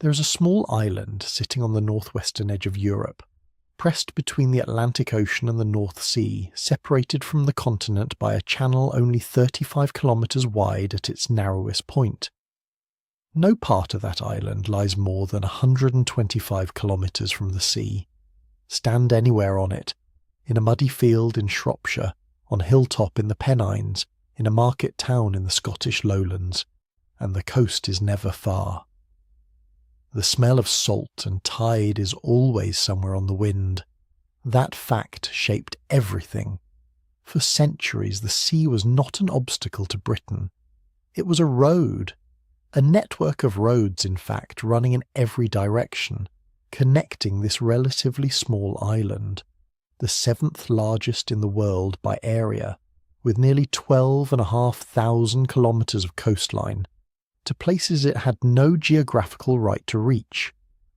There is a small island sitting on the northwestern edge of Europe, pressed between the Atlantic Ocean and the North Sea, separated from the continent by a channel only 35 kilometres wide at its narrowest point. No part of that island lies more than 125 kilometres from the sea. Stand anywhere on it, in a muddy field in Shropshire, on a hilltop in the Pennines, in a market town in the Scottish lowlands, and the coast is never far. The smell of salt and tide is always somewhere on the wind. That fact shaped everything. For centuries the sea was not an obstacle to Britain. It was a road. A network of roads, in fact, running in every direction, connecting this relatively small island, the 7th largest in the world by area, with nearly 12,500 kilometres of coastline, to places it had no geographical right to reach: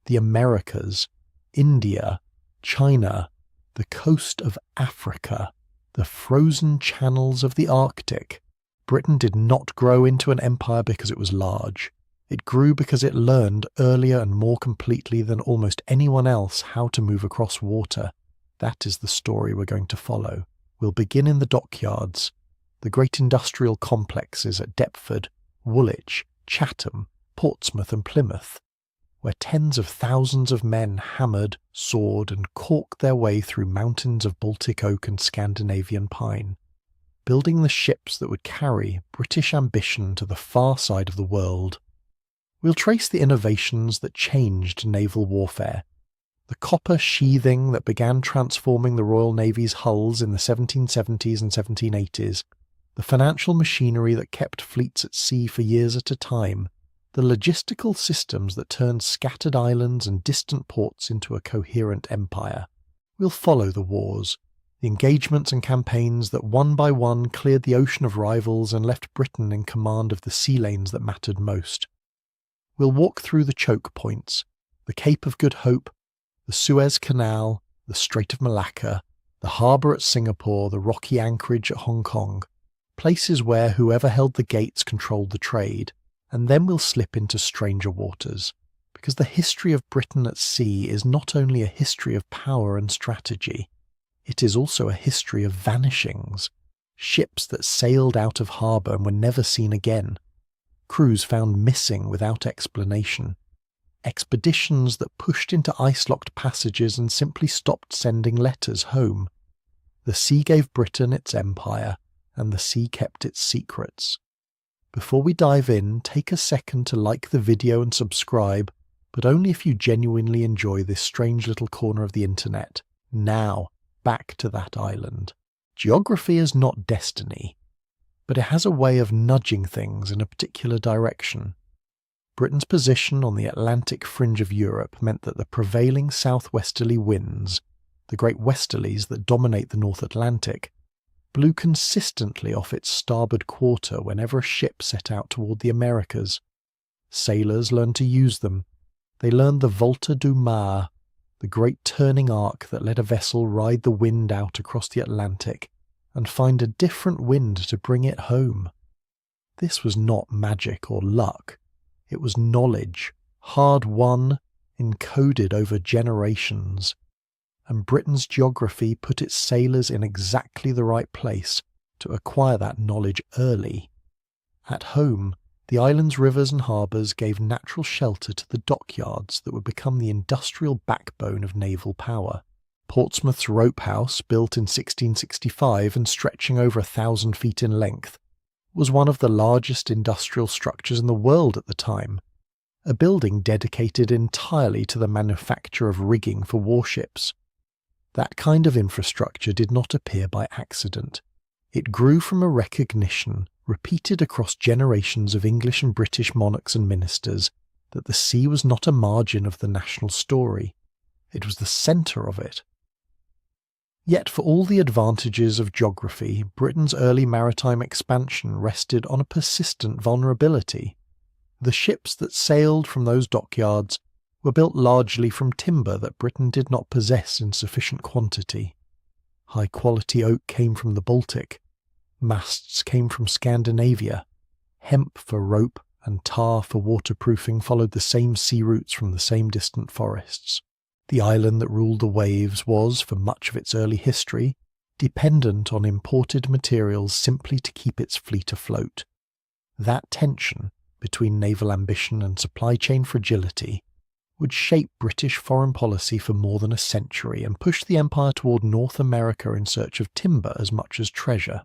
the Americas, India, China, the coast of Africa, the frozen channels of the Arctic. Britain did not grow into an empire because it was large. It grew because it learned earlier and more completely than almost anyone else how to move across water. That is the story we're going to follow. We'll begin in the dockyards, the great industrial complexes at Deptford, Woolwich, Chatham, Portsmouth and Plymouth, where tens of thousands of men hammered, sawed and caulked their way through mountains of Baltic oak and Scandinavian pine, building the ships that would carry British ambition to the far side of the world. We'll trace the innovations that changed naval warfare, the copper sheathing that began transforming the Royal Navy's hulls in the 1770s and 1780s, the financial machinery that kept fleets at sea for years at a time, the logistical systems that turned scattered islands and distant ports into a coherent empire. We'll follow the wars, the engagements and campaigns that one by one cleared the ocean of rivals and left Britain in command of the sea lanes that mattered most. We'll walk through the choke points, the Cape of Good Hope, the Suez Canal, the Strait of Malacca, the harbour at Singapore, the rocky anchorage at Hong Kong, places where whoever held the gates controlled the trade, and then we'll slip into stranger waters, because the history of Britain at sea is not only a history of power and strategy, it is also a history of vanishings, ships that sailed out of harbour and were never seen again, crews found missing without explanation, expeditions that pushed into ice-locked passages and simply stopped sending letters home. The sea gave Britain its empire, and the sea kept its secrets. Before we dive in, take a second to like the video and subscribe, but only if you genuinely enjoy this strange little corner of the internet. Now, back to that island. Geography is not destiny, but it has a way of nudging things in a particular direction. Britain's position on the Atlantic fringe of Europe meant that the prevailing southwesterly winds, the great westerlies that dominate the North Atlantic, blew consistently off its starboard quarter whenever a ship set out toward the Americas. Sailors learned to use them. They learned the volta du mar, the great turning arc that let a vessel ride the wind out across the Atlantic and find a different wind to bring it home. This was not magic or luck. It was knowledge, hard-won, encoded over generations. And Britain's geography put its sailors in exactly the right place to acquire that knowledge early. At home, the island's rivers and harbours gave natural shelter to the dockyards that would become the industrial backbone of naval power. Portsmouth's rope house, built in 1665 and stretching over 1,000 feet in length, was one of the largest industrial structures in the world at the time, a building dedicated entirely to the manufacture of rigging for warships. That kind of infrastructure did not appear by accident. It grew from a recognition, repeated across generations of English and British monarchs and ministers, that the sea was not a margin of the national story. It was the centre of it. Yet for all the advantages of geography, Britain's early maritime expansion rested on a persistent vulnerability. The ships that sailed from those dockyards were built largely from timber that Britain did not possess in sufficient quantity. High-quality oak came from the Baltic, masts came from Scandinavia, hemp for rope and tar for waterproofing followed the same sea routes from the same distant forests. The island that ruled the waves was, for much of its early history, dependent on imported materials simply to keep its fleet afloat. That tension between naval ambition and supply chain fragility would shape British foreign policy for more than a century and push the empire toward North America in search of timber as much as treasure.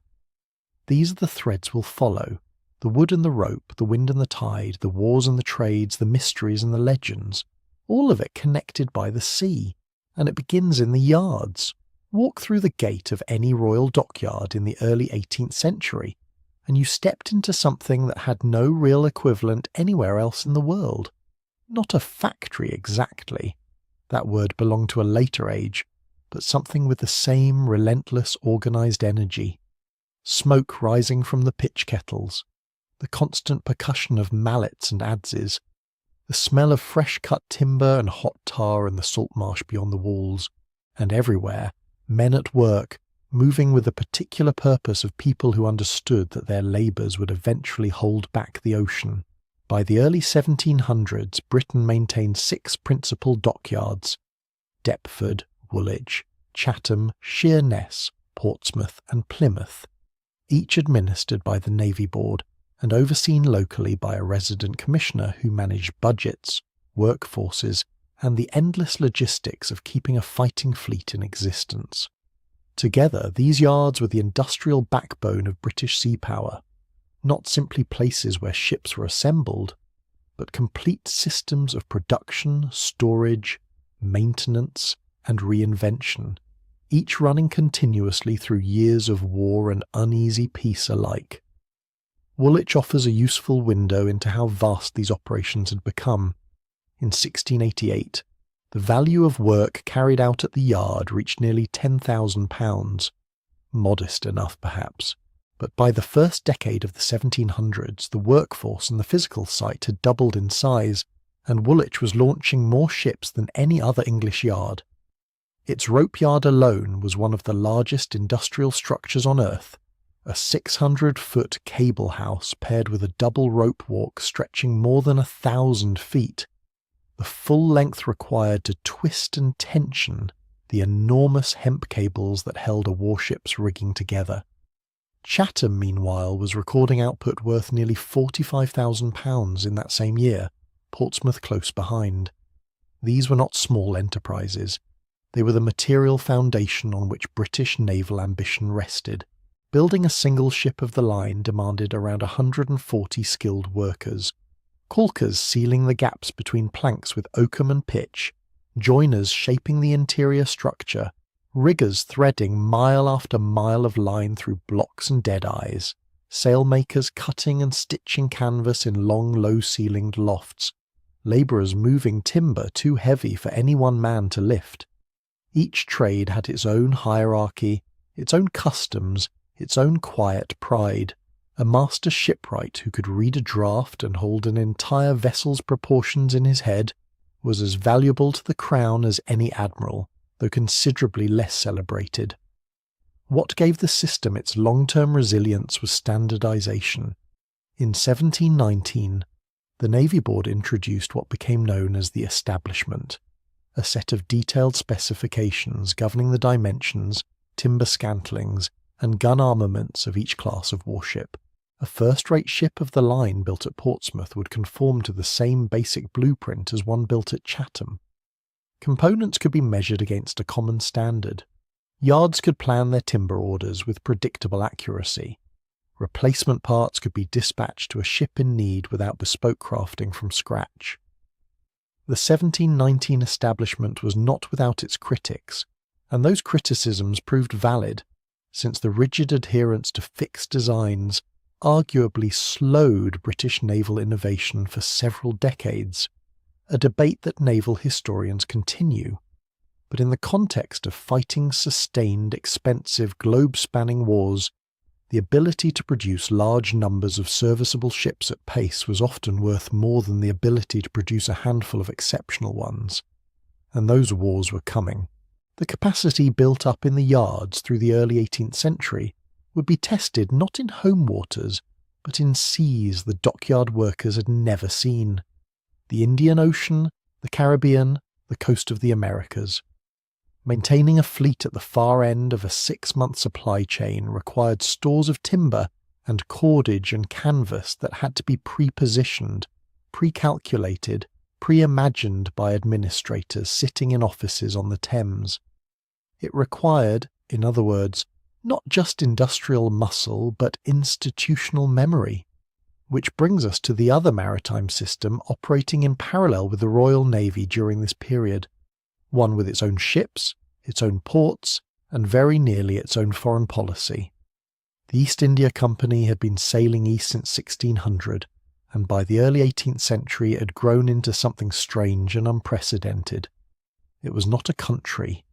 These are the threads we'll follow: the wood and the rope, the wind and the tide, the wars and the trades, the mysteries and the legends, all of it connected by the sea, and it begins in the yards. Walk through the gate of any royal dockyard in the early 18th century, and you stepped into something that had no real equivalent anywhere else in the world. Not a factory exactly. That word belonged to a later age, but something with the same relentless organised energy. Smoke rising from the pitch kettles, the constant percussion of mallets and adzes, the smell of fresh-cut timber and hot tar and the salt marsh beyond the walls, and everywhere, men at work, moving with the particular purpose of people who understood that their labours would eventually hold back the ocean. By the early 1700s, Britain maintained 6 principal dockyards: Deptford, Woolwich, Chatham, Sheerness, Portsmouth and Plymouth, each administered by the Navy Board and overseen locally by a resident commissioner who managed budgets, workforces, and the endless logistics of keeping a fighting fleet in existence. Together, these yards were the industrial backbone of British sea power, not simply places where ships were assembled, but complete systems of production, storage, maintenance, and reinvention, each running continuously through years of war and uneasy peace alike. Woolwich offers a useful window into how vast these operations had become. In 1688, the value of work carried out at the yard reached nearly £10,000. Modest enough, perhaps, but by the first decade of the 1700s, the workforce and the physical site had doubled in size, and Woolwich was launching more ships than any other English yard. Its rope yard alone was one of the largest industrial structures on Earth, a 600-foot cable house paired with a double rope walk stretching more than 1,000 feet. The full length required to twist and tension the enormous hemp cables that held a warship's rigging together. Chatham, meanwhile, was recording output worth nearly £45,000 in that same year, Portsmouth close behind. These were not small enterprises. They were the material foundation on which British naval ambition rested. Building a single ship of the line demanded around 140 skilled workers. Caulkers sealing the gaps between planks with oakum and pitch, joiners shaping the interior structure, riggers threading mile after mile of line through blocks and dead-eyes, sailmakers cutting and stitching canvas in long, low-ceilinged lofts, labourers moving timber too heavy for any one man to lift. Each trade had its own hierarchy, its own customs, its own quiet pride. A master shipwright who could read a draft and hold an entire vessel's proportions in his head was as valuable to the crown as any admiral, though considerably less celebrated. What gave the system its long-term resilience was standardization. In 1719, the Navy Board introduced what became known as the Establishment, a set of detailed specifications governing the dimensions, timber scantlings, and gun armaments of each class of warship. A first-rate ship of the line built at Portsmouth would conform to the same basic blueprint as one built at Chatham. Components could be measured against a common standard. Yards could plan their timber orders with predictable accuracy. Replacement parts could be dispatched to a ship in need without bespoke crafting from scratch. The 1719 establishment was not without its critics, and those criticisms proved valid, since the rigid adherence to fixed designs arguably slowed British naval innovation for several decades, a debate that naval historians continue. But in the context of fighting sustained, expensive, globe-spanning wars, the ability to produce large numbers of serviceable ships at pace was often worth more than the ability to produce a handful of exceptional ones. And those wars were coming. The capacity built up in the yards through the early 18th century would be tested not in home waters, but in seas the dockyard workers had never seen: the Indian Ocean, the Caribbean, the coast of the Americas. Maintaining a fleet at the far end of a 6-month supply chain required stores of timber and cordage and canvas that had to be pre-positioned, pre-calculated, pre-imagined by administrators sitting in offices on the Thames. It required, in other words, not just industrial muscle but institutional memory. Which brings us to the other maritime system operating in parallel with the Royal Navy during this period, one with its own ships, its own ports, and very nearly its own foreign policy. The East India Company had been sailing east since 1600, and by the early 18th century it had grown into something strange and unprecedented. It was not a country.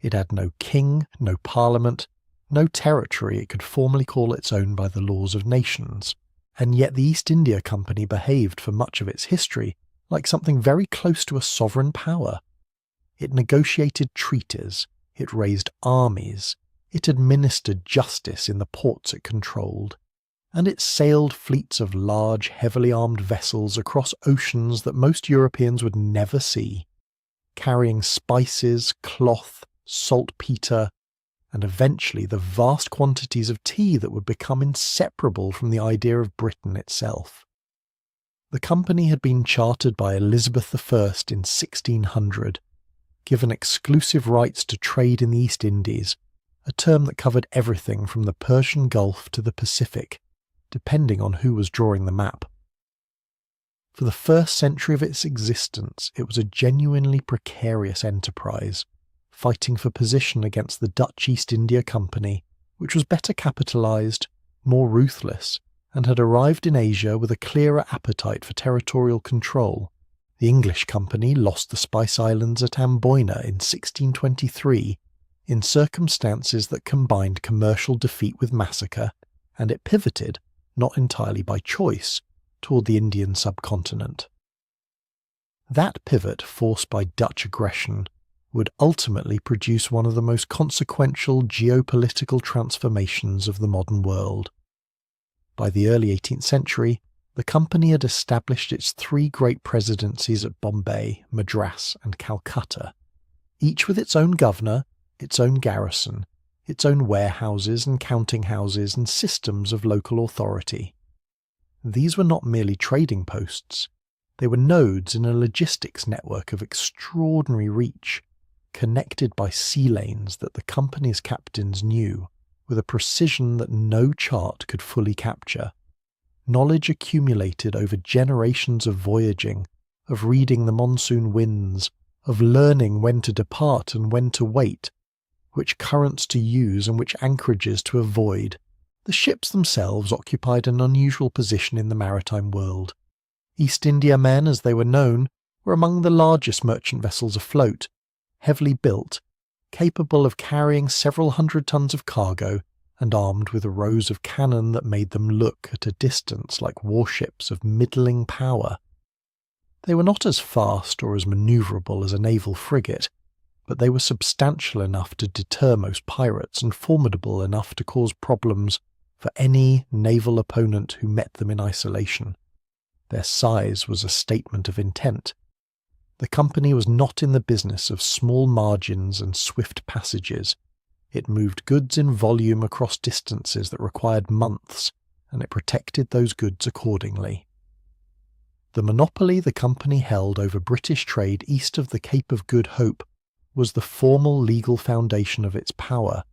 It had no king, no parliament, no territory it could formally call its own by the laws of nations, and yet the East India Company behaved for much of its history like something very close to a sovereign power. It negotiated treaties, it raised armies, it administered justice in the ports it controlled, and it sailed fleets of large, heavily armed vessels across oceans that most Europeans would never see, carrying spices, cloth, saltpeter, and eventually the vast quantities of tea that would become inseparable from the idea of Britain itself. The company had been chartered by Elizabeth I in 1600, given exclusive rights to trade in the East Indies, a term that covered everything from the Persian Gulf to the Pacific, depending on who was drawing the map. For the first century of its existence, it was a genuinely precarious enterprise, fighting for position against the Dutch East India Company, which was better capitalised, more ruthless, and had arrived in Asia with a clearer appetite for territorial control. The English company lost the Spice Islands at Amboyna in 1623 in circumstances that combined commercial defeat with massacre, and it pivoted, not entirely by choice, toward the Indian subcontinent. That pivot, forced by Dutch aggression, would ultimately produce one of the most consequential geopolitical transformations of the modern world. By the early 18th century, the company had established its 3 great presidencies at Bombay, Madras, and Calcutta, each with its own governor, its own garrison, its own warehouses and counting houses and systems of local authority. These were not merely trading posts. They were nodes in a logistics network of extraordinary reach, connected by sea lanes that the company's captains knew with a precision that no chart could fully capture. Knowledge accumulated over generations of voyaging, of reading the monsoon winds, of learning when to depart and when to wait, which currents to use and which anchorages to avoid. The ships themselves occupied an unusual position in the maritime world. East India men, as they were known, were among the largest merchant vessels afloat, heavily built, capable of carrying several hundred tons of cargo, and armed with rows of cannon that made them look at a distance like warships of middling power. They were not as fast or as manoeuvrable as a naval frigate, but they were substantial enough to deter most pirates and formidable enough to cause problems for any naval opponent who met them in isolation. Their size was a statement of intent. The company was not in the business of small margins and swift passages. It moved goods in volume across distances that required months, and it protected those goods accordingly. The monopoly the company held over British trade east of the Cape of Good Hope was the formal legal foundation of its power,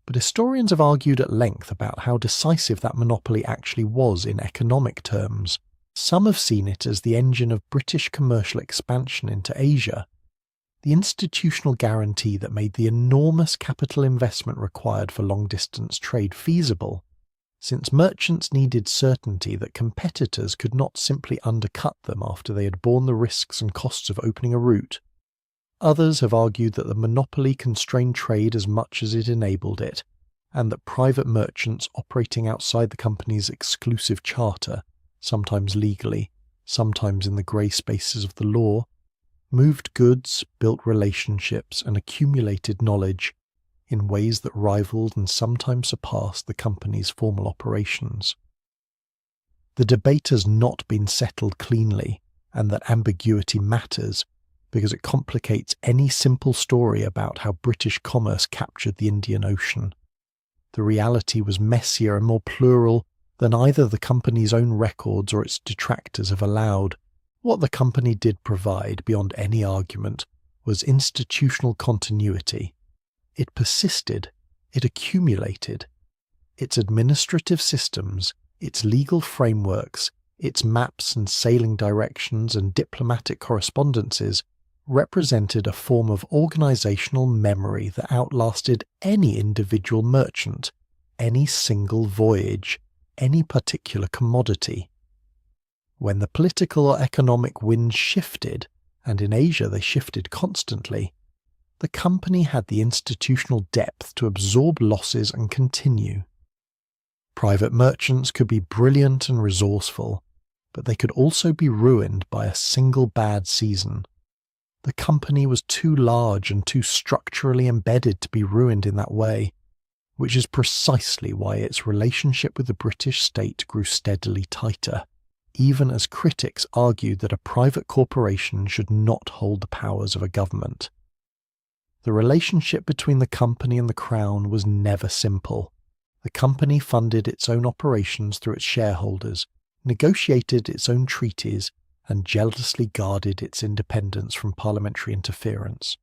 but historians have argued at length about how decisive that monopoly actually was in economic terms. Some have seen it as the engine of British commercial expansion into Asia, the institutional guarantee that made the enormous capital investment required for long-distance trade feasible, since merchants needed certainty that competitors could not simply undercut them after they had borne the risks and costs of opening a route. Others have argued that the monopoly constrained trade as much as it enabled it, and that private merchants operating outside the company's exclusive charter, sometimes legally, sometimes in the grey spaces of the law, moved goods, built relationships, and accumulated knowledge in ways that rivaled and sometimes surpassed the company's formal operations. The debate has not been settled cleanly, and that ambiguity matters because it complicates any simple story about how British commerce captured the Indian Ocean. The reality was messier and more plural than either the company's own records or its detractors have allowed. What the company did provide, beyond any argument, was institutional continuity. It persisted, it accumulated. Its administrative systems, its legal frameworks, its maps and sailing directions and diplomatic correspondences represented a form of organizational memory that outlasted any individual merchant, any single voyage, any particular commodity. When the political or economic winds shifted, and in Asia they shifted constantly, the company had the institutional depth to absorb losses and continue. Private merchants could be brilliant and resourceful, but they could also be ruined by a single bad season. The company was too large and too structurally embedded to be ruined in that way, which is precisely why its relationship with the British state grew steadily tighter, even as critics argued that a private corporation should not hold the powers of a government. The relationship between the company and the Crown was never simple. The company funded its own operations through its shareholders, negotiated its own treaties, and jealously guarded its independence from parliamentary interference.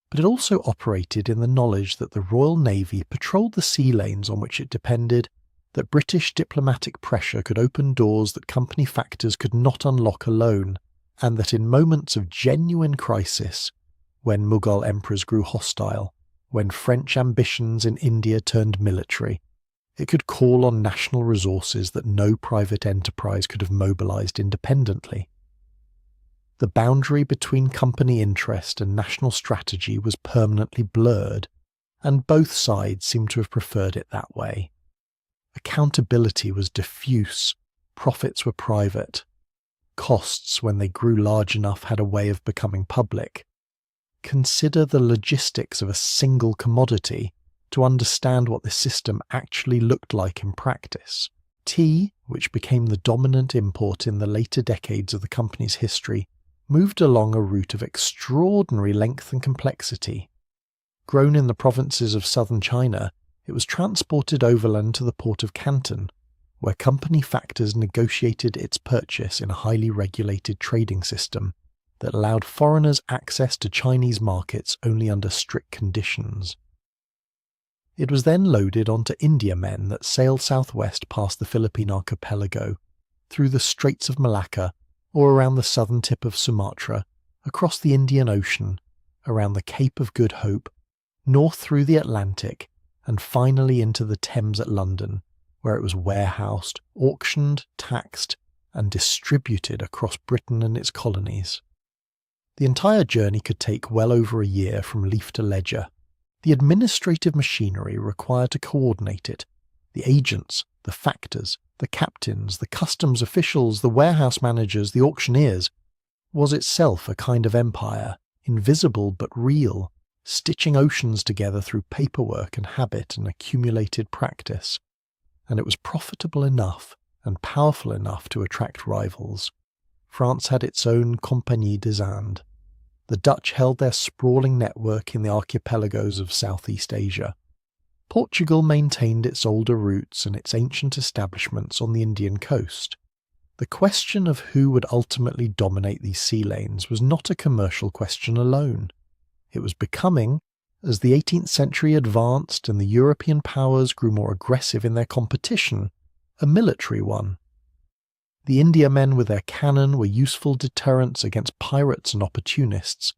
But it also operated in the knowledge that the Royal Navy patrolled the sea lanes on which it depended, that British diplomatic pressure could open doors that company factors could not unlock alone, and that in moments of genuine crisis, when Mughal emperors grew hostile, when French ambitions in India turned military, it could call on national resources that no private enterprise could have mobilized independently. The boundary between company interest and national strategy was permanently blurred, and both sides seemed to have preferred it that way. Accountability was diffuse, profits were private. Costs, when they grew large enough, had a way of becoming public. Consider the logistics of a single commodity to understand what the system actually looked like in practice. Tea, which became the dominant import in the later decades of the company's history, moved along a route of extraordinary length and complexity. Grown in the provinces of southern China, it was transported overland to the port of Canton, where company factors negotiated its purchase in a highly regulated trading system that allowed foreigners access to Chinese markets only under strict conditions. It was then loaded onto Indiamen that sailed southwest past the Philippine archipelago, through the Straits of Malacca, or around the southern tip of Sumatra, across the Indian Ocean, around the Cape of Good Hope, north through the Atlantic, and finally into the Thames at London, where it was warehoused, auctioned, taxed, and distributed across Britain and its colonies. The entire journey could take well over a year from leaf to ledger. The administrative machinery required to coordinate it, the agents, the factors, the captains, the customs officials, the warehouse managers, the auctioneers, was itself a kind of empire, invisible but real, stitching oceans together through paperwork and habit and accumulated practice. And it was profitable enough and powerful enough to attract rivals. France had its own Compagnie des Indes. The Dutch held their sprawling network in the archipelagos of Southeast Asia. Portugal maintained its older roots and its ancient establishments on the Indian coast. The question of who would ultimately dominate these sea lanes was not a commercial question alone. It was becoming, as the 18th century advanced and the European powers grew more aggressive in their competition, a military one. The Indiamen with their cannon were useful deterrents against pirates and opportunists,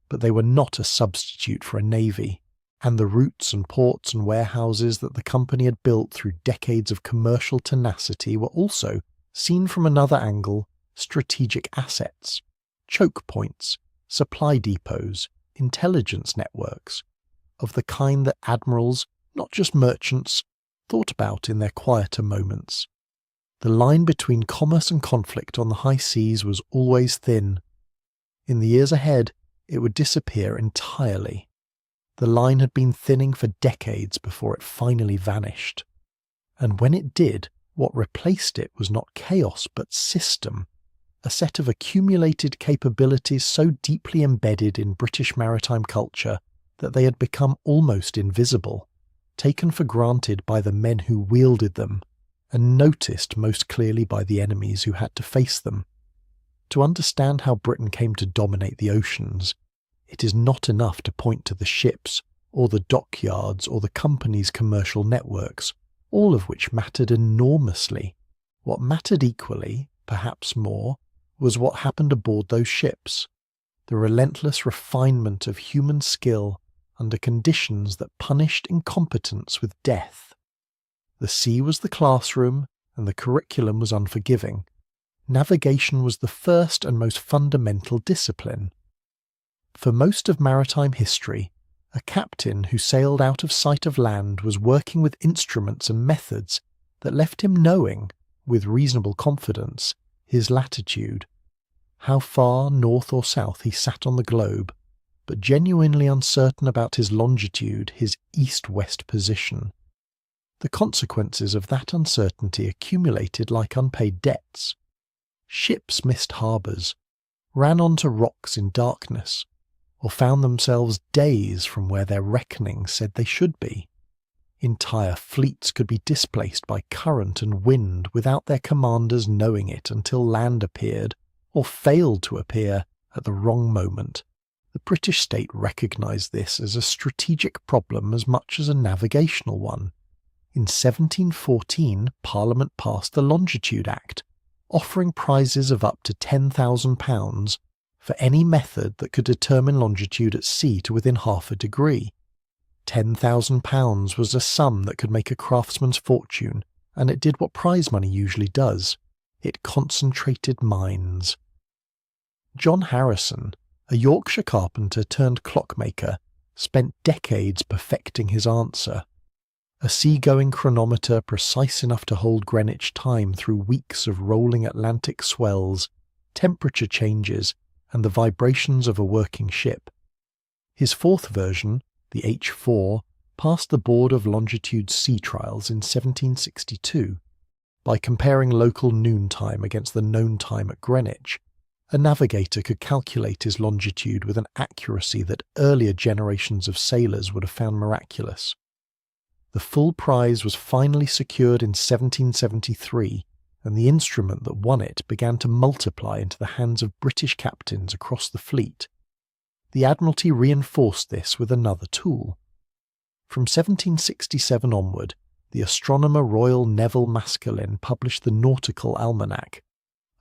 but they were not a substitute for a navy, and the routes and ports and warehouses that the company had built through decades of commercial tenacity were also, seen from another angle, strategic assets, choke points, supply depots, intelligence networks, of the kind that admirals, not just merchants, thought about in their quieter moments. The line between commerce and conflict on the high seas was always thin. In the years ahead, it would disappear entirely. The line had been thinning for decades before it finally vanished. And when it did, What replaced it was not chaos but system, a set of accumulated capabilities so deeply embedded in British maritime culture that they had become almost invisible, taken for granted by the men who wielded them, and noticed most clearly by the enemies who had to face them. To understand how Britain came to dominate the oceans, it is not enough to point to the ships, or the dockyards, or the company's commercial networks, all of which mattered enormously. What mattered equally, perhaps more, was what happened aboard those ships, the relentless refinement of human skill under conditions that punished incompetence with death. The sea was the classroom, and the curriculum was unforgiving. Navigation was the first and most fundamental discipline. For most of maritime history, a captain who sailed out of sight of land was working with instruments and methods that left him knowing, with reasonable confidence, his latitude, how far north or south he sat on the globe, but genuinely uncertain about his longitude, his east-west position. The consequences of that uncertainty accumulated like unpaid debts. Ships missed harbours, ran onto rocks in darkness, or found themselves days from where their reckoning said they should be. Entire fleets could be displaced by current and wind without their commanders knowing it until land appeared, or failed to appear, at the wrong moment. The British state recognised this as a strategic problem as much as a navigational one. In 1714, Parliament passed the Longitude Act, offering prizes of up to £10,000 for any method that could determine longitude at sea to within half a degree. £10,000 was a sum that could make a craftsman's fortune, and it did what prize money usually does. It concentrated minds. John Harrison, a Yorkshire carpenter turned clockmaker, spent decades perfecting his answer. A seagoing chronometer precise enough to hold Greenwich time through weeks of rolling Atlantic swells, temperature changes, and the vibrations of a working ship. His fourth version, the H4, passed the Board of Longitude Sea Trials in 1762. By comparing local noon time against the known time at Greenwich, a navigator could calculate his longitude with an accuracy that earlier generations of sailors would have found miraculous. The full prize was finally secured in 1773, and the instrument that won it began to multiply into the hands of British captains across the fleet. The Admiralty reinforced this with another tool. From 1767 onward, the astronomer Royal Neville Maskelyne published the Nautical Almanac,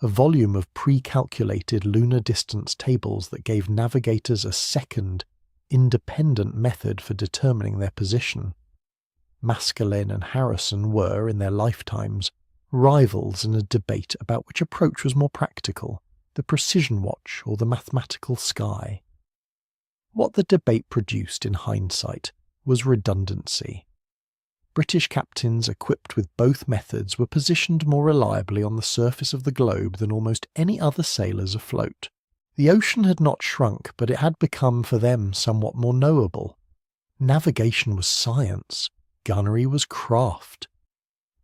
a volume of pre-calculated lunar distance tables that gave navigators a second, independent method for determining their position. Maskelyne and Harrison were, in their lifetimes, rivals in a debate about which approach was more practical, the precision watch or the mathematical sky. What the debate produced in hindsight was redundancy. British captains equipped with both methods were positioned more reliably on the surface of the globe than almost any other sailors afloat. The ocean had not shrunk, but it had become for them somewhat more knowable. Navigation was science. Gunnery was craft.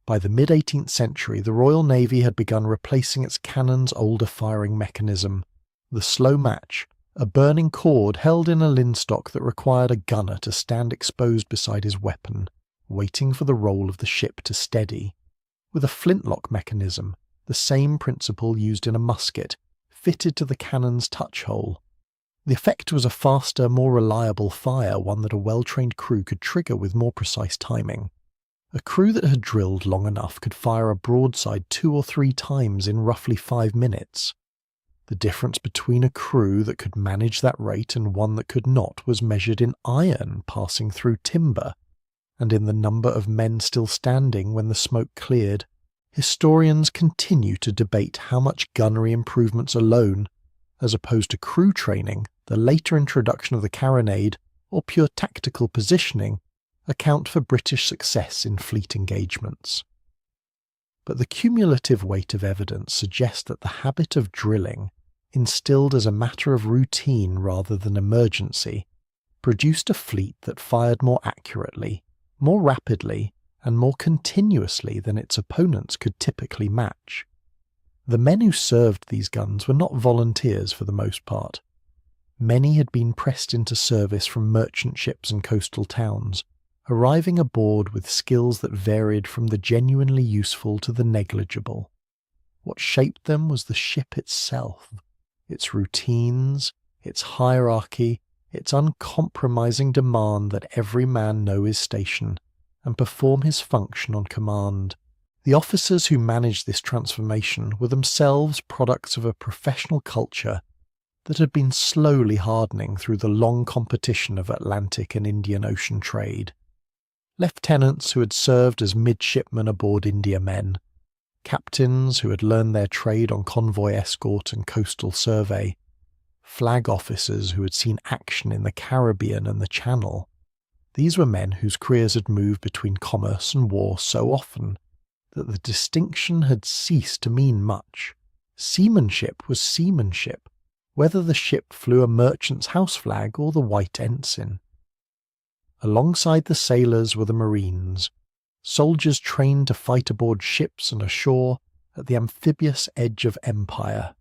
By the mid-18th century, the Royal Navy had begun replacing its cannon's older firing mechanism, the slow match, a burning cord held in a linstock that required a gunner to stand exposed beside his weapon, waiting for the roll of the ship to steady, with a flintlock mechanism, the same principle used in a musket, fitted to the cannon's touch hole. The effect was a faster, more reliable fire, one that a well-trained crew could trigger with more precise timing. A crew that had drilled long enough could fire a broadside 2 or 3 times in roughly 5 minutes. The difference between a crew that could manage that rate and one that could not was measured in iron passing through timber, and in the number of men still standing when the smoke cleared. Historians continue to debate how much gunnery improvements alone, as opposed to crew training, the later introduction of the carronade, or pure tactical positioning, account for British success in fleet engagements. But the cumulative weight of evidence suggests that the habit of drilling, instilled as a matter of routine rather than emergency, produced a fleet that fired more accurately, more rapidly, and more continuously than its opponents could typically match. The men who served these guns were not volunteers for the most part. Many had been pressed into service from merchant ships and coastal towns, arriving aboard with skills that varied from the genuinely useful to the negligible. What shaped them was the ship itself, its routines, its hierarchy, its uncompromising demand that every man know his station and perform his function on command. The officers who managed this transformation were themselves products of a professional culture that had been slowly hardening through the long competition of Atlantic and Indian Ocean trade. Lieutenants who had served as midshipmen aboard Indiamen, captains who had learned their trade on convoy escort and coastal survey, flag officers who had seen action in the Caribbean and the Channel. These were men whose careers had moved between commerce and war so often that the distinction had ceased to mean much. Seamanship was seamanship, whether the ship flew a merchant's house flag or the white ensign. Alongside the sailors were the Marines, soldiers trained to fight aboard ships and ashore at the amphibious edge of empire,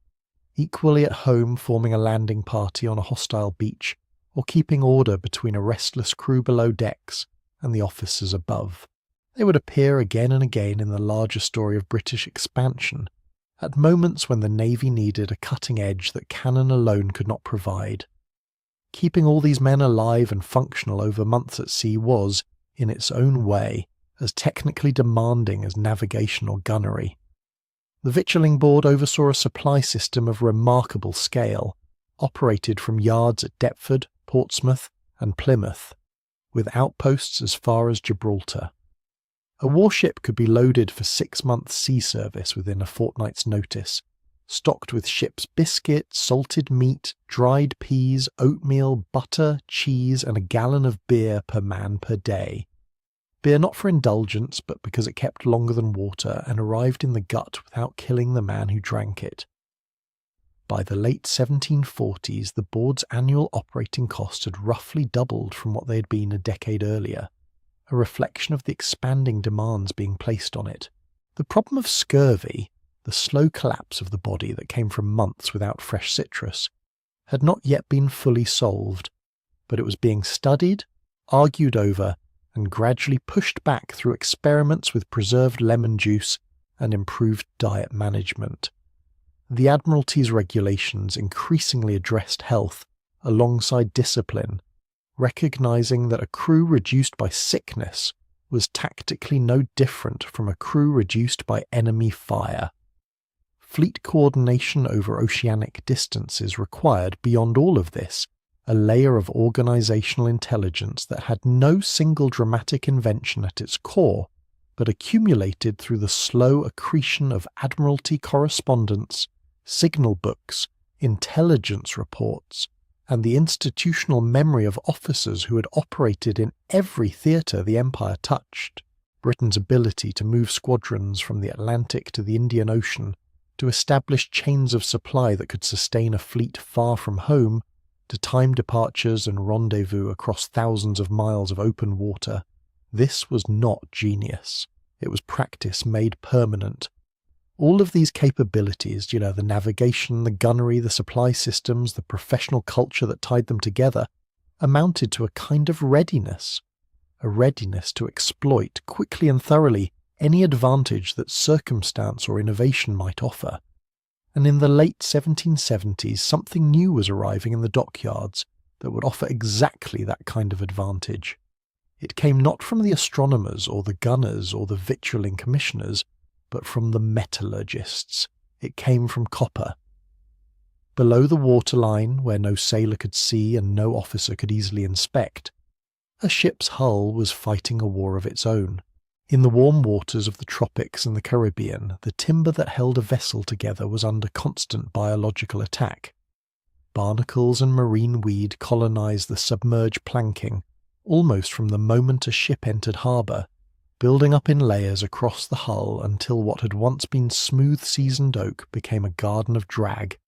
equally at home forming a landing party on a hostile beach or keeping order between a restless crew below decks and the officers above. They would appear again and again in the larger story of British expansion, at moments when the Navy needed a cutting edge that cannon alone could not provide. Keeping all these men alive and functional over months at sea was, in its own way, as technically demanding as navigation or gunnery. The Victualling Board oversaw a supply system of remarkable scale, operated from yards at Deptford, Portsmouth, and Plymouth, with outposts as far as Gibraltar. A warship could be loaded for 6 months' sea service within a fortnight's notice, stocked with ship's biscuits, salted meat, dried peas, oatmeal, butter, cheese, and a gallon of beer per man per day. Beer not for indulgence, but because it kept longer than water and arrived in the gut without killing the man who drank it. By the late 1740s, the board's annual operating cost had roughly doubled from what they had been a decade earlier, a reflection of the expanding demands being placed on it. The problem of scurvy, the slow collapse of the body that came from months without fresh citrus, had not yet been fully solved, but it was being studied, argued over, and gradually pushed back through experiments with preserved lemon juice and improved diet management. The Admiralty's regulations increasingly addressed health alongside discipline, recognizing that a crew reduced by sickness was tactically no different from a crew reduced by enemy fire. Fleet coordination over oceanic distances required, beyond all of this, a layer of organizational intelligence that had no single dramatic invention at its core, but accumulated through the slow accretion of Admiralty correspondence, signal books, intelligence reports, and the institutional memory of officers who had operated in every theatre the Empire touched. Britain's ability to move squadrons from the Atlantic to the Indian Ocean, to establish chains of supply that could sustain a fleet far from home, to time departures and rendezvous across thousands of miles of open water. This was not genius. It was practice made permanent. All of these capabilities, the navigation, the gunnery, the supply systems, the professional culture that tied them together, amounted to a kind of readiness. A readiness to exploit, quickly and thoroughly, any advantage that circumstance or innovation might offer. And in the late 1770s, something new was arriving in the dockyards that would offer exactly that kind of advantage. It came not from the astronomers or the gunners or the victualling commissioners, but from the metallurgists. It came from copper. Below the waterline, where no sailor could see and no officer could easily inspect, a ship's hull was fighting a war of its own. In the warm waters of the tropics and the Caribbean, the timber that held a vessel together was under constant biological attack. Barnacles and marine weed colonized the submerged planking, almost from the moment a ship entered harbour, building up in layers across the hull until what had once been smooth seasoned oak became a garden of drag,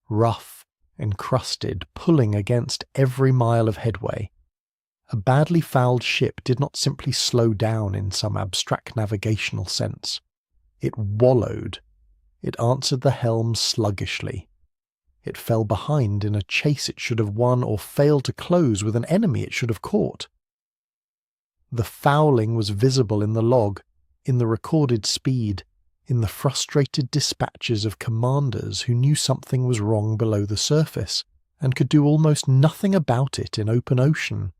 rough, encrusted, pulling against every mile of headway. A badly fouled ship did not simply slow down in some abstract navigational sense. It wallowed. It answered the helm sluggishly. It fell behind in a chase it should have won or failed to close with an enemy it should have caught. The fouling was visible in the log, in the recorded speed, in the frustrated dispatches of commanders who knew something was wrong below the surface and could do almost nothing about it in open ocean.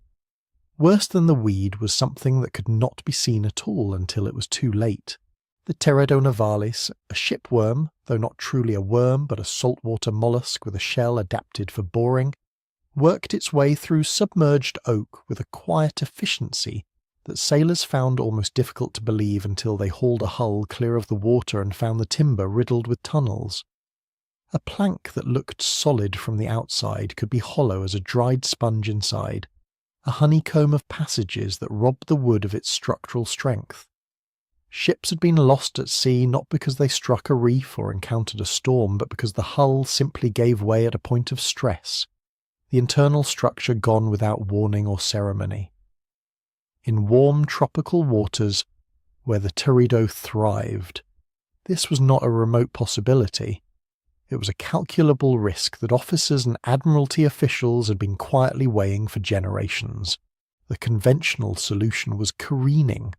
Worse than the weed was something that could not be seen at all until it was too late. The Teredo navalis, a shipworm, though not truly a worm but a saltwater mollusk with a shell adapted for boring, worked its way through submerged oak with a quiet efficiency that sailors found almost difficult to believe until they hauled a hull clear of the water and found the timber riddled with tunnels. A plank that looked solid from the outside could be hollow as a dried sponge inside, a honeycomb of passages that robbed the wood of its structural strength. Ships had been lost at sea not because they struck a reef or encountered a storm, but because the hull simply gave way at a point of stress, the internal structure gone without warning or ceremony. In warm tropical waters, where the Teredo thrived, this was not a remote possibility. It was a calculable risk that officers and admiralty officials had been quietly weighing for generations. The conventional solution was careening,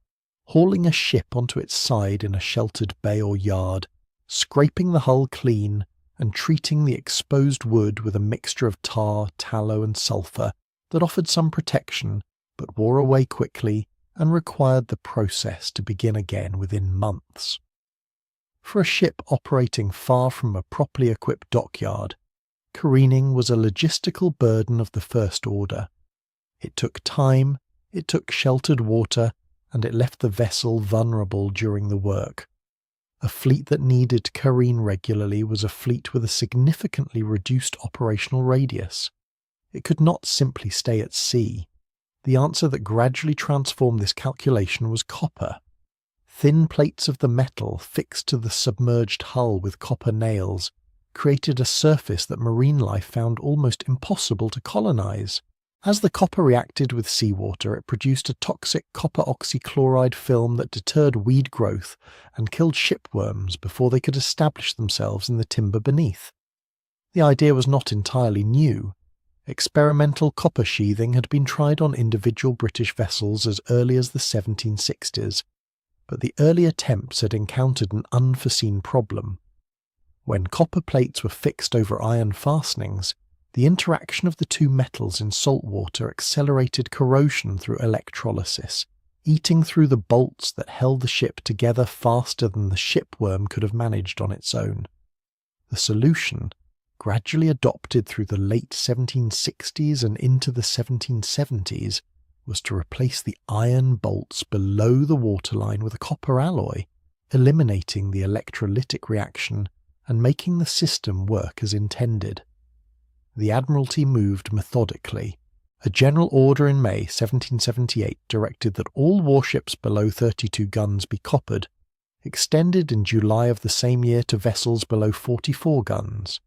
hauling a ship onto its side in a sheltered bay or yard, scraping the hull clean, and treating the exposed wood with a mixture of tar, tallow, and sulphur that offered some protection, but wore away quickly and required the process to begin again within months. For a ship operating far from a properly equipped dockyard, careening was a logistical burden of the first order. It took time, it took sheltered water, and it left the vessel vulnerable during the work. A fleet that needed to careen regularly was a fleet with a significantly reduced operational radius. It could not simply stay at sea. The answer that gradually transformed this calculation was copper. Thin plates of the metal fixed to the submerged hull with copper nails created a surface that marine life found almost impossible to colonize. As the copper reacted with seawater, it produced a toxic copper oxychloride film that deterred weed growth and killed shipworms before they could establish themselves in the timber beneath. The idea was not entirely new. Experimental copper sheathing had been tried on individual British vessels as early as the 1760s, but the early attempts had encountered an unforeseen problem. When copper plates were fixed over iron fastenings, the interaction of the two metals in salt water accelerated corrosion through electrolysis, eating through the bolts that held the ship together faster than the shipworm could have managed on its own. The solution, gradually adopted through the late 1760s and into the 1770s, was to replace the iron bolts below the waterline with a copper alloy, eliminating the electrolytic reaction and making the system work as intended. The Admiralty moved methodically. A general order in May 1778 directed that all warships below 32 guns be coppered, extended in July of the same year to vessels below 44 guns.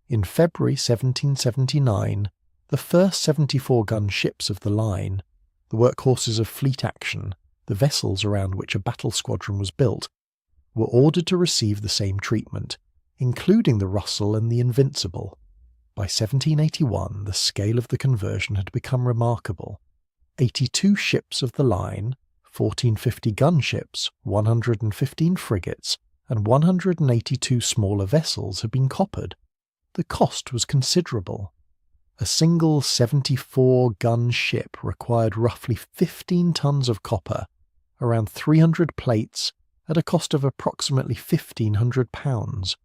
In February 1779, the first 74-gun ships of the line, the workhorses of fleet action, the vessels around which a battle squadron was built, were ordered to receive the same treatment, including the Russell and the Invincible. By 1781, the scale of the conversion had become remarkable. 82 ships of the line, 14 50-gun ships, 115 frigates, and 182 smaller vessels had been coppered. The cost was considerable. A single 74-gun ship required roughly 15 tons of copper, around 300 plates, at a cost of approximately £1,500,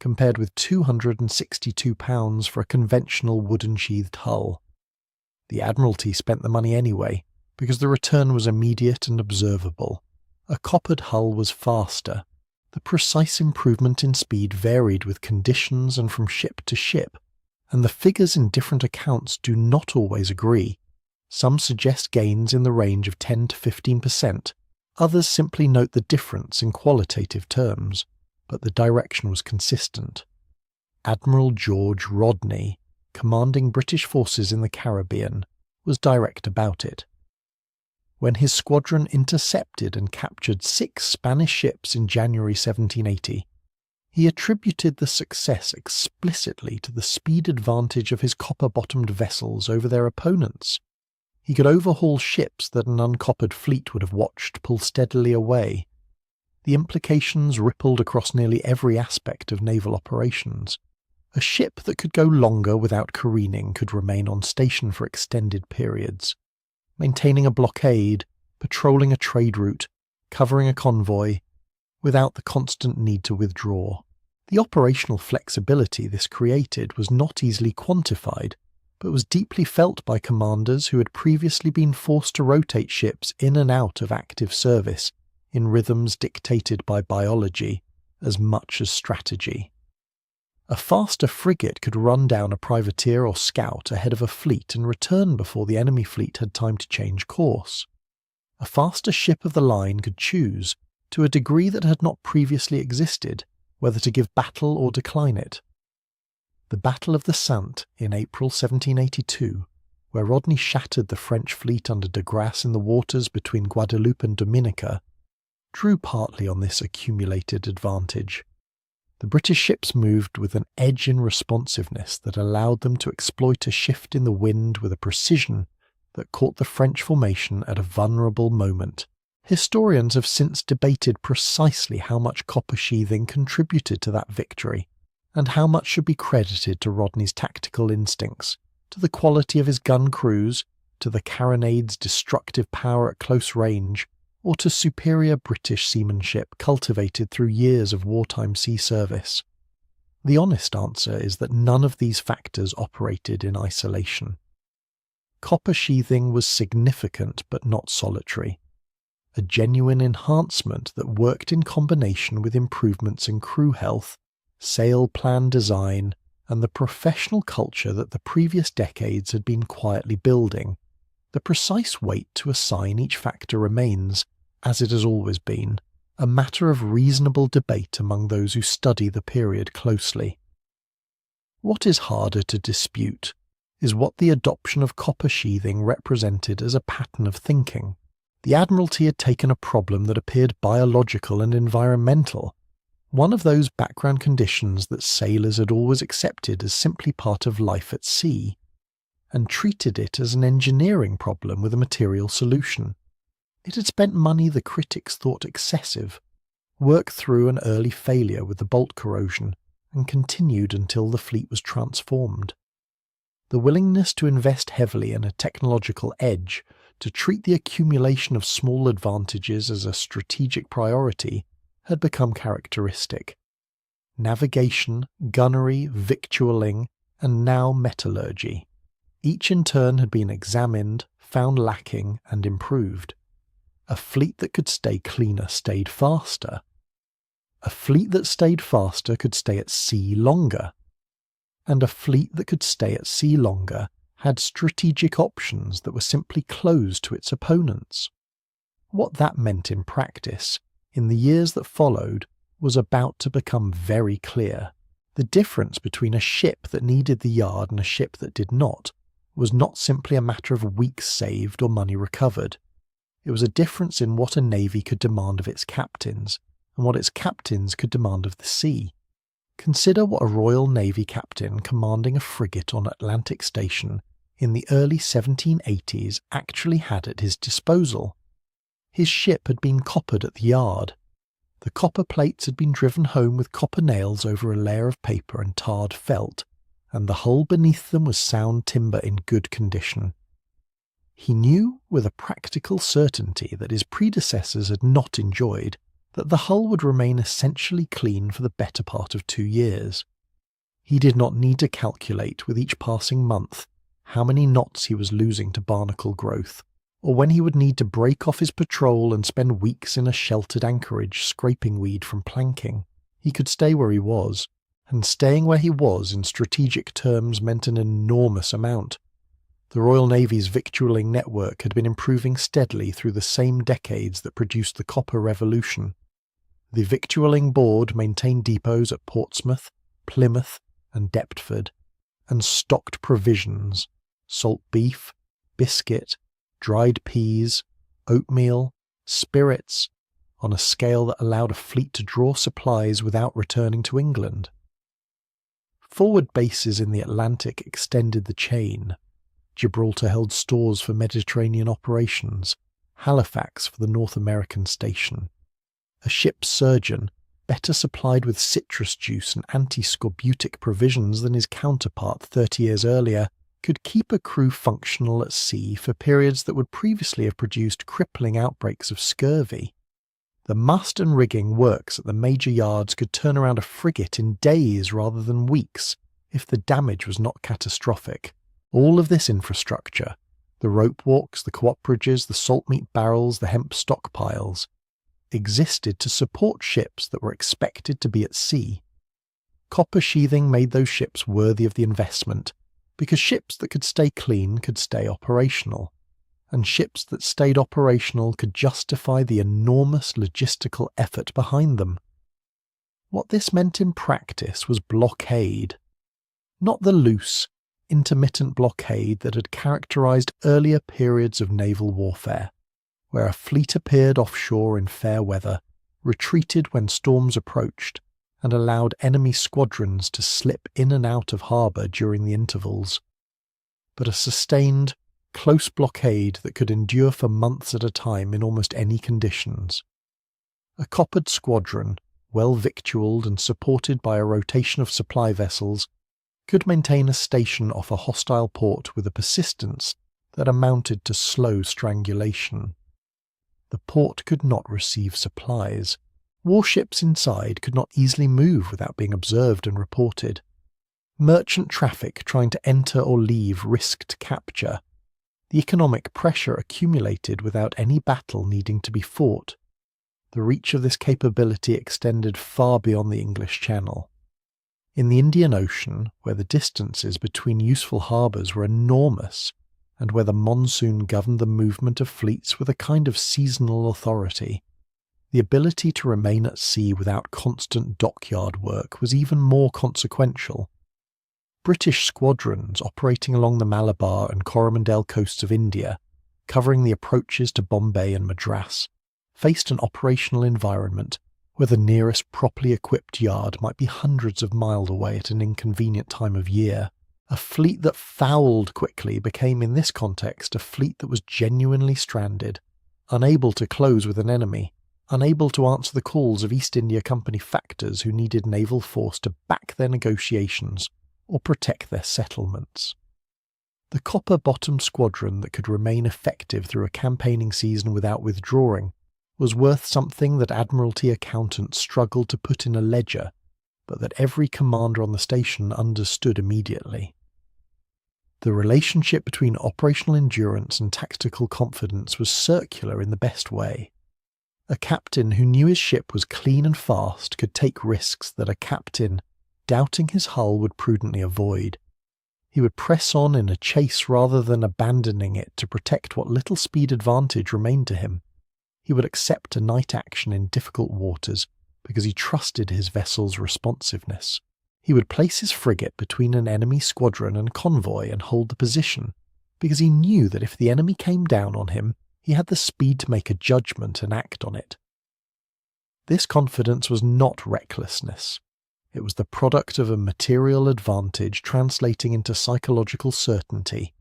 compared with £262 for a conventional wooden-sheathed hull. The Admiralty spent the money anyway, because the return was immediate and observable. A coppered hull was faster. The precise improvement in speed varied with conditions and from ship to ship, and the figures in different accounts do not always agree. Some suggest gains in the range of 10 to 15%, others simply note the difference in qualitative terms, but the direction was consistent. Admiral George Rodney, commanding British forces in the Caribbean, was direct about it. When his squadron intercepted and captured 6 Spanish ships in January 1780, he attributed the success explicitly to the speed advantage of his copper-bottomed vessels over their opponents. He could overhaul ships that an uncoppered fleet would have watched pull steadily away. The implications rippled across nearly every aspect of naval operations. A ship that could go longer without careening could remain on station for extended periods. Maintaining a blockade, patrolling a trade route, covering a convoy, without the constant need to withdraw. The operational flexibility this created was not easily quantified, but was deeply felt by commanders who had previously been forced to rotate ships in and out of active service in rhythms dictated by biology as much as strategy. A faster frigate could run down a privateer or scout ahead of a fleet and return before the enemy fleet had time to change course. A faster ship of the line could choose, to a degree that had not previously existed, whether to give battle or decline it. The Battle of the Sainte in April 1782, where Rodney shattered the French fleet under de Grasse in the waters between Guadeloupe and Dominica, drew partly on this accumulated advantage. The British ships moved with an edge in responsiveness that allowed them to exploit a shift in the wind with a precision that caught the French formation at a vulnerable moment. Historians have since debated precisely how much copper sheathing contributed to that victory, and how much should be credited to Rodney's tactical instincts, to the quality of his gun crews, to the carronades' destructive power at close range, or to superior British seamanship cultivated through years of wartime sea service. The honest answer is that none of these factors operated in isolation. Copper sheathing was significant but not solitary, a genuine enhancement that worked in combination with improvements in crew health, sail plan design, and the professional culture that the previous decades had been quietly building. The precise weight to assign each factor remains, as it has always been, a matter of reasonable debate among those who study the period closely. What is harder to dispute is what the adoption of copper sheathing represented as a pattern of thinking. The Admiralty had taken a problem that appeared biological and environmental, one of those background conditions that sailors had always accepted as simply part of life at sea, and treated it as an engineering problem with a material solution. It had spent money the critics thought excessive, worked through an early failure with the bolt corrosion, and continued until the fleet was transformed. The willingness to invest heavily in a technological edge, to treat the accumulation of small advantages as a strategic priority, had become characteristic. Navigation, gunnery, victualling, and now metallurgy. Each in turn had been examined, found lacking, and improved. A fleet that could stay cleaner stayed faster. A fleet that stayed faster could stay at sea longer. And a fleet that could stay at sea longer had strategic options that were simply closed to its opponents. What that meant in practice, in the years that followed, was about to become very clear. The difference between a ship that needed the yard and a ship that did not was not simply a matter of weeks saved or money recovered. It was a difference in what a navy could demand of its captains, and what its captains could demand of the sea. Consider what a Royal Navy captain commanding a frigate on Atlantic Station in the early 1780s actually had at his disposal. His ship had been coppered at the yard. The copper plates had been driven home with copper nails over a layer of paper and tarred felt, and the hull beneath them was sound timber in good condition. He knew with a practical certainty that his predecessors had not enjoyed, that the hull would remain essentially clean for the better part of 2 years. He did not need to calculate with each passing month how many knots he was losing to barnacle growth, or when he would need to break off his patrol and spend weeks in a sheltered anchorage scraping weed from planking. He could stay where he was, and staying where he was in strategic terms meant an enormous amount. The Royal Navy's victualling network had been improving steadily through the same decades that produced the Copper Revolution. The Victualling Board maintained depots at Portsmouth, Plymouth, and Deptford, and stocked provisions, salt beef, biscuit, dried peas, oatmeal, spirits, on a scale that allowed a fleet to draw supplies without returning to England. Forward bases in the Atlantic extended the chain. Gibraltar held stores for Mediterranean operations, Halifax for the North American station. A ship's surgeon, better supplied with citrus juice and anti-scorbutic provisions than his counterpart 30 years earlier, could keep a crew functional at sea for periods that would previously have produced crippling outbreaks of scurvy. The mast and rigging works at the major yards could turn around a frigate in days rather than weeks if the damage was not catastrophic. All of this infrastructure, the rope walks, the co-op bridges, the salt meat barrels, the hemp stockpiles, existed to support ships that were expected to be at sea. Copper sheathing made those ships worthy of the investment, because ships that could stay clean could stay operational, and ships that stayed operational could justify the enormous logistical effort behind them. What this meant in practice was blockade. Not the loose, intermittent blockade that had characterized earlier periods of naval warfare, where a fleet appeared offshore in fair weather, retreated when storms approached, and allowed enemy squadrons to slip in and out of harbour during the intervals. But a sustained, close blockade that could endure for months at a time in almost any conditions. A coppered squadron, well victualled and supported by a rotation of supply vessels, could maintain a station off a hostile port with a persistence that amounted to slow strangulation. The port could not receive supplies. Warships inside could not easily move without being observed and reported. Merchant traffic trying to enter or leave risked capture. The economic pressure accumulated without any battle needing to be fought. The reach of this capability extended far beyond the English Channel. In the Indian Ocean, where the distances between useful harbours were enormous, and where the monsoon governed the movement of fleets with a kind of seasonal authority, the ability to remain at sea without constant dockyard work was even more consequential. British squadrons operating along the Malabar and Coromandel coasts of India, covering the approaches to Bombay and Madras, faced an operational environment where the nearest properly equipped yard might be hundreds of miles away at an inconvenient time of year. A fleet that fouled quickly became in this context a fleet that was genuinely stranded, unable to close with an enemy, unable to answer the calls of East India Company factors who needed naval force to back their negotiations or protect their settlements. The copper-bottom squadron that could remain effective through a campaigning season without withdrawing was worth something that Admiralty accountants struggled to put in a ledger, but that every commander on the station understood immediately. The relationship between operational endurance and tactical confidence was circular in the best way. A captain who knew his ship was clean and fast could take risks that a captain, doubting his hull, would prudently avoid. He would press on in a chase rather than abandoning it to protect what little speed advantage remained to him. He would accept a night action in difficult waters because he trusted his vessel's responsiveness. He would place his frigate between an enemy squadron and convoy and hold the position, because he knew that if the enemy came down on him, he had the speed to make a judgment and act on it. This confidence was not recklessness. It was the product of a material advantage translating into psychological certainty,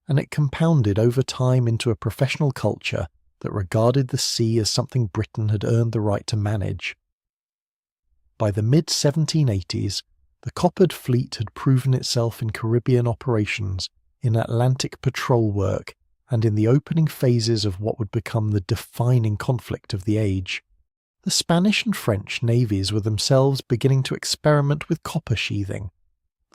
and it compounded over time into a professional culture that regarded the sea as something Britain had earned the right to manage. By the mid-1780s, the coppered fleet had proven itself in Caribbean operations, in Atlantic patrol work, and in the opening phases of what would become the defining conflict of the age. The Spanish and French navies were themselves beginning to experiment with copper sheathing.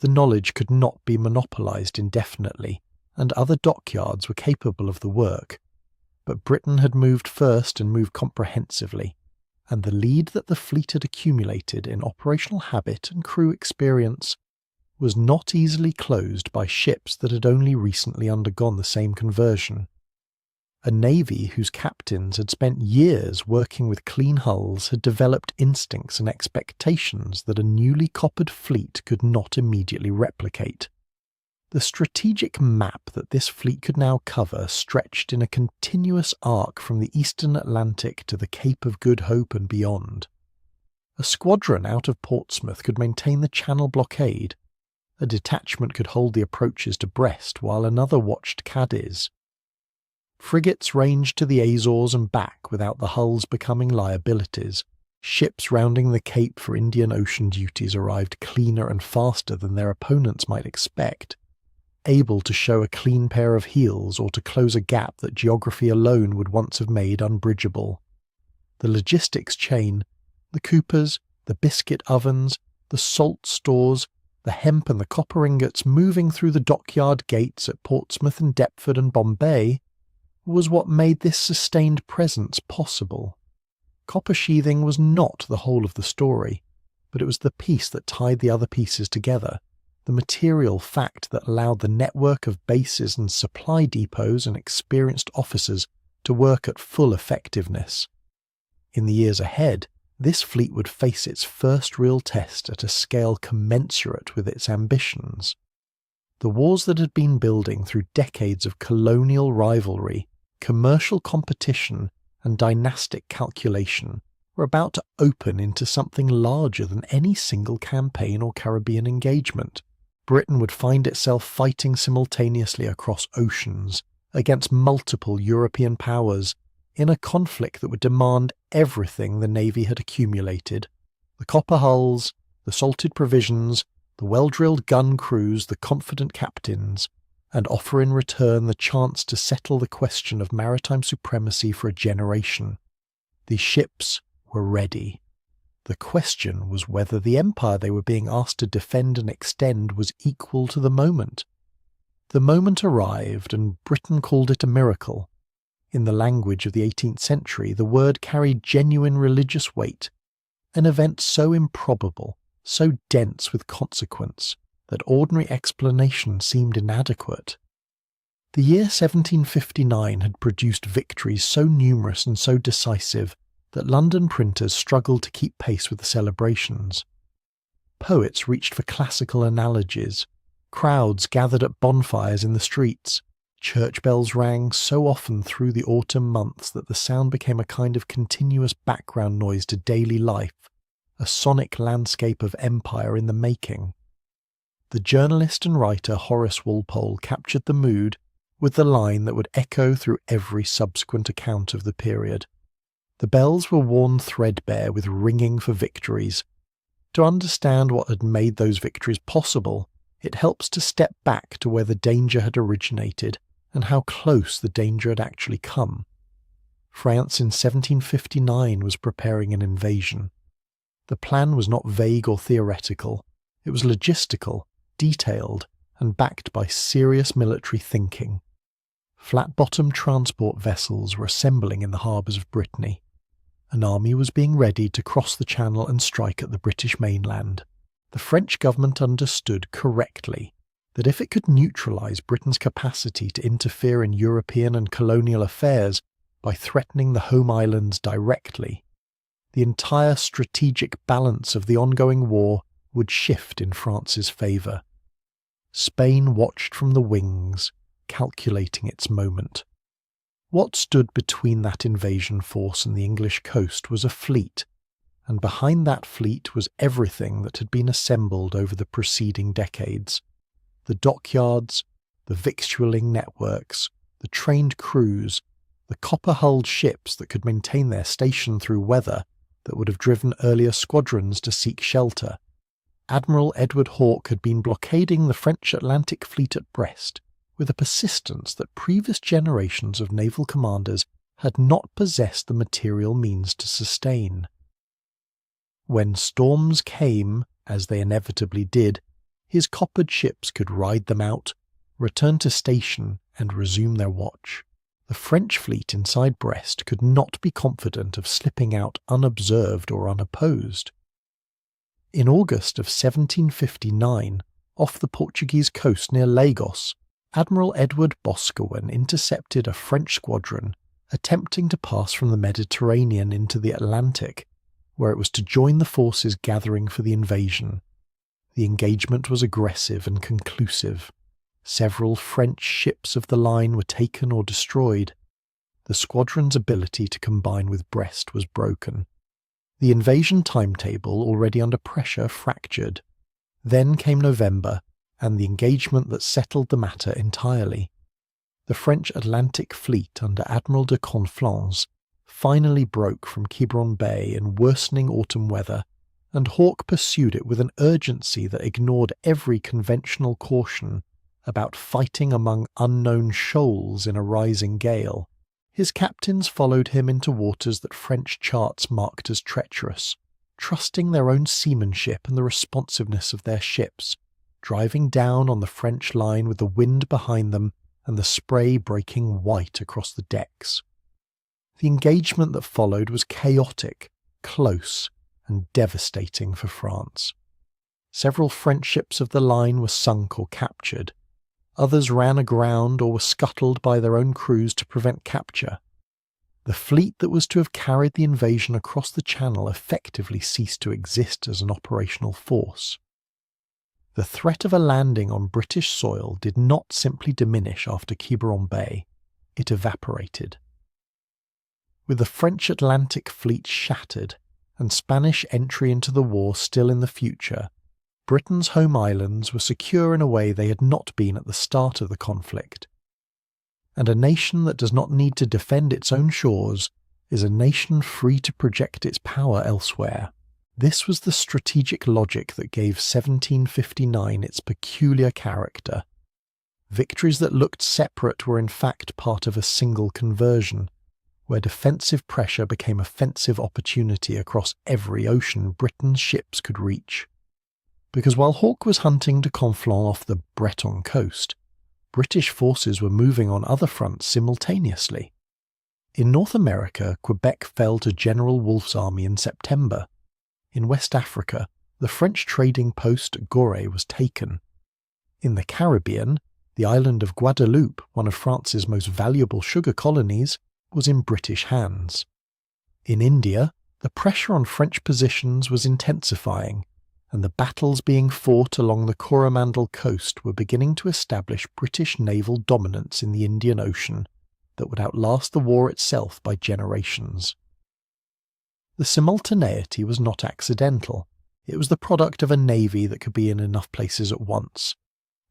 The knowledge could not be monopolized indefinitely, and other dockyards were capable of the work. But Britain had moved first and moved comprehensively, and the lead that the fleet had accumulated in operational habit and crew experience was not easily closed by ships that had only recently undergone the same conversion. A navy whose captains had spent years working with clean hulls had developed instincts and expectations that a newly coppered fleet could not immediately replicate. The strategic map that this fleet could now cover stretched in a continuous arc from the eastern Atlantic to the Cape of Good Hope and beyond. A squadron out of Portsmouth could maintain the Channel blockade. A detachment could hold the approaches to Brest while another watched Cadiz. Frigates ranged to the Azores and back without the hulls becoming liabilities. Ships rounding the Cape for Indian Ocean duties arrived cleaner and faster than their opponents might expect, able to show a clean pair of heels or to close a gap that geography alone would once have made unbridgeable. The logistics chain, the coopers, the biscuit ovens, the salt stores, the hemp and the copper ingots moving through the dockyard gates at Portsmouth and Deptford and Bombay, was what made this sustained presence possible. Copper sheathing was not the whole of the story, but it was the piece that tied the other pieces together, the material fact that allowed the network of bases and supply depots and experienced officers to work at full effectiveness. In the years ahead, this fleet would face its first real test at a scale commensurate with its ambitions. The wars that had been building through decades of colonial rivalry, commercial competition, and dynastic calculation were about to open into something larger than any single campaign or Caribbean engagement. Britain would find itself fighting simultaneously across oceans against multiple European powers in a conflict that would demand everything the Navy had accumulated: the copper hulls, the salted provisions, the well-drilled gun crews, the confident captains, and offer in return the chance to settle the question of maritime supremacy for a generation. These ships were ready. The question was whether the empire they were being asked to defend and extend was equal to the moment. The moment arrived, and Britain called it a miracle. In the language of the 18th century, the word carried genuine religious weight, an event so improbable, so dense with consequence, that ordinary explanation seemed inadequate. The year 1759 had produced victories so numerous and so decisive that London printers struggled to keep pace with the celebrations. Poets reached for classical analogies. Crowds gathered at bonfires in the streets. Church bells rang so often through the autumn months that the sound became a kind of continuous background noise to daily life, a sonic landscape of empire in the making. The journalist and writer Horace Walpole captured the mood with the line that would echo through every subsequent account of the period. The bells were worn threadbare with ringing for victories. To understand what had made those victories possible, it helps to step back to where the danger had originated and how close the danger had actually come. France in 1759 was preparing an invasion. The plan was not vague or theoretical. It was logistical, detailed, and backed by serious military thinking. Flat-bottomed transport vessels were assembling in the harbours of Brittany. An army was being readied to cross the Channel and strike at the British mainland. The French government understood correctly that if it could neutralise Britain's capacity to interfere in European and colonial affairs by threatening the home islands directly, the entire strategic balance of the ongoing war would shift in France's favour. Spain watched from the wings, calculating its moment. What stood between that invasion force and the English coast was a fleet, and behind that fleet was everything that had been assembled over the preceding decades. The dockyards, the victualling networks, the trained crews, the copper-hulled ships that could maintain their station through weather that would have driven earlier squadrons to seek shelter. Admiral Edward Hawke had been blockading the French Atlantic fleet at Brest with a persistence that previous generations of naval commanders had not possessed the material means to sustain. When storms came, as they inevitably did, his coppered ships could ride them out, return to station, and resume their watch. The French fleet inside Brest could not be confident of slipping out unobserved or unopposed. In August of 1759, off the Portuguese coast near Lagos, Admiral Edward Boscawen intercepted a French squadron attempting to pass from the Mediterranean into the Atlantic, where it was to join the forces gathering for the invasion. The engagement was aggressive and conclusive. Several French ships of the line were taken or destroyed. The squadron's ability to combine with Brest was broken. The invasion timetable, already under pressure, fractured. Then came November, and the engagement that settled the matter entirely. The French Atlantic fleet under Admiral de Conflans finally broke from Quiberon Bay in worsening autumn weather, and Hawke pursued it with an urgency that ignored every conventional caution about fighting among unknown shoals in a rising gale. His captains followed him into waters that French charts marked as treacherous, trusting their own seamanship and the responsiveness of their ships, driving down on the French line with the wind behind them and the spray breaking white across the decks. The engagement that followed was chaotic, close, and devastating for France. Several French ships of the line were sunk or captured. Others ran aground or were scuttled by their own crews to prevent capture. The fleet that was to have carried the invasion across the Channel effectively ceased to exist as an operational force. The threat of a landing on British soil did not simply diminish after Quiberon Bay, it evaporated. With the French Atlantic fleet shattered and Spanish entry into the war still in the future, Britain's home islands were secure in a way they had not been at the start of the conflict. And a nation that does not need to defend its own shores is a nation free to project its power elsewhere. This was the strategic logic that gave 1759 its peculiar character. Victories that looked separate were in fact part of a single conversion, where defensive pressure became offensive opportunity across every ocean Britain's ships could reach. Because while Hawke was hunting de Conflans off the Breton coast, British forces were moving on other fronts simultaneously. In North America, Quebec fell to General Wolfe's army in September. In West Africa, the French trading post Gorée was taken. In the Caribbean, the island of Guadeloupe, one of France's most valuable sugar colonies, was in British hands. In India, the pressure on French positions was intensifying, and the battles being fought along the Coromandel coast were beginning to establish British naval dominance in the Indian Ocean that would outlast the war itself by generations. The simultaneity was not accidental. It was the product of a navy that could be in enough places at once,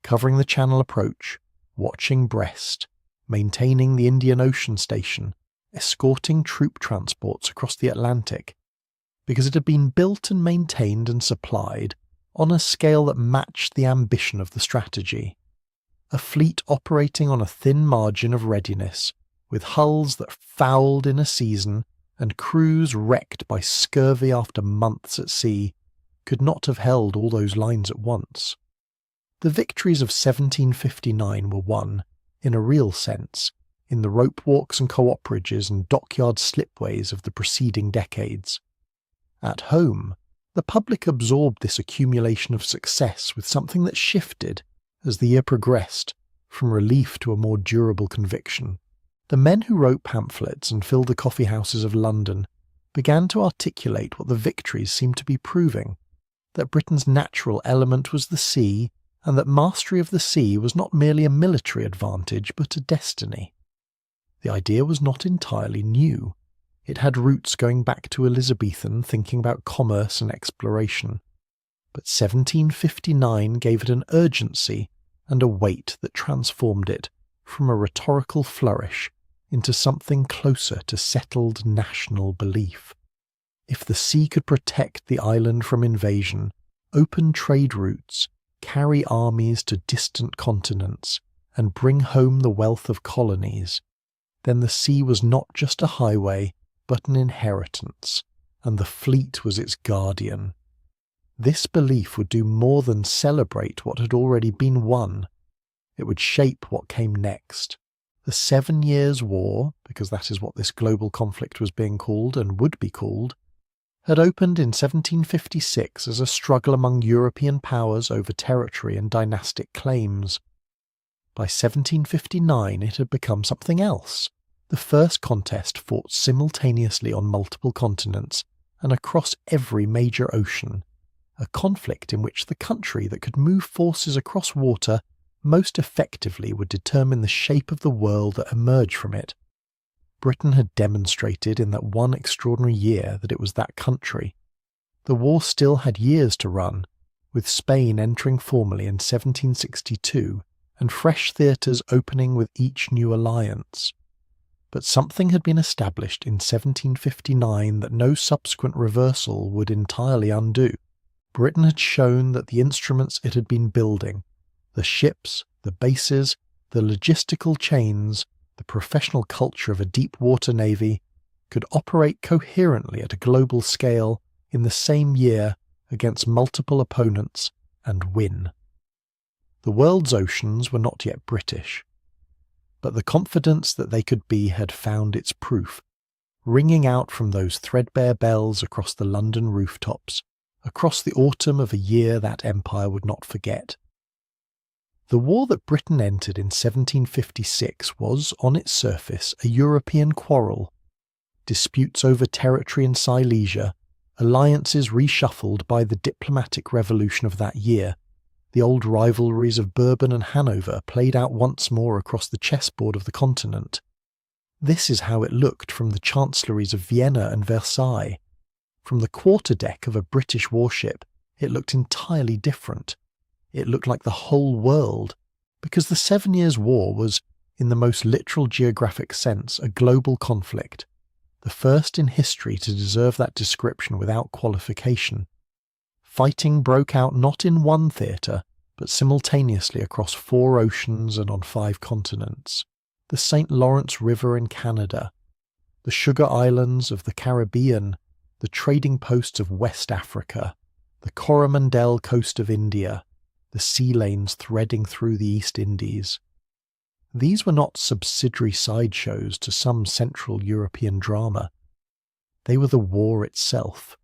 covering the Channel approach, watching Brest, maintaining the Indian Ocean station, escorting troop transports across the Atlantic, because it had been built and maintained and supplied on a scale that matched the ambition of the strategy. A fleet operating on a thin margin of readiness, with hulls that fouled in a season and crews wrecked by scurvy after months at sea, could not have held all those lines at once. The victories of 1759 were won, in a real sense, in the rope walks and co-operages and dockyard slipways of the preceding decades. At home, the public absorbed this accumulation of success with something that shifted, as the year progressed, from relief to a more durable conviction. The men who wrote pamphlets and filled the coffee houses of London began to articulate what the victories seemed to be proving, that Britain's natural element was the sea, and that mastery of the sea was not merely a military advantage but a destiny. The idea was not entirely new. It had roots going back to Elizabethan thinking about commerce and exploration, but 1759 gave it an urgency and a weight that transformed it from a rhetorical flourish into something closer to settled national belief. If the sea could protect the island from invasion, open trade routes, carry armies to distant continents, and bring home the wealth of colonies, then the sea was not just a highway, but an inheritance, and the fleet was its guardian. This belief would do more than celebrate what had already been won. It would shape what came next. The 7 Years' War, because that is what this global conflict was being called and would be called, had opened in 1756 as a struggle among European powers over territory and dynastic claims. By 1759 it had become something else. The first contest fought simultaneously on multiple continents and across every major ocean, a conflict in which the country that could move forces across water most effectively would determine the shape of the world that emerged from it. Britain had demonstrated in that one extraordinary year that it was that country. The war still had years to run, with Spain entering formally in 1762 and fresh theatres opening with each new alliance. But something had been established in 1759 that no subsequent reversal would entirely undo. Britain had shown that the instruments it had been building, the ships, the bases, the logistical chains, the professional culture of a deep-water navy, could operate coherently at a global scale in the same year against multiple opponents and win. The world's oceans were not yet British, but the confidence that they could be had found its proof, ringing out from those threadbare bells across the London rooftops, across the autumn of a year that empire would not forget. The war that Britain entered in 1756 was, on its surface, a European quarrel. Disputes over territory in Silesia, alliances reshuffled by the diplomatic revolution of that year, the old rivalries of Bourbon and Hanover played out once more across the chessboard of the continent. This is how it looked from the chancelleries of Vienna and Versailles. From the quarterdeck of a British warship, it looked entirely different. It looked like the whole world, because the 7 Years' War was, in the most literal geographic sense, a global conflict, the first in history to deserve that description without qualification. Fighting broke out not in one theatre, but simultaneously across 4 oceans and on 5 continents. The St. Lawrence River in Canada, the Sugar Islands of the Caribbean, the trading posts of West Africa, the Coromandel coast of India, the sea lanes threading through the East Indies. These were not subsidiary sideshows to some Central European drama. They were the war itself,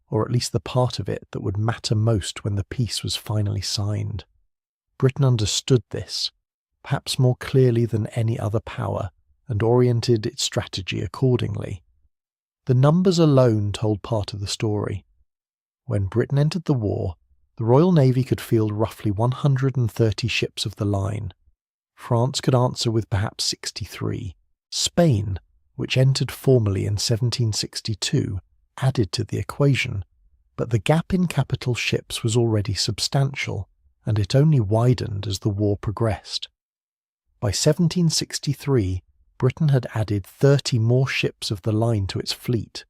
or at least the part of it that would matter most when the peace was finally signed. Britain understood this, perhaps more clearly than any other power, and oriented its strategy accordingly. The numbers alone told part of the story. When Britain entered the war, the Royal Navy could field roughly 130 ships of the line. France could answer with perhaps 63. Spain, which entered formally in 1762, added to the equation, but the gap in capital ships was already substantial, and it only widened as the war progressed. By 1763, Britain had added 30 more ships of the line to its fleet.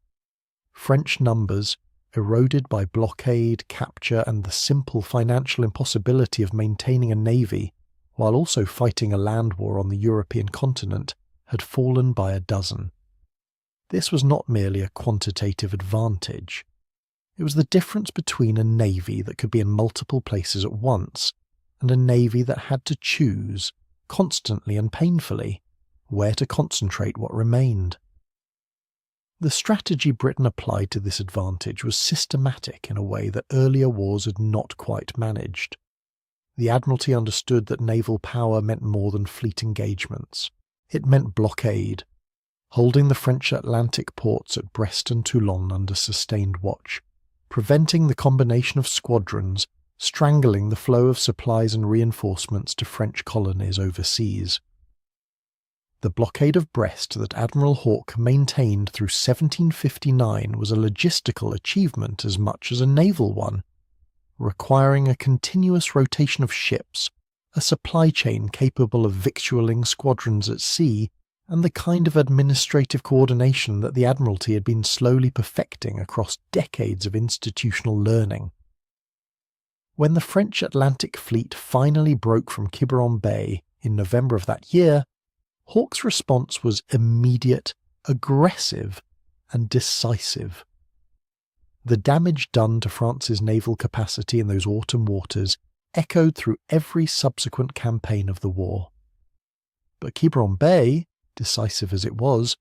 French numbers, eroded by blockade, capture, and the simple financial impossibility of maintaining a navy, while also fighting a land war on the European continent, had fallen by a dozen. This was not merely a quantitative advantage. It was the difference between a navy that could be in multiple places at once and a navy that had to choose, constantly and painfully, where to concentrate what remained. The strategy Britain applied to this advantage was systematic in a way that earlier wars had not quite managed. The Admiralty understood that naval power meant more than fleet engagements. It meant blockade, holding the French Atlantic ports at Brest and Toulon under sustained watch, preventing the combination of squadrons, strangling the flow of supplies and reinforcements to French colonies overseas. The blockade of Brest that Admiral Hawke maintained through 1759 was a logistical achievement as much as a naval one, requiring a continuous rotation of ships, a supply chain capable of victualling squadrons at sea, and the kind of administrative coordination that the Admiralty had been slowly perfecting across decades of institutional learning. When the French Atlantic Fleet finally broke from Quiberon Bay in November of that year, Hawke's response was immediate, aggressive, and decisive. The damage done to France's naval capacity in those autumn waters echoed through every subsequent campaign of the war. But Quiberon Bay, decisive as it was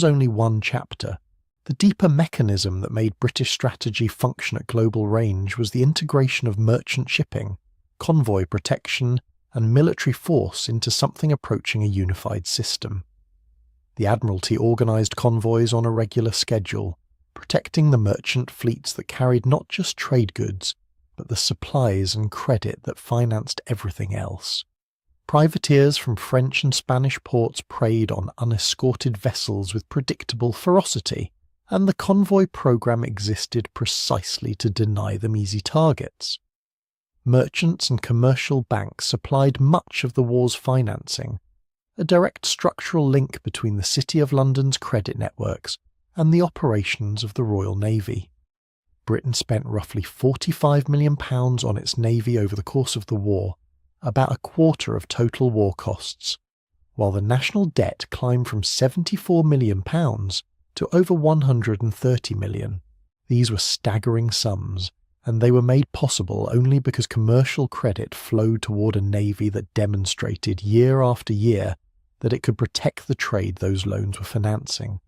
only one chapter. The deeper mechanism that made British strategy function at global range was the integration of merchant shipping, convoy protection, and military force into something approaching a unified system. The Admiralty organised convoys on a regular schedule, protecting the merchant fleets that carried not just trade goods, but the supplies and credit that financed everything else. Privateers from French and Spanish ports preyed on unescorted vessels with predictable ferocity, and the convoy program existed precisely to deny them easy targets. Merchants and commercial banks supplied much of the war's financing, a direct structural link between the City of London's credit networks and the operations of the Royal Navy. Britain spent roughly £45 million on its navy over the course of the war, about a quarter of total war costs, while the national debt climbed from £74 million to over £130 million. These were staggering sums, and they were made possible only because commercial credit flowed toward a navy that demonstrated year after year that it could protect the trade those loans were financing.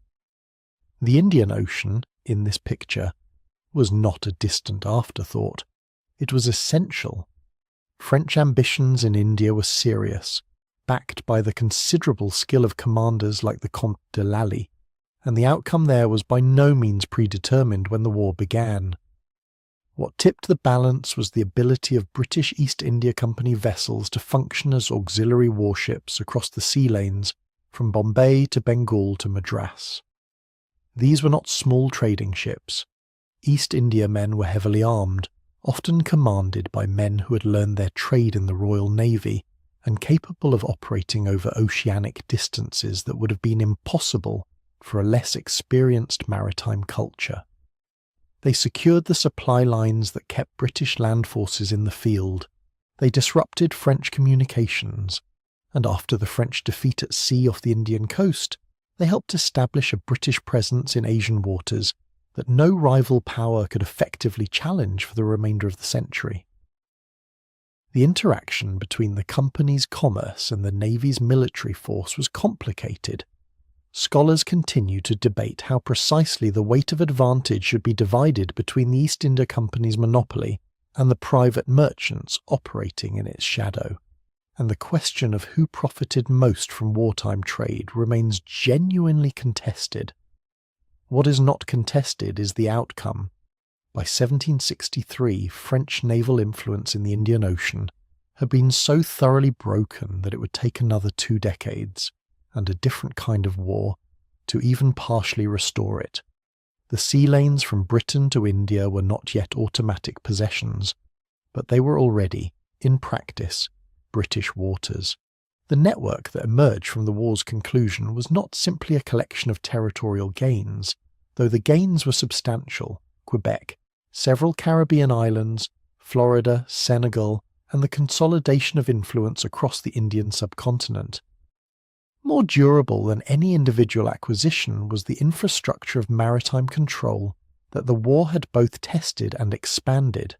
The Indian Ocean, in this picture, was not a distant afterthought. It was essential. French ambitions in India were serious, backed by the considerable skill of commanders like the Comte de Lally, and the outcome there was by no means predetermined when the war began. What tipped the balance was the ability of British East India Company vessels to function as auxiliary warships across the sea lanes from Bombay to Bengal to Madras. These were not small trading ships. East India men were heavily armed, often commanded by men who had learned their trade in the Royal Navy and capable of operating over oceanic distances that would have been impossible for a less experienced maritime culture. They secured the supply lines that kept British land forces in the field. They disrupted French communications, and after the French defeat at sea off the Indian coast, they helped establish a British presence in Asian waters that no rival power could effectively challenge for the remainder of the century. The interaction between the company's commerce and the Navy's military force was complicated. Scholars continue to debate how precisely the weight of advantage should be divided between the East India Company's monopoly and the private merchants operating in its shadow, and the question of who profited most from wartime trade remains genuinely contested. What is not contested is the outcome. By 1763, French naval influence in the Indian Ocean had been so thoroughly broken that it would take another 2 decades, and a different kind of war, to even partially restore it. The sea lanes from Britain to India were not yet automatic possessions, but they were already, in practice, British waters. The network that emerged from the war's conclusion was not simply a collection of territorial gains, though the gains were substantial. Quebec, several Caribbean islands, Florida, Senegal, and the consolidation of influence across the Indian subcontinent. More durable than any individual acquisition was the infrastructure of maritime control that the war had both tested and expanded.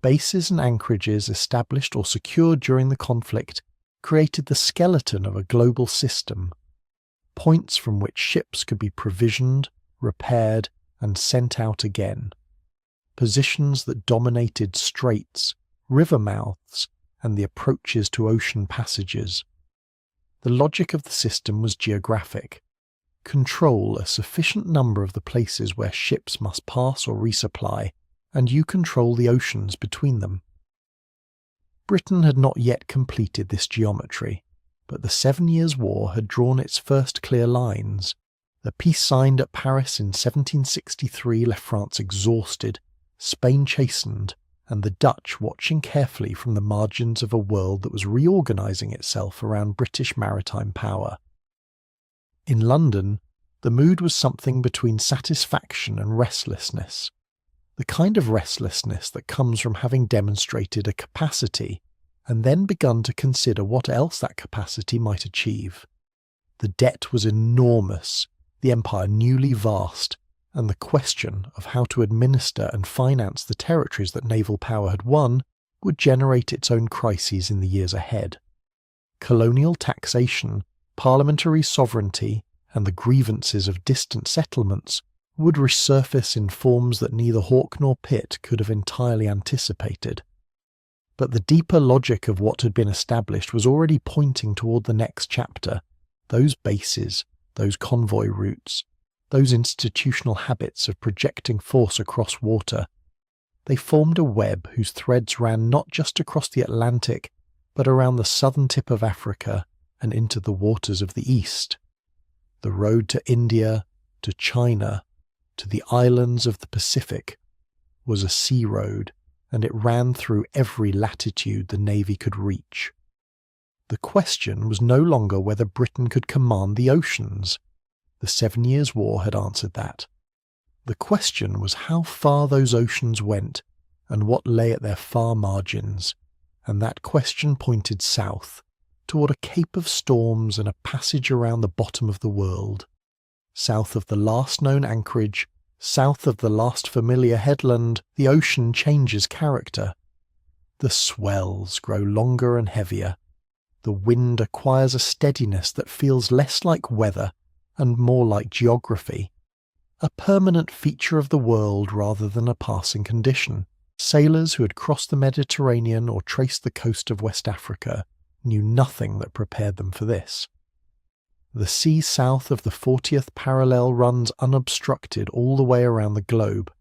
Bases and anchorages established or secured during the conflict created the skeleton of a global system, points from which ships could be provisioned, repaired, and sent out again. Positions that dominated straits, river mouths, and the approaches to ocean passages. The logic of the system was geographic. Control a sufficient number of the places where ships must pass or resupply, and you control the oceans between them. Britain had not yet completed this geometry, but the 7 Years' War had drawn its first clear lines. The peace signed at Paris in 1763 left France exhausted, Spain chastened, and the Dutch watching carefully from the margins of a world that was reorganising itself around British maritime power. In London, the mood was something between satisfaction and restlessness, the kind of restlessness that comes from having demonstrated a capacity and then begun to consider what else that capacity might achieve. The debt was enormous, the empire newly vast, and the question of how to administer and finance the territories that naval power had won would generate its own crises in the years ahead. Colonial taxation, parliamentary sovereignty, and the grievances of distant settlements would resurface in forms that neither Hawke nor Pitt could have entirely anticipated. But the deeper logic of what had been established was already pointing toward the next chapter, those bases, those convoy routes, those institutional habits of projecting force across water. They formed a web whose threads ran not just across the Atlantic, but around the southern tip of Africa and into the waters of the east. The road to India, to China, to the islands of the Pacific was a sea road, and it ran through every latitude the Navy could reach. The question was no longer whether Britain could command the oceans. The 7 Years' War had answered that. The question was how far those oceans went and what lay at their far margins, and that question pointed south, toward a cape of storms and a passage around the bottom of the world. South of the last known anchorage, south of the last familiar headland, the ocean changes character. The swells grow longer and heavier. The wind acquires a steadiness that feels less like weather and more like geography, a permanent feature of the world rather than a passing condition. Sailors who had crossed the Mediterranean or traced the coast of West Africa knew nothing that prepared them for this. The sea south of the 40th parallel runs unobstructed all the way around the globe,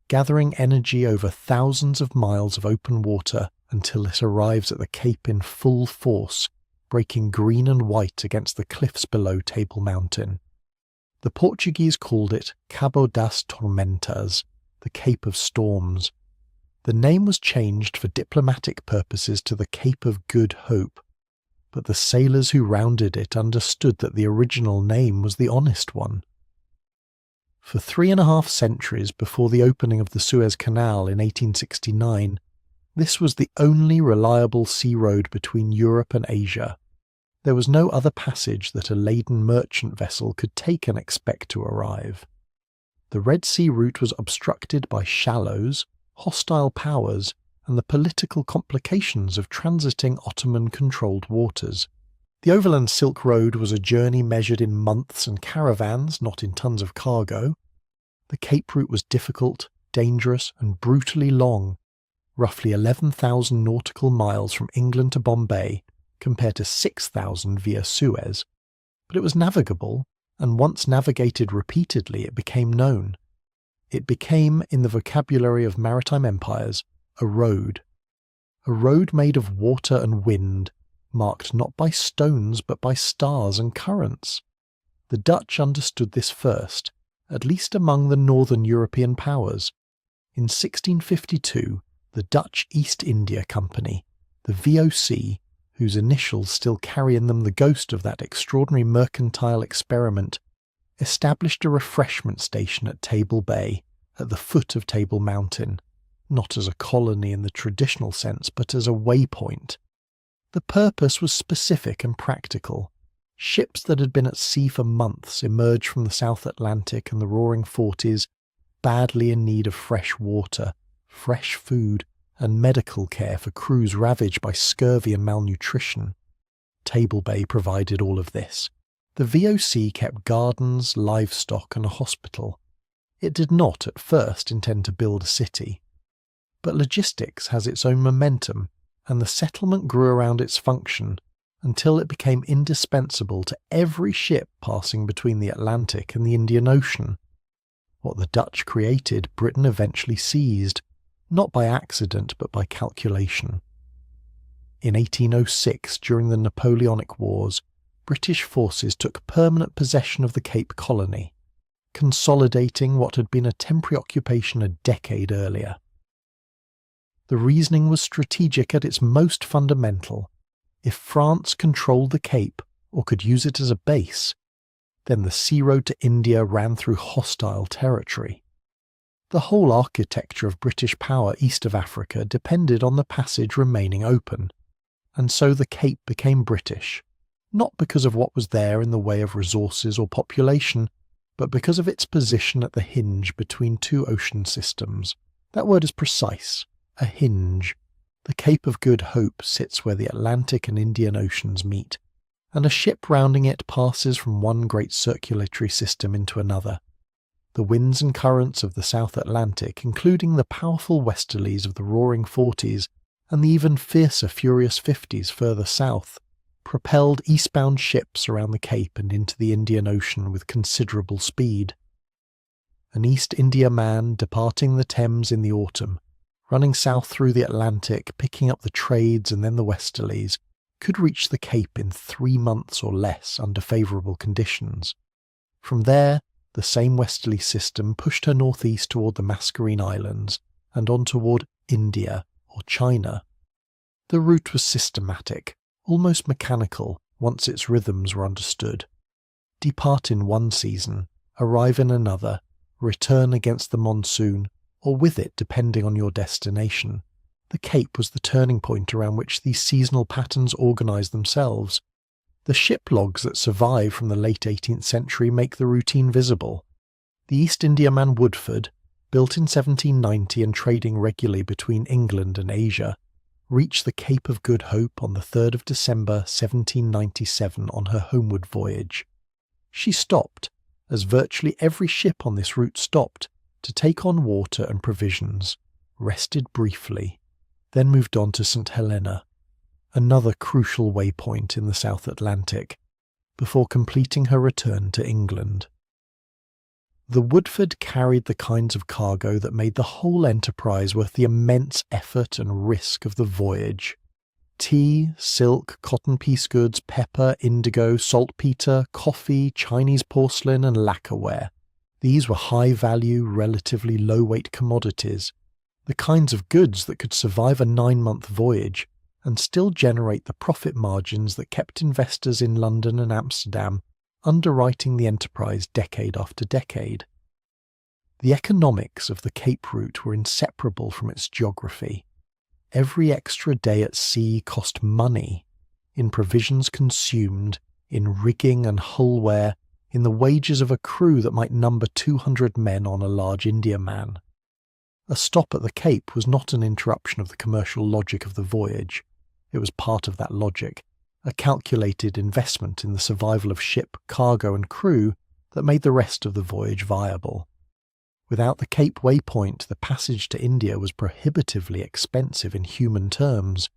gathering energy over thousands of miles of open water until it arrives at the Cape in full force, breaking green and white against the cliffs below Table Mountain. The Portuguese called it Cabo das Tormentas, the Cape of Storms. The name was changed for diplomatic purposes to the Cape of Good Hope, but the sailors who rounded it understood that the original name was the honest one. For 3.5 centuries before the opening of the Suez Canal in 1869, this was the only reliable sea road between Europe and Asia. There was no other passage that a laden merchant vessel could take and expect to arrive. The Red Sea route was obstructed by shallows, hostile powers, and the political complications of transiting Ottoman-controlled waters. The Overland Silk Road was a journey measured in months and caravans, not in tons of cargo. The Cape route was difficult, dangerous, and brutally long, roughly 11,000 nautical miles from England to Bombay, compared to 6,000 via Suez. But it was navigable, and once navigated repeatedly it became known. It became, in the vocabulary of maritime empires, a road made of water and wind, marked not by stones but by stars and currents. The Dutch understood this first, at least among the northern European powers. In 1652, the Dutch East India Company, the VOC, whose initials still carry in them the ghost of that extraordinary mercantile experiment, established a refreshment station at Table Bay, at the foot of Table Mountain, not as a colony in the traditional sense, but as a waypoint. The purpose was specific and practical. Ships that had been at sea for months emerged from the South Atlantic and the Roaring Forties, badly in need of fresh water, fresh food, and medical care for crews ravaged by scurvy and malnutrition. Table Bay provided all of this. The VOC kept gardens, livestock, and a hospital. It did not at first intend to build a city. But logistics has its own momentum, and the settlement grew around its function until it became indispensable to every ship passing between the Atlantic and the Indian Ocean. What the Dutch created, Britain eventually seized, not by accident but by calculation. In 1806, during the Napoleonic Wars, British forces took permanent possession of the Cape Colony, consolidating what had been a temporary occupation a decade earlier. The reasoning was strategic at its most fundamental. If France controlled the Cape, or could use it as a base, then the sea road to India ran through hostile territory. The whole architecture of British power east of Africa depended on the passage remaining open, and so the Cape became British, not because of what was there in the way of resources or population, but because of its position at the hinge between two ocean systems. That word is precise, a hinge. The Cape of Good Hope sits where the Atlantic and Indian Oceans meet, and a ship rounding it passes from one great circulatory system into another. The winds and currents of the South Atlantic, including the powerful westerlies of the Roaring Forties and the even fiercer Furious Fifties further south, propelled eastbound ships around the Cape and into the Indian Ocean with considerable speed. An East India man departing the Thames in the autumn running south through the Atlantic, picking up the trades and then the westerlies, could reach the Cape in 3 months or less under favourable conditions. From there, the same westerly system pushed her northeast toward the Mascarene Islands and on toward India or China. The route was systematic, almost mechanical once its rhythms were understood. Depart in one season, arrive in another, return against the monsoon, or with it depending on your destination. The Cape was the turning point around which these seasonal patterns organised themselves. The ship logs that survive from the late 18th century make the routine visible. The East Indiaman Woodford, built in 1790 and trading regularly between England and Asia, reached the Cape of Good Hope on the 3rd of December 1797 on her homeward voyage. She stopped, as virtually every ship on this route stopped, to take on water and provisions, rested briefly, then moved on to St. Helena, another crucial waypoint in the South Atlantic, before completing her return to England. The Woodford carried the kinds of cargo that made the whole enterprise worth the immense effort and risk of the voyage. Tea, silk, cotton piece goods, pepper, indigo, saltpeter, coffee, Chinese porcelain and lacquerware. These were high-value, relatively low-weight commodities, the kinds of goods that could survive a 9-month voyage and still generate the profit margins that kept investors in London and Amsterdam underwriting the enterprise decade after decade. The economics of the Cape route were inseparable from its geography. Every extra day at sea cost money, in provisions consumed, in rigging and hull wear, in the wages of a crew that might number 200 men on a large Indiaman. A stop at the Cape was not an interruption of the commercial logic of the voyage. It was part of that logic, a calculated investment in the survival of ship, cargo and crew that made the rest of the voyage viable. Without the Cape waypoint, the passage to India was prohibitively expensive in human terms.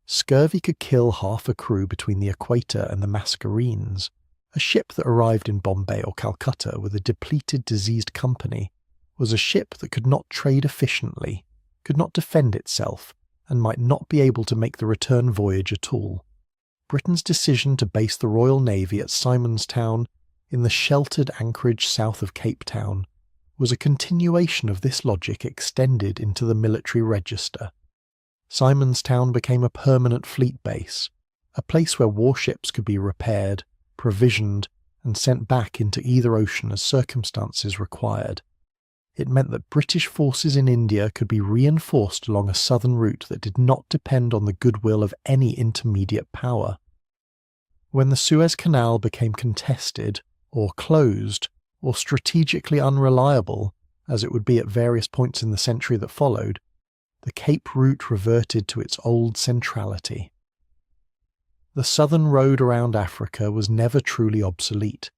Scurvy could kill half a crew between the equator and the Mascarenes. A ship that arrived in Bombay or Calcutta with a depleted, diseased company was a ship that could not trade efficiently, could not defend itself, and might not be able to make the return voyage at all. Britain's decision to base the Royal Navy at Simonstown, in the sheltered anchorage south of Cape Town, was a continuation of this logic extended into the military register. Simonstown became a permanent fleet base, a place where warships could be repaired, provisioned, and sent back into either ocean as circumstances required. It meant that British forces in India could be reinforced along a southern route that did not depend on the goodwill of any intermediate power. When the Suez Canal became contested, or closed, or strategically unreliable, as it would be at various points in the century that followed, the Cape route reverted to its old centrality. The southern road around Africa was never truly obsolete.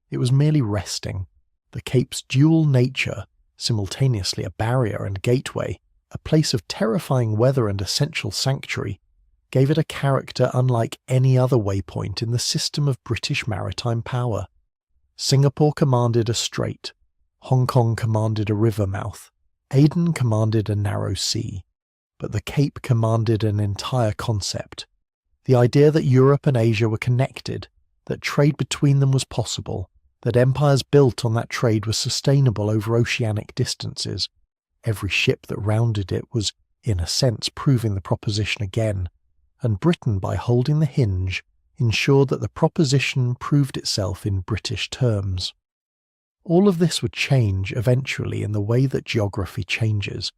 It was merely resting. The Cape's dual nature, simultaneously a barrier and gateway, a place of terrifying weather and essential sanctuary, gave it a character unlike any other waypoint in the system of British maritime power. Singapore commanded a strait, Hong Kong commanded a river mouth, Aden commanded a narrow sea, but the Cape commanded an entire concept. The idea that Europe and Asia were connected, that trade between them was possible, that empires built on that trade were sustainable over oceanic distances. Every ship that rounded it was, in a sense, proving the proposition again, and Britain, by holding the hinge, ensured that the proposition proved itself in British terms. All of this would change eventually in the way that geography changes,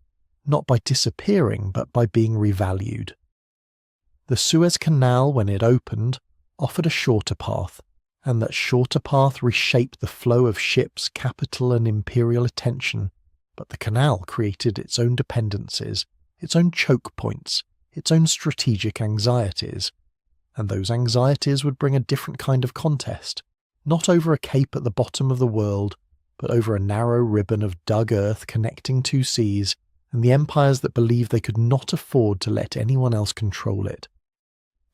not by disappearing but by being revalued. The Suez Canal, when it opened, offered a shorter path, and that shorter path reshaped the flow of ships, capital and imperial attention, but the canal created its own dependencies, its own choke points, its own strategic anxieties, and those anxieties would bring a different kind of contest, not over a cape at the bottom of the world, but over a narrow ribbon of dug earth connecting two seas, and the empires that believed they could not afford to let anyone else control it.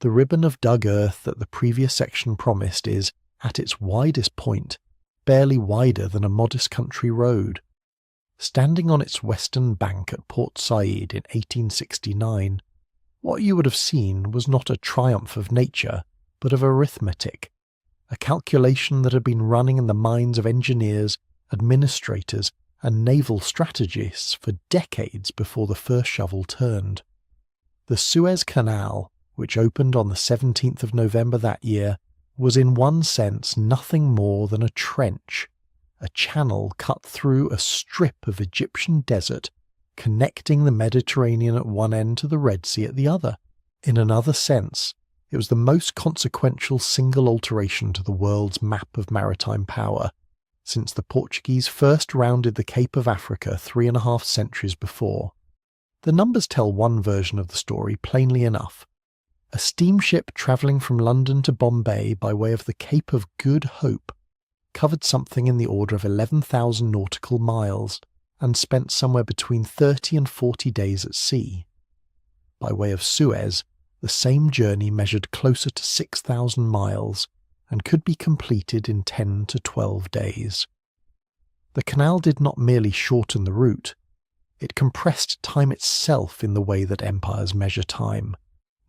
The ribbon of dug earth that the previous section promised is, at its widest point, barely wider than a modest country road. Standing on its western bank at Port Said in 1869, what you would have seen was not a triumph of nature, but of arithmetic, a calculation that had been running in the minds of engineers, administrators, and naval strategists for decades before the first shovel turned. The Suez Canal, which opened on the 17th of November that year, was in one sense nothing more than a trench, a channel cut through a strip of Egyptian desert, connecting the Mediterranean at one end to the Red Sea at the other. In another sense, it was the most consequential single alteration to the world's map of maritime power, since the Portuguese first rounded the Cape of Africa 3.5 centuries before. The numbers tell one version of the story plainly enough. A steamship travelling from London to Bombay by way of the Cape of Good Hope covered something in the order of 11,000 nautical miles and spent somewhere between 30 and 40 days at sea. By way of Suez, the same journey measured closer to 6,000 miles and could be completed in 10 to 12 days. The canal did not merely shorten the route, it compressed time itself in the way that empires measure time,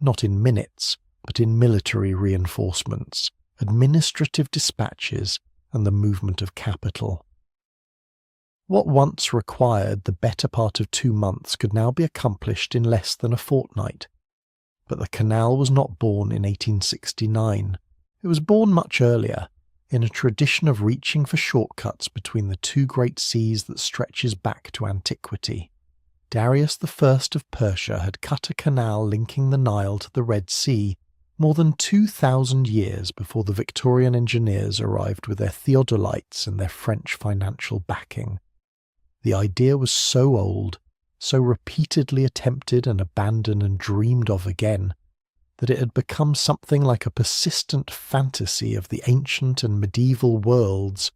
not in minutes, but in military reinforcements, administrative dispatches, and the movement of capital. What once required the better part of 2 months could now be accomplished in less than a fortnight. But the canal was not born in 1869. It was born much earlier, in a tradition of reaching for shortcuts between the two great seas that stretches back to antiquity. Darius I of Persia had cut a canal linking the Nile to the Red Sea more than 2,000 years before the Victorian engineers arrived with their theodolites and their French financial backing. The idea was so old, so repeatedly attempted and abandoned and dreamed of again, that it had become something like a persistent fantasy of the ancient and medieval worlds,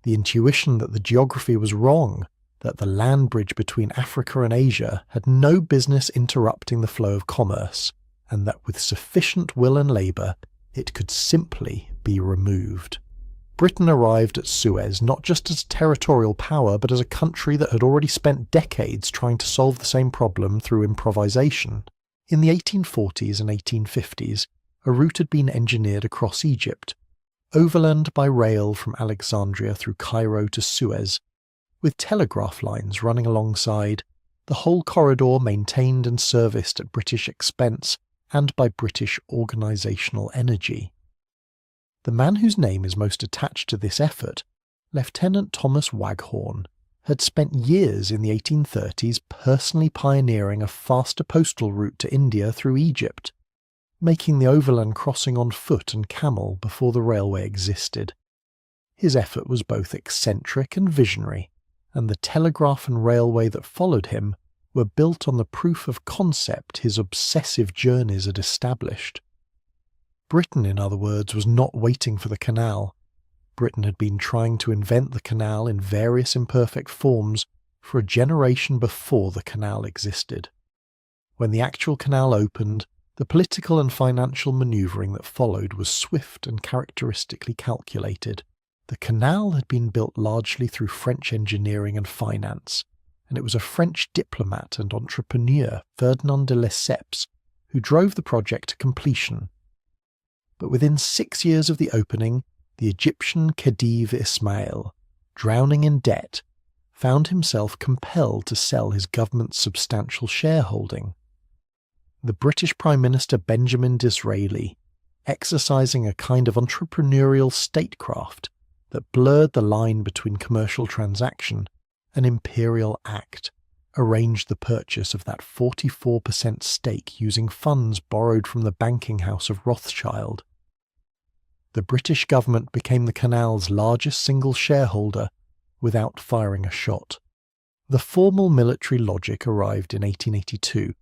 the intuition that the geography was wrong, that the land bridge between Africa and Asia had no business interrupting the flow of commerce, and that with sufficient will and labour it could simply be removed. Britain arrived at Suez not just as territorial power, but as a country that had already spent decades trying to solve the same problem through improvisation. In the 1840s and 1850s, a route had been engineered across Egypt, overland by rail from Alexandria through Cairo to Suez, with telegraph lines running alongside, the whole corridor maintained and serviced at British expense and by British organisational energy. The man whose name is most attached to this effort, Lieutenant Thomas Waghorn, had spent years in the 1830s personally pioneering a faster postal route to India through Egypt, making the overland crossing on foot and camel before the railway existed. His effort was both eccentric and visionary, and the telegraph and railway that followed him were built on the proof of concept his obsessive journeys had established. Britain, in other words, was not waiting for the canal. Britain had been trying to invent the canal in various imperfect forms for a generation before the canal existed. When the actual canal opened, the political and financial manoeuvring that followed was swift and characteristically calculated. The canal had been built largely through French engineering and finance, and it was a French diplomat and entrepreneur, Ferdinand de Lesseps, who drove the project to completion. But within 6 years of the opening, the Egyptian Khedive Ismail, drowning in debt, found himself compelled to sell his government's substantial shareholding. The British Prime Minister Benjamin Disraeli, exercising a kind of entrepreneurial statecraft that blurred the line between commercial transaction and imperial act, arranged the purchase of that 44% stake using funds borrowed from the banking house of Rothschild. The British government became the canal's largest single shareholder without firing a shot. The formal military logic arrived in 1882,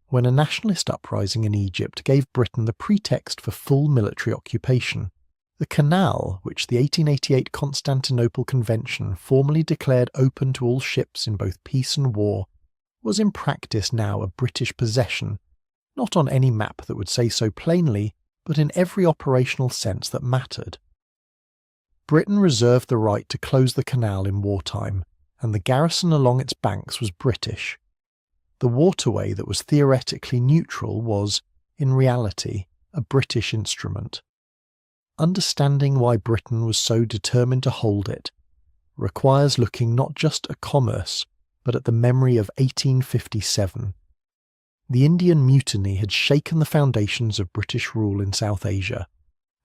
when a nationalist uprising in Egypt gave Britain the pretext for full military occupation. The canal, which the 1888 Constantinople Convention formally declared open to all ships in both peace and war, was in practice now a British possession, not on any map that would say so plainly, but in every operational sense that mattered. Britain reserved the right to close the canal in wartime, and the garrison along its banks was British. The waterway that was theoretically neutral was, in reality, a British instrument. Understanding why Britain was so determined to hold it requires looking not just at commerce, but at the memory of 1857. The Indian Mutiny had shaken the foundations of British rule in South Asia,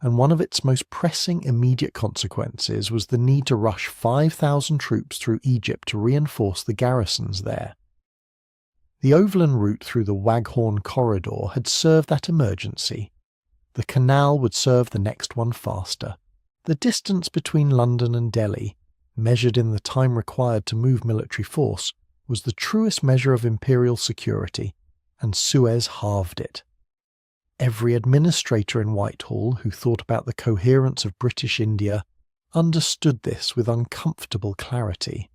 and one of its most pressing immediate consequences was the need to rush 5,000 troops through Egypt to reinforce the garrisons there. The overland route through the Waghorn Corridor had served that emergency. The canal would serve the next one faster. The distance between London and Delhi, measured in the time required to move military force, was the truest measure of imperial security, and Suez halved it. Every administrator in Whitehall who thought about the coherence of British India understood this with uncomfortable clarity.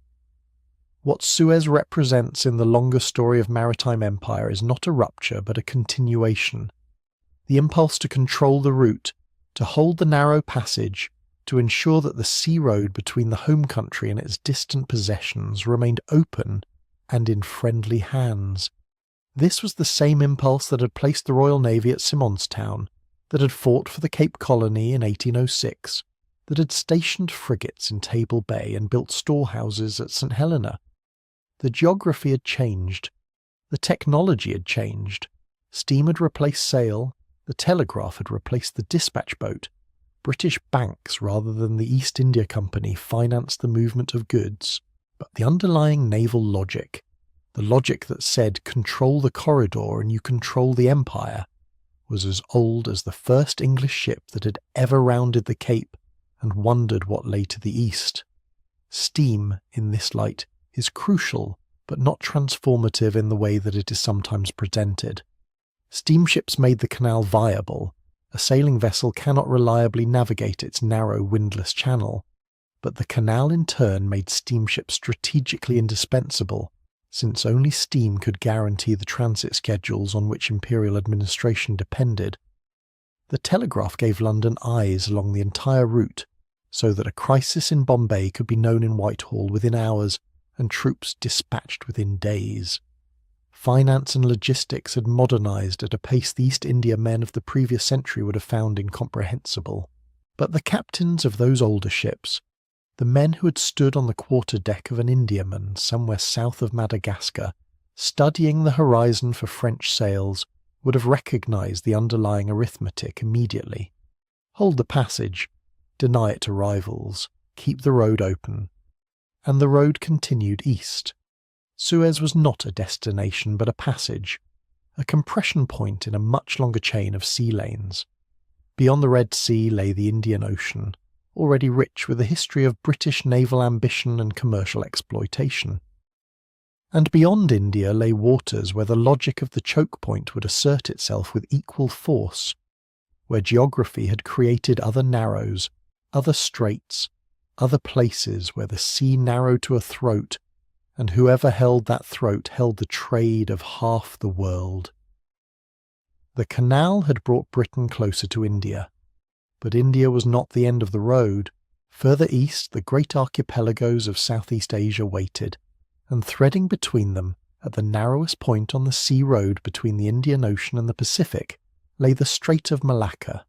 What Suez represents in the longer story of maritime empire is not a rupture but a continuation. The impulse to control the route, to hold the narrow passage, to ensure that the sea road between the home country and its distant possessions remained open and in friendly hands. This was the same impulse that had placed the Royal Navy at Simonstown, that had fought for the Cape Colony in 1806, that had stationed frigates in Table Bay and built storehouses at St Helena. The geography had changed. The technology had changed. Steam had replaced sail. The telegraph had replaced the dispatch boat. British banks, rather than the East India Company, financed the movement of goods. But the underlying naval logic, the logic that said control the corridor and you control the empire, was as old as the first English ship that had ever rounded the Cape and wondered what lay to the east. Steam, in this light, is crucial but not transformative in the way that it is sometimes presented. Steamships made the canal viable. A sailing vessel cannot reliably navigate its narrow, windless channel, but the canal in turn made steamships strategically indispensable, since only steam could guarantee the transit schedules on which imperial administration depended. The telegraph gave London eyes along the entire route, so that a crisis in Bombay could be known in Whitehall within hours and troops dispatched within days. Finance and logistics had modernised at a pace the East India men of the previous century would have found incomprehensible. But the captains of those older ships, the men who had stood on the quarter-deck of an Indiaman somewhere south of Madagascar, studying the horizon for French sails, would have recognised the underlying arithmetic immediately. Hold the passage, deny it to rivals, keep the road open. And the road continued east. Suez was not a destination but a passage, a compression point in a much longer chain of sea lanes. Beyond the Red Sea lay the Indian Ocean, already rich with a history of British naval ambition and commercial exploitation. And beyond India lay waters where the logic of the choke point would assert itself with equal force, where geography had created other narrows, other straits, other places where the sea narrowed to a throat, and whoever held that throat held the trade of half the world. The canal had brought Britain closer to India, but India was not the end of the road. Further east, the great archipelagos of Southeast Asia waited, and threading between them, at the narrowest point on the sea road between the Indian Ocean and the Pacific, lay the Strait of Malacca.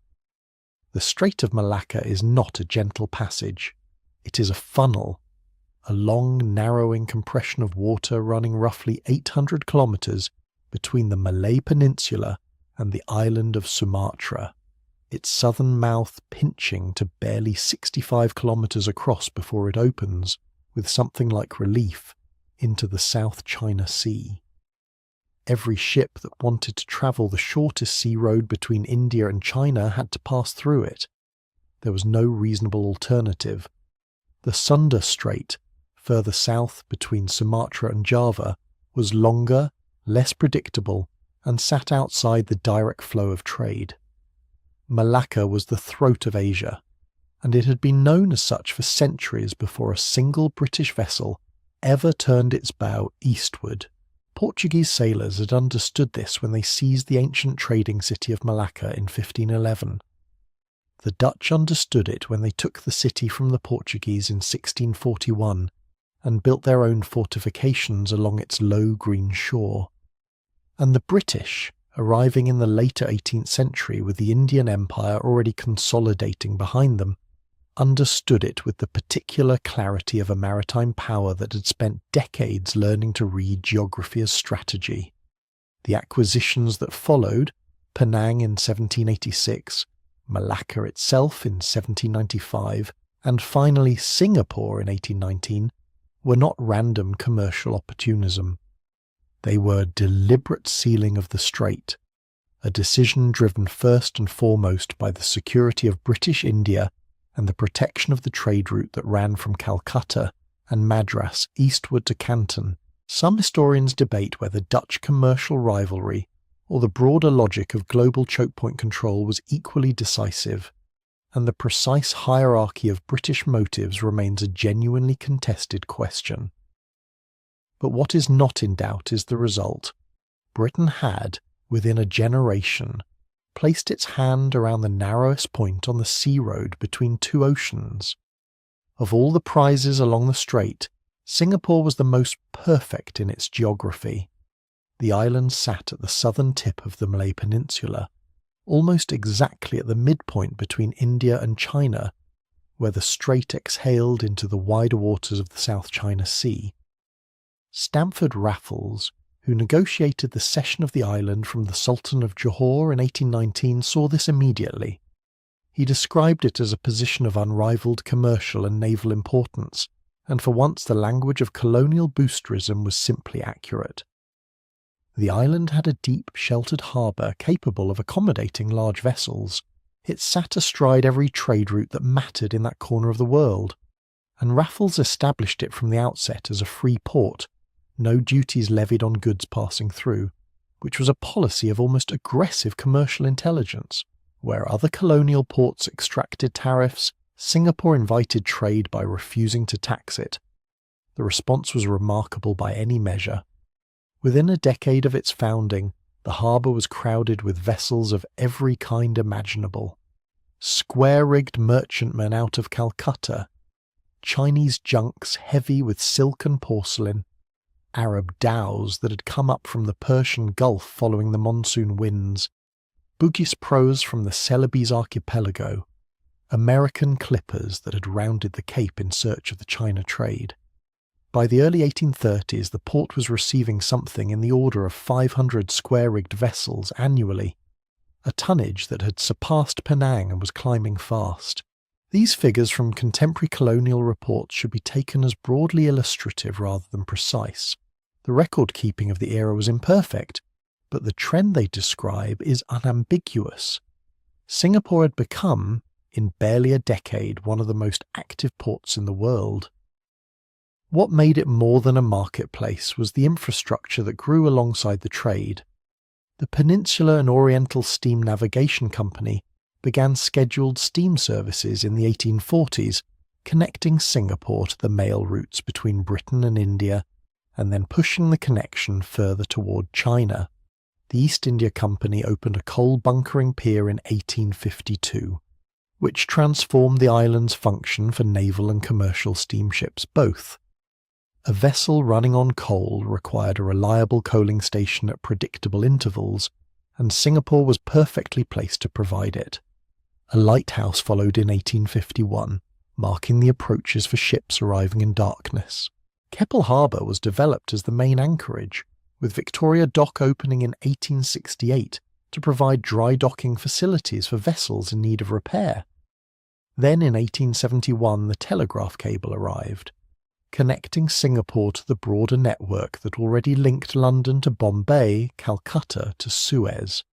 The Strait of Malacca is not a gentle passage. It is a funnel, a long, narrowing compression of water running roughly 800 kilometres between the Malay Peninsula and the island of Sumatra, its southern mouth pinching to barely 65 kilometres across before it opens, with something like relief, into the South China Sea. Every ship that wanted to travel the shortest sea road between India and China had to pass through it. There was no reasonable alternative. The Sunda Strait, further south between Sumatra and Java, was longer, less predictable, and sat outside the direct flow of trade. Malacca was the throat of Asia, and it had been known as such for centuries before a single British vessel ever turned its bow eastward. Portuguese sailors had understood this when they seized the ancient trading city of Malacca in 1511. The Dutch understood it when they took the city from the Portuguese in 1641, and built their own fortifications along its low green shore. And the British, arriving in the later 18th century with the Indian Empire already consolidating behind them, understood it with the particular clarity of a maritime power that had spent decades learning to read geography as strategy. The acquisitions that followed, Penang in 1786, Malacca itself in 1795, and finally Singapore in 1819, were not random commercial opportunism. They were deliberate sealing of the strait, a decision driven first and foremost by the security of British India and the protection of the trade route that ran from Calcutta and Madras eastward to Canton. Some historians debate whether Dutch commercial rivalry or the broader logic of global choke point control was equally decisive, and the precise hierarchy of British motives remains a genuinely contested question. But what is not in doubt is the result. Britain had, within a generation, placed its hand around the narrowest point on the sea road between two oceans. Of all the prizes along the strait, Singapore was the most perfect in its geography. The island sat at the southern tip of the Malay Peninsula, almost exactly at the midpoint between India and China, where the strait exhaled into the wider waters of the South China Sea. Stamford Raffles, who negotiated the cession of the island from the Sultan of Johor in 1819, saw this immediately. He described it as a position of unrivalled commercial and naval importance, and for once the language of colonial boosterism was simply accurate. The island had a deep, sheltered harbour capable of accommodating large vessels. It sat astride every trade route that mattered in that corner of the world, and Raffles established it from the outset as a free port, no duties levied on goods passing through, which was a policy of almost aggressive commercial intelligence. Where other colonial ports extracted tariffs, Singapore invited trade by refusing to tax it. The response was remarkable by any measure. Within a decade of its founding, the harbour was crowded with vessels of every kind imaginable. Square-rigged merchantmen out of Calcutta, Chinese junks heavy with silk and porcelain, Arab dhows that had come up from the Persian Gulf following the monsoon winds, Bugis pros from the Celebes archipelago, American clippers that had rounded the Cape in search of the China trade. By the early 1830s, the port was receiving something in the order of 500 square-rigged vessels annually, a tonnage that had surpassed Penang and was climbing fast. These figures from contemporary colonial reports should be taken as broadly illustrative rather than precise. The record-keeping of the era was imperfect, but the trend they describe is unambiguous. Singapore had become, in barely a decade, one of the most active ports in the world. What made it more than a marketplace was the infrastructure that grew alongside the trade. The Peninsula and Oriental Steam Navigation Company began scheduled steam services in the 1840s, connecting Singapore to the mail routes between Britain and India, and then pushing the connection further toward China. The East India Company opened a coal bunkering pier in 1852, which transformed the island's function for naval and commercial steamships both. A vessel running on coal required a reliable coaling station at predictable intervals, and Singapore was perfectly placed to provide it. A lighthouse followed in 1851, marking the approaches for ships arriving in darkness. Keppel Harbour was developed as the main anchorage, with Victoria Dock opening in 1868 to provide dry docking facilities for vessels in need of repair. Then in 1871 the telegraph cable arrived, connecting Singapore to the broader network that already linked London to Bombay, Calcutta to Suez.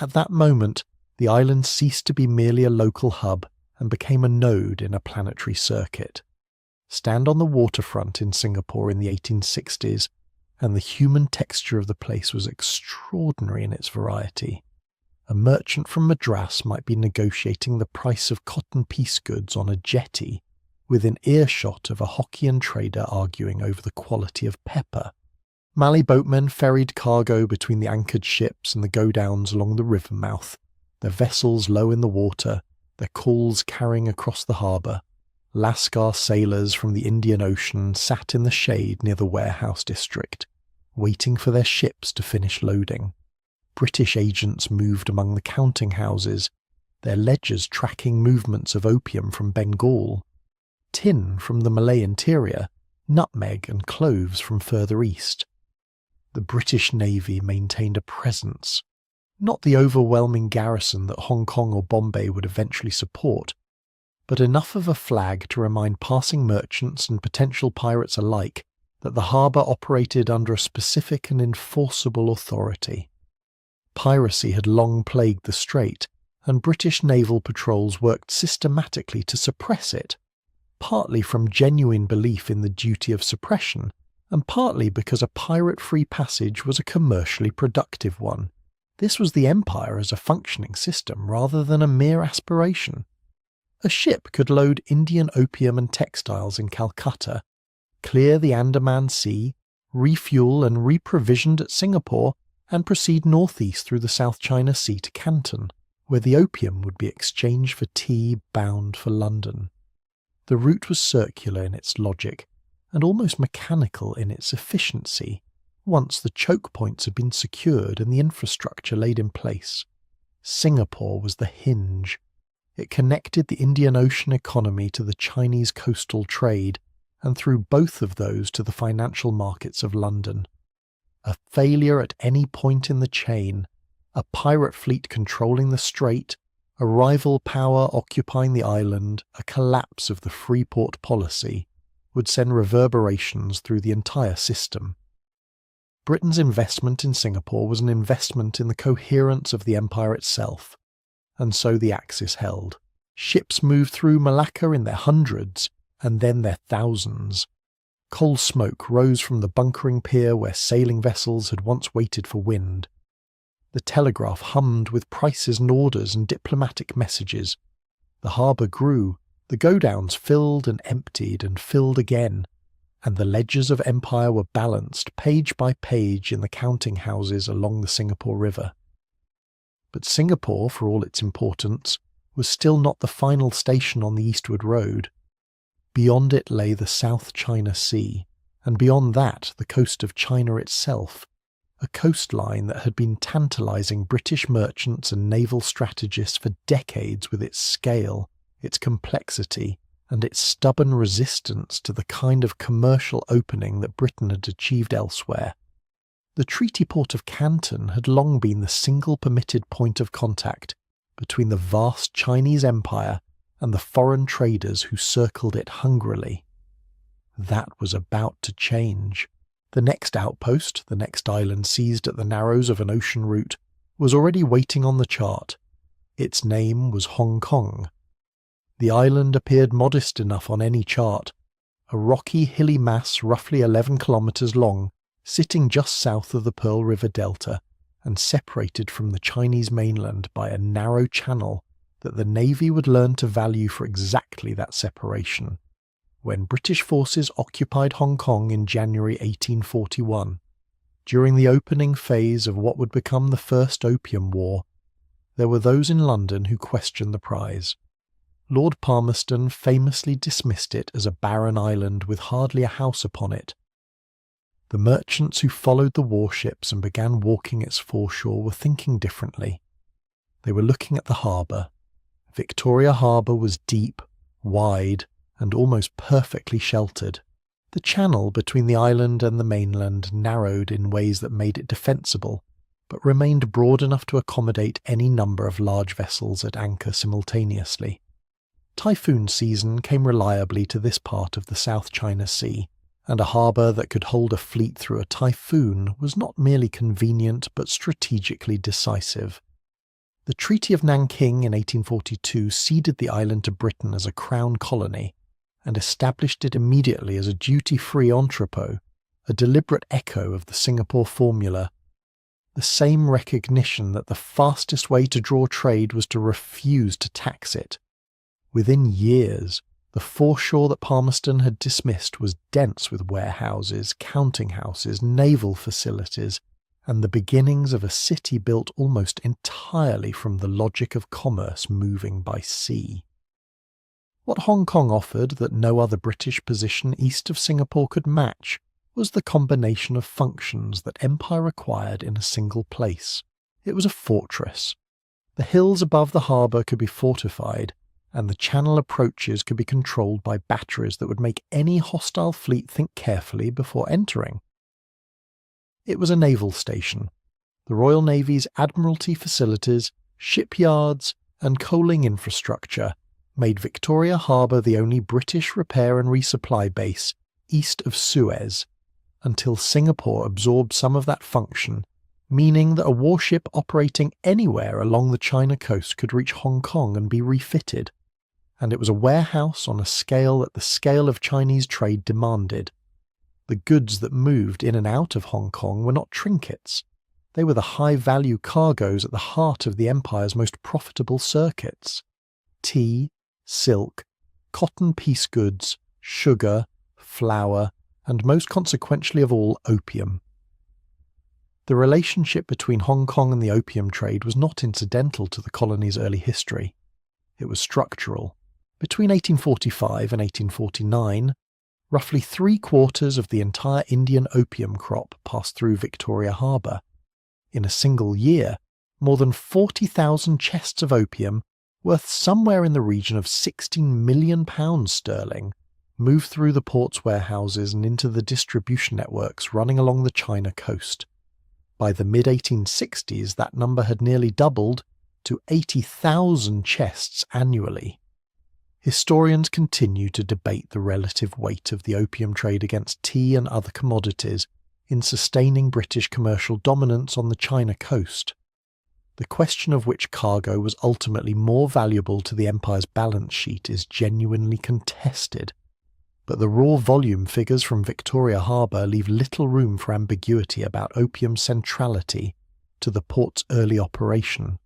At that moment, the island ceased to be merely a local hub and became a node in a planetary circuit. Stand on the waterfront in Singapore in the 1860s, and the human texture of the place was extraordinary in its variety. A merchant from Madras might be negotiating the price of cotton piece goods on a jetty, within earshot of a Hokkien trader arguing over the quality of pepper. Malay boatmen ferried cargo between the anchored ships and the go-downs along the river mouth, their vessels low in the water, their calls carrying across the harbour, Lascar sailors from the Indian Ocean sat in the shade near the warehouse district, waiting for their ships to finish loading. British agents moved among the counting houses, their ledgers tracking movements of opium from Bengal, tin from the Malay interior, nutmeg and cloves from further east. The British Navy maintained a presence, not the overwhelming garrison that Hong Kong or Bombay would eventually support, but enough of a flag to remind passing merchants and potential pirates alike that the harbour operated under a specific and enforceable authority. Piracy had long plagued the strait, and British naval patrols worked systematically to suppress it, partly from genuine belief in the duty of suppression, and partly because a pirate-free passage was a commercially productive one. This was the empire as a functioning system rather than a mere aspiration. A ship could load Indian opium and textiles in Calcutta, clear the Andaman Sea, refuel and reprovisioned at Singapore, and proceed northeast through the South China Sea to Canton, where the opium would be exchanged for tea bound for London. The route was circular in its logic, and almost mechanical in its efficiency, once the choke points had been secured and the infrastructure laid in place. Singapore was the hinge. It connected the Indian Ocean economy to the Chinese coastal trade, and through both of those to the financial markets of London. A failure at any point in the chain, a pirate fleet controlling the strait, a rival power occupying the island, a collapse of the free port policy, would send reverberations through the entire system. Britain's investment in Singapore was an investment in the coherence of the empire itself, and so the Axis held. Ships moved through Malacca in their hundreds, and then their thousands. Coal smoke rose from the bunkering pier where sailing vessels had once waited for wind. The telegraph hummed with prices and orders and diplomatic messages. The harbour grew, the godowns filled and emptied and filled again, and the ledgers of empire were balanced page by page in the counting houses along the Singapore River. But Singapore, for all its importance, was still not the final station on the eastward road. Beyond it lay the South China Sea, and beyond that the coast of China itself, a coastline that had been tantalizing British merchants and naval strategists for decades with its scale, its complexity, and its stubborn resistance to the kind of commercial opening that Britain had achieved elsewhere. The treaty port of Canton had long been the single permitted point of contact between the vast Chinese empire and the foreign traders who circled it hungrily. That was about to change. The next outpost, the next island seized at the narrows of an ocean route, was already waiting on the chart. Its name was Hong Kong. The island appeared modest enough on any chart, a rocky, hilly mass roughly 11 kilometres long, sitting just south of the Pearl River Delta and separated from the Chinese mainland by a narrow channel that the Navy would learn to value for exactly that separation, when British forces occupied Hong Kong in January 1841. During the opening phase of what would become the First Opium War, there were those in London who questioned the prize. Lord Palmerston famously dismissed it as a barren island with hardly a house upon it. The merchants who followed the warships and began walking its foreshore were thinking differently. They were looking at the harbour. Victoria Harbour was deep, wide, and almost perfectly sheltered. The channel between the island and the mainland narrowed in ways that made it defensible, but remained broad enough to accommodate any number of large vessels at anchor simultaneously. Typhoon season came reliably to this part of the South China Sea, and a harbour that could hold a fleet through a typhoon was not merely convenient but strategically decisive. The Treaty of Nanking in 1842 ceded the island to Britain as a crown colony, and established it immediately as a duty-free entrepot, a deliberate echo of the Singapore formula, the same recognition that the fastest way to draw trade was to refuse to tax it. Within years, the foreshore that Palmerston had dismissed was dense with warehouses, counting houses, naval facilities, and the beginnings of a city built almost entirely from the logic of commerce moving by sea. What Hong Kong offered that no other British position east of Singapore could match was the combination of functions that empire required in a single place. It was a fortress. The hills above the harbour could be fortified, and the channel approaches could be controlled by batteries that would make any hostile fleet think carefully before entering. It was a naval station. The Royal Navy's Admiralty facilities, shipyards, and coaling infrastructure made Victoria Harbour the only British repair and resupply base east of Suez, until Singapore absorbed some of that function, meaning that a warship operating anywhere along the China coast could reach Hong Kong and be refitted. And it was a warehouse on a scale that the scale of Chinese trade demanded. The goods that moved in and out of Hong Kong were not trinkets. They were the high-value cargoes at the heart of the empire's most profitable circuits. Tea, silk, cotton piece goods, sugar, flour, and most consequentially of all, opium. The relationship between Hong Kong and the opium trade was not incidental to the colony's early history. It was structural. Between 1845 and 1849, roughly 3/4 of the entire Indian opium crop passed through Victoria Harbour. In a single year, more than 40,000 chests of opium, worth somewhere in the region of £16 million sterling, moved through the port's warehouses and into the distribution networks running along the China coast. By the mid-1860s, that number had nearly doubled to 80,000 chests annually. Historians continue to debate the relative weight of the opium trade against tea and other commodities in sustaining British commercial dominance on the China coast. The question of which cargo was ultimately more valuable to the empire's balance sheet is genuinely contested, but the raw volume figures from Victoria Harbour leave little room for ambiguity about opium's centrality to the port's early operation.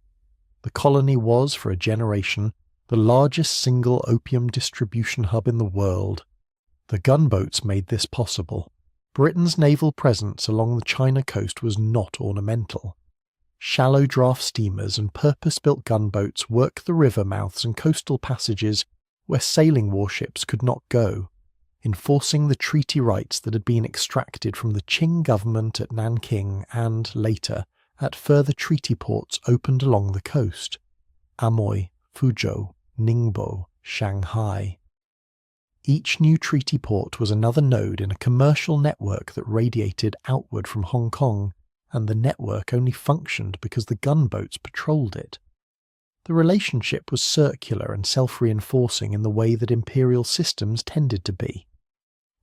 The colony was, for a generation, the largest single opium distribution hub in the world. The gunboats made this possible. Britain's naval presence along the China coast was not ornamental. Shallow draft steamers and purpose-built gunboats worked the river mouths and coastal passages where sailing warships could not go, enforcing the treaty rights that had been extracted from the Qing government at Nanking and, later, at further treaty ports opened along the coast: Amoy, Fuzhou, Ningbo, Shanghai. Each new treaty port was another node in a commercial network that radiated outward from Hong Kong, and the network only functioned because the gunboats patrolled it. The relationship was circular and self-reinforcing in the way that imperial systems tended to be.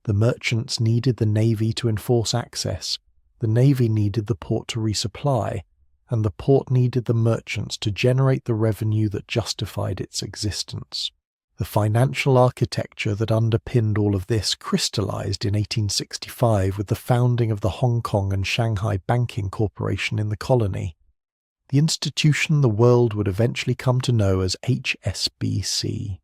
The merchants needed the navy to enforce access, the navy needed the port to resupply, and the port needed the merchants to generate the revenue that justified its existence. The financial architecture that underpinned all of this crystallized in 1865 with the founding of the Hong Kong and Shanghai Banking Corporation in the colony, the institution the world would eventually come to know as HSBC.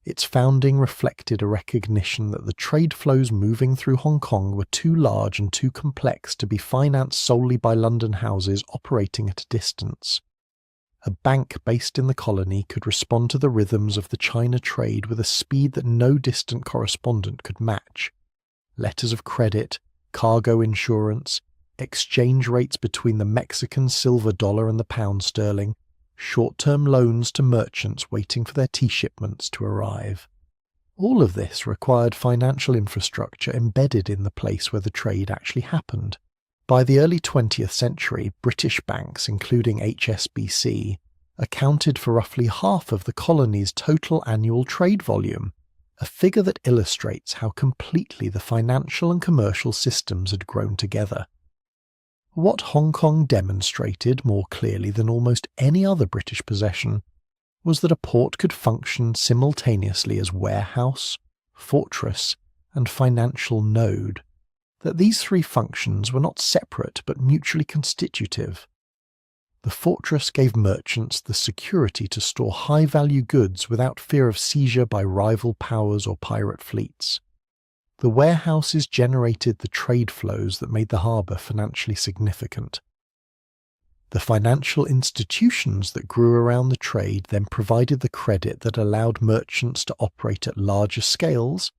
Its founding reflected a recognition that the trade flows moving through Hong Kong were too large and too complex to be financed solely by London houses operating at a distance. A bank based in the colony could respond to the rhythms of the China trade with a speed that no distant correspondent could match. Letters of credit, cargo insurance, exchange rates between the Mexican silver dollar and the pound sterling, short-term loans to merchants waiting for their tea shipments to arrive. All of this required financial infrastructure embedded in the place where the trade actually happened. By the early 20th century, British banks, including HSBC, accounted for roughly half of the colony's total annual trade volume, a figure that illustrates how completely the financial and commercial systems had grown together. What Hong Kong demonstrated more clearly than almost any other British possession was that a port could function simultaneously as warehouse, fortress, and financial node, that these three functions were not separate but mutually constitutive. The fortress gave merchants the security to store high-value goods without fear of seizure by rival powers or pirate fleets. The warehouses generated the trade flows that made the harbour financially significant. The financial institutions that grew around the trade then provided the credit that allowed merchants to operate at larger scales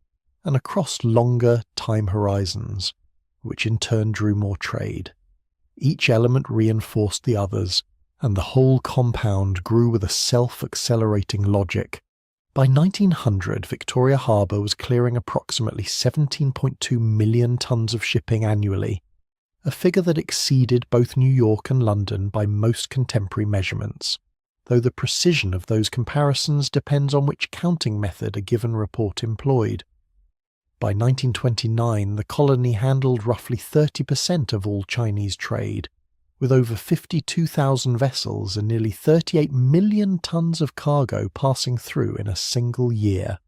and across longer time horizons, which in turn drew more trade. Each element reinforced the others, and the whole compound grew with a self-accelerating logic. By 1900, Victoria Harbour was clearing approximately 17.2 million tonnes of shipping annually, a figure that exceeded both New York and London by most contemporary measurements, though the precision of those comparisons depends on which counting method a given report employed. By 1929, the colony handled roughly 30% of all Chinese trade, with over 52,000 vessels and nearly 38 million tonnes of cargo passing through in a single year.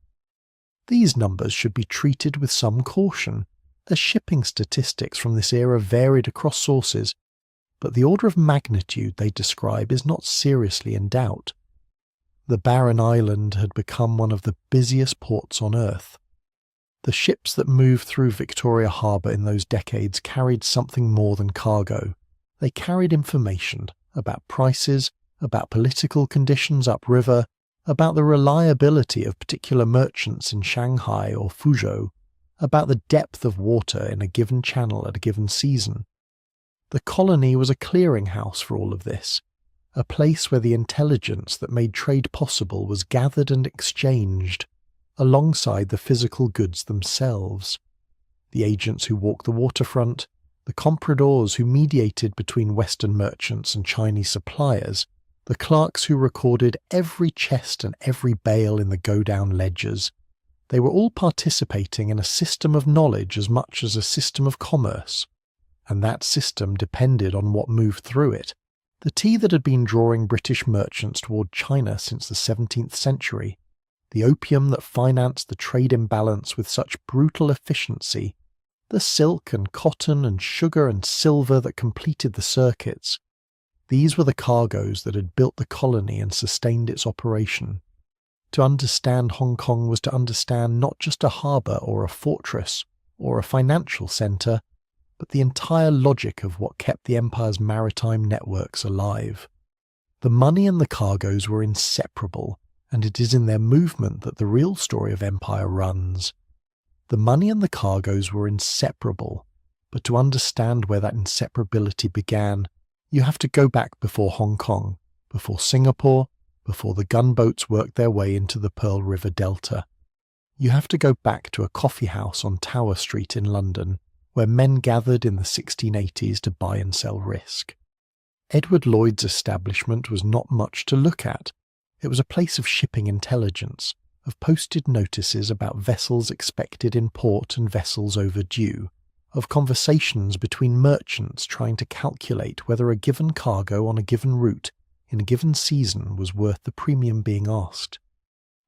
These numbers should be treated with some caution, as shipping statistics from this era varied across sources, but the order of magnitude they describe is not seriously in doubt. The barren island had become one of the busiest ports on Earth. The ships that moved through Victoria Harbour in those decades carried something more than cargo. They carried information about prices, about political conditions upriver, about the reliability of particular merchants in Shanghai or Fuzhou, about the depth of water in a given channel at a given season. The colony was a clearinghouse for all of this, a place where the intelligence that made trade possible was gathered and exchanged, alongside the physical goods themselves. The agents who walked the waterfront, the compradors who mediated between Western merchants and Chinese suppliers, the clerks who recorded every chest and every bale in the go-down ledgers. They were all participating in a system of knowledge as much as a system of commerce, and that system depended on what moved through it. The tea that had been drawing British merchants toward China since the 17th century, the opium that financed the trade imbalance with such brutal efficiency, the silk and cotton and sugar and silver that completed the circuits. These were the cargoes that had built the colony and sustained its operation. To understand Hong Kong was to understand not just a harbour or a fortress or a financial centre, but the entire logic of what kept the empire's maritime networks alive. The money and the cargoes were inseparable, and it is in their movement that the real story of empire runs. The money and the cargoes were inseparable, but to understand where that inseparability began, you have to go back before Hong Kong, before Singapore, before the gunboats worked their way into the Pearl River Delta. You have to go back to a coffee house on Tower Street in London, where men gathered in the 1680s to buy and sell risk. Edward Lloyd's establishment was not much to look at. It was a place of shipping intelligence, of posted notices about vessels expected in port and vessels overdue, of conversations between merchants trying to calculate whether a given cargo on a given route in a given season was worth the premium being asked.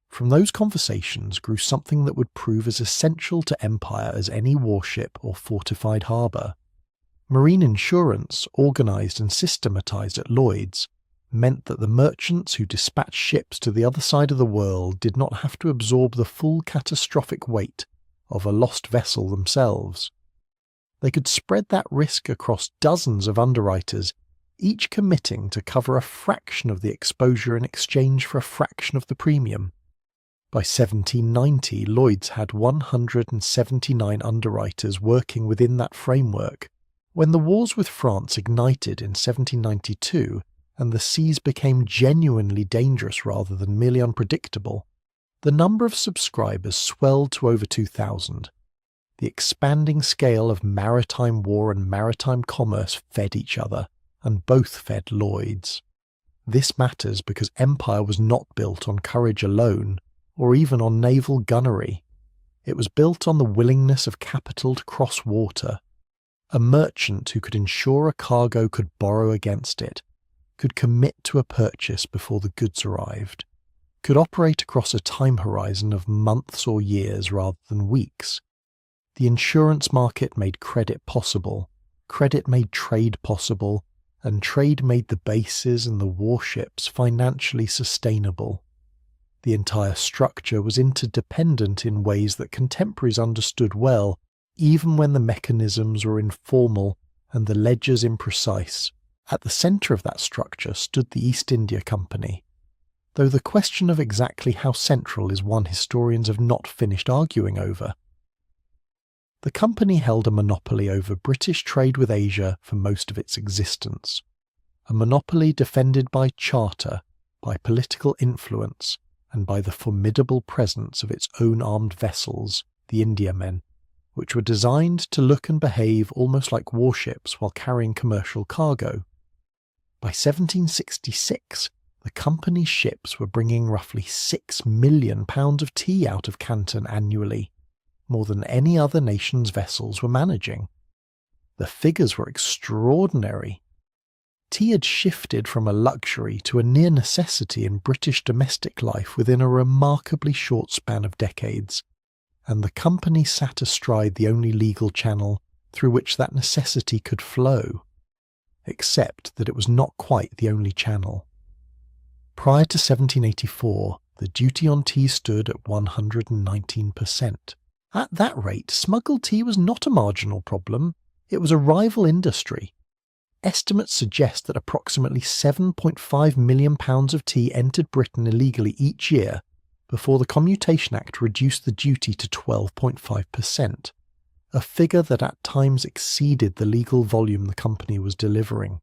From those conversations grew something that would prove as essential to empire as any warship or fortified harbour. Marine insurance, organised and systematised at Lloyd's, meant that the merchants who dispatched ships to the other side of the world did not have to absorb the full catastrophic weight of a lost vessel themselves. They could spread that risk across dozens of underwriters, each committing to cover a fraction of the exposure in exchange for a fraction of the premium. By 1790, Lloyd's had 179 underwriters working within that framework. When the wars with France ignited in 1792 and the seas became genuinely dangerous rather than merely unpredictable, the number of subscribers swelled to over 2,000. The expanding scale of maritime war and maritime commerce fed each other, and both fed Lloyd's. This matters because empire was not built on courage alone, or even on naval gunnery. It was built on the willingness of capital to cross water. A merchant who could ensure a cargo could borrow against it, could commit to a purchase before the goods arrived, could operate across a time horizon of months or years rather than weeks. The insurance market made credit possible, credit made trade possible, and trade made the bases and the warships financially sustainable. The entire structure was interdependent in ways that contemporaries understood well, even when the mechanisms were informal and the ledgers imprecise, At the centre of that structure stood the East India Company, though the question of exactly how central is one historians have not finished arguing over. The company held a monopoly over British trade with Asia for most of its existence, a monopoly defended by charter, by political influence, and by the formidable presence of its own armed vessels, the Indiamen, which were designed to look and behave almost like warships while carrying commercial cargo. By 1766, the company's ships were bringing roughly £6 million of tea out of Canton annually, more than any other nation's vessels were managing. The figures were extraordinary. Tea had shifted from a luxury to a near necessity in British domestic life within a remarkably short span of decades, and the company sat astride the only legal channel through which that necessity could flow, except that it was not quite the only channel. Prior to 1784, the duty on tea stood at 119%. At that rate, smuggled tea was not a marginal problem, it was a rival industry. Estimates suggest that approximately £7.5 million of tea entered Britain illegally each year before the Commutation Act reduced the duty to 12.5%, a figure that at times exceeded the legal volume the company was delivering.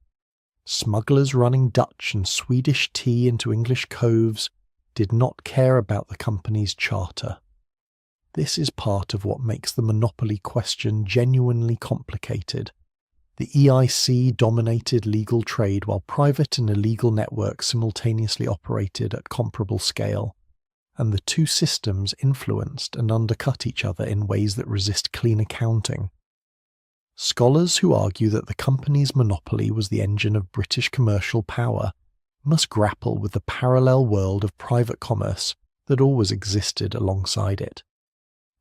Smugglers running Dutch and Swedish tea into English coves did not care about the company's charter. This is part of what makes the monopoly question genuinely complicated. The EIC dominated legal trade while private and illegal networks simultaneously operated at comparable scale, and the two systems influenced and undercut each other in ways that resist clean accounting. Scholars who argue that the company's monopoly was the engine of British commercial power must grapple with the parallel world of private commerce that always existed alongside it.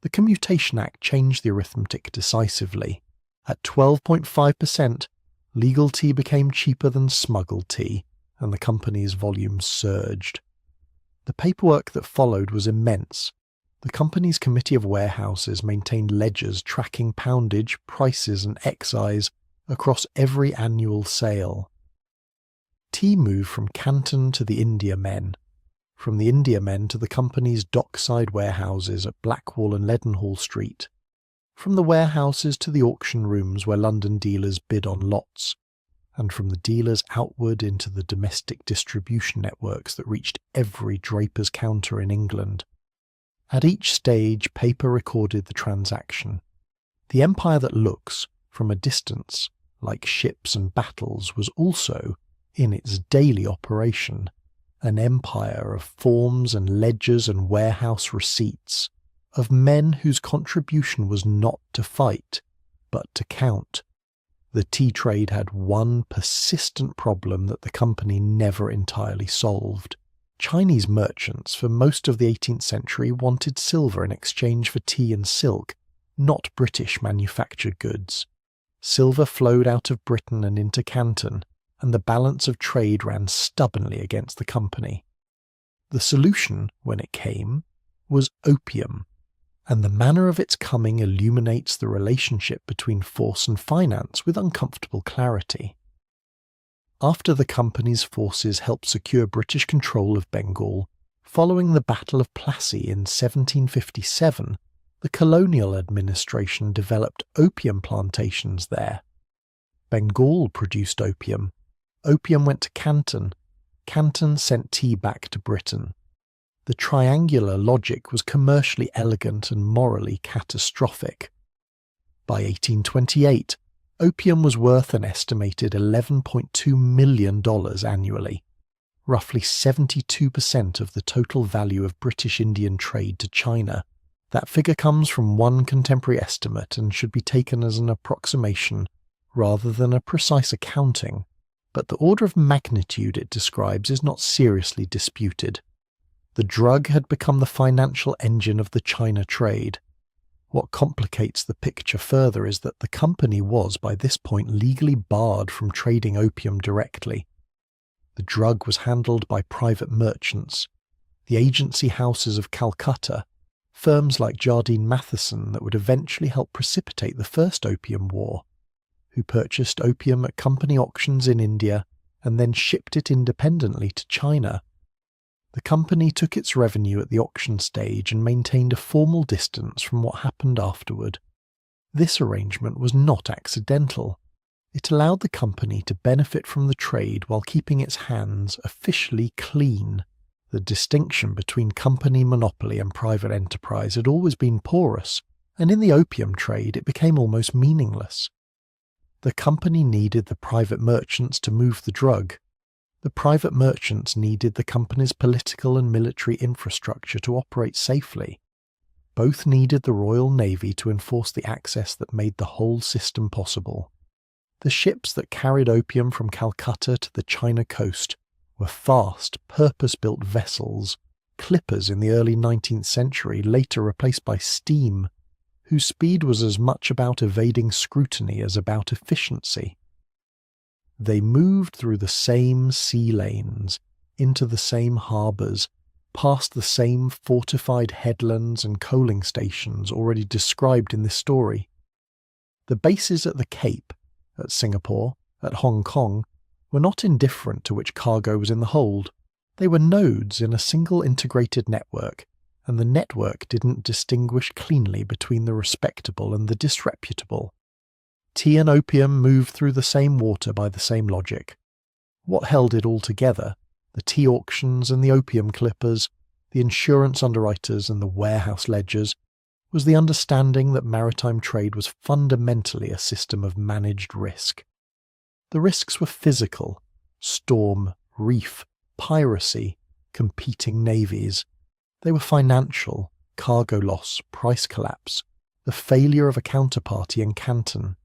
The Commutation Act changed the arithmetic decisively. At 12.5%, legal tea became cheaper than smuggled tea, and the company's volumes surged. The paperwork that followed was immense. The company's Committee of Warehouses maintained ledgers tracking poundage, prices and excise across every annual sale. Tea moved from Canton to the Indiamen, from the Indiamen to the company's dockside warehouses at Blackwall and Leadenhall Street, from the warehouses to the auction rooms where London dealers bid on lots, and from the dealers outward into the domestic distribution networks that reached every draper's counter in England. At each stage, paper recorded the transaction. The empire that looks, from a distance, like ships and battles, was also, in its daily operation, an empire of forms and ledgers and warehouse receipts, of men whose contribution was not to fight, but to count. The tea trade had one persistent problem that the company never entirely solved. Chinese merchants for most of the 18th century wanted silver in exchange for tea and silk, not British manufactured goods. Silver flowed out of Britain and into Canton, and the balance of trade ran stubbornly against the company. The solution, when it came, was opium, and the manner of its coming illuminates the relationship between force and finance with uncomfortable clarity. After the company's forces helped secure British control of Bengal, following the Battle of Plassey in 1757, the colonial administration developed opium plantations there. Bengal produced opium. Opium went to Canton. Canton sent tea back to Britain. The triangular logic was commercially elegant and morally catastrophic. By 1828, opium was worth an estimated $11.2 million annually, roughly 72% of the total value of British Indian trade to China. That figure comes from one contemporary estimate and should be taken as an approximation rather than a precise accounting, but the order of magnitude it describes is not seriously disputed. The drug had become the financial engine of the China trade. What complicates the picture further is that the company was by this point legally barred from trading opium directly. The drug was handled by private merchants, the agency houses of Calcutta, firms like Jardine Matheson that would eventually help precipitate the First Opium War, who purchased opium at company auctions in India and then shipped it independently to China. The company took its revenue at the auction stage and maintained a formal distance from what happened afterward. This arrangement was not accidental. It allowed the company to benefit from the trade while keeping its hands officially clean. The distinction between company monopoly and private enterprise had always been porous, and in the opium trade it became almost meaningless. The company needed the private merchants to move the drug. The private merchants needed the company's political and military infrastructure to operate safely. Both needed the Royal Navy to enforce the access that made the whole system possible. The ships that carried opium from Calcutta to the China coast were fast, purpose-built vessels, clippers in the early 19th century, later replaced by steam, whose speed was as much about evading scrutiny as about efficiency. They moved through the same sea lanes, into the same harbours, past the same fortified headlands and coaling stations already described in this story. The bases at the Cape, at Singapore, at Hong Kong, were not indifferent to which cargo was in the hold. They were nodes in a single integrated network, and the network didn't distinguish cleanly between the respectable and the disreputable. Tea and opium moved through the same water by the same logic. What held it all together, the tea auctions and the opium clippers, the insurance underwriters and the warehouse ledgers, was the understanding that maritime trade was fundamentally a system of managed risk. The risks were physical: storm, reef, piracy, competing navies. They were financial: cargo loss, price collapse, the failure of a counterparty in Canton.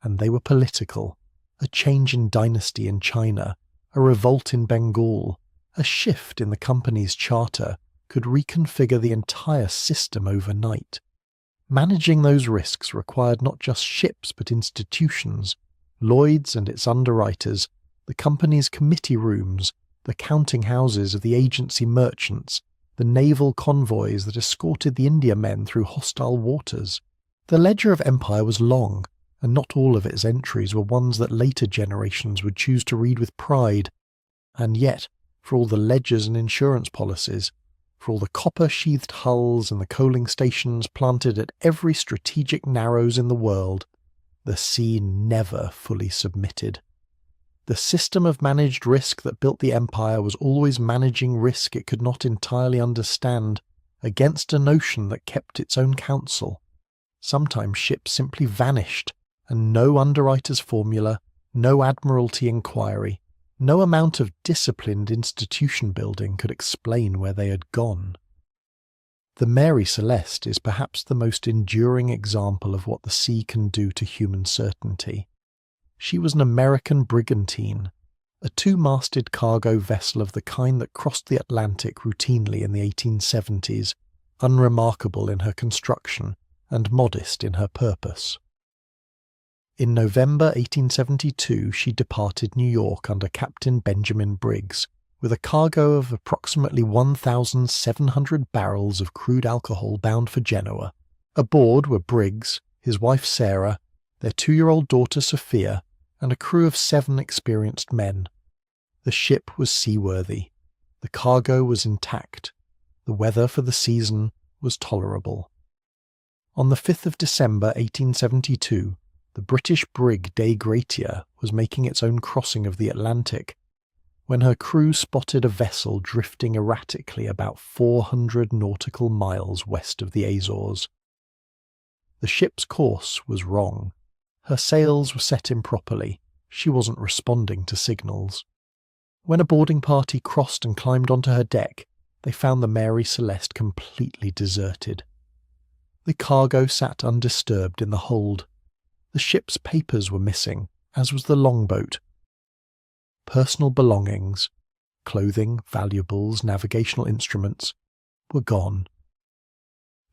And they were political: a change in dynasty in China, a revolt in Bengal, a shift in the company's charter could reconfigure the entire system overnight. Managing those risks required not just ships but institutions, Lloyd's and its underwriters, the company's committee rooms, the counting houses of the agency merchants, the naval convoys that escorted the Indiamen through hostile waters. The ledger of empire was long, and not all of its entries were ones that later generations would choose to read with pride. And yet, for all the ledgers and insurance policies, for all the copper-sheathed hulls and the coaling stations planted at every strategic narrows in the world, the sea never fully submitted. The system of managed risk that built the empire was always managing risk it could not entirely understand, against a notion that kept its own counsel. Sometimes ships simply vanished, and no underwriter's formula, no admiralty inquiry, no amount of disciplined institution building could explain where they had gone. The Mary Celeste is perhaps the most enduring example of what the sea can do to human certainty. She was an American brigantine, a two-masted cargo vessel of the kind that crossed the Atlantic routinely in the 1870s, unremarkable in her construction and modest in her purpose. In November 1872 she departed New York under Captain Benjamin Briggs, with a cargo of approximately 1,700 barrels of crude alcohol bound for Genoa. Aboard were Briggs, his wife Sarah, their 2-year-old daughter Sophia, and a crew of 7 experienced men. The ship was seaworthy. The cargo was intact. The weather for the season was tolerable. On the 5th of December 1872, the British brig Dei Gratia was making its own crossing of the Atlantic, when her crew spotted a vessel drifting erratically about 400 nautical miles west of the Azores. The ship's course was wrong. Her sails were set improperly. She wasn't responding to signals. When a boarding party crossed and climbed onto her deck, they found the Mary Celeste completely deserted. The cargo sat undisturbed in the hold. The ship's papers were missing, as was the longboat. Personal belongings, clothing, valuables, navigational instruments, were gone.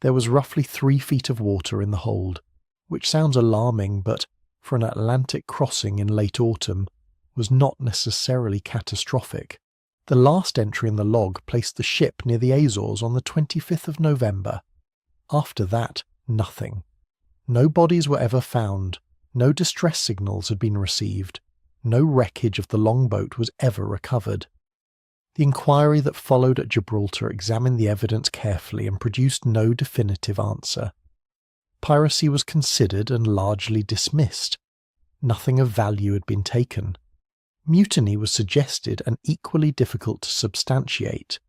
There was roughly 3 feet of water in the hold, which sounds alarming, but, for an Atlantic crossing in late autumn, was not necessarily catastrophic. The last entry in the log placed the ship near the Azores on the 25th of November. After that, nothing. No bodies were ever found, No distress signals had been received. No wreckage of the longboat was ever recovered. The inquiry that followed at Gibraltar examined the evidence carefully and produced no definitive answer. Piracy was considered and largely dismissed. Nothing of value had been taken. Mutiny was suggested and equally difficult to substantiate.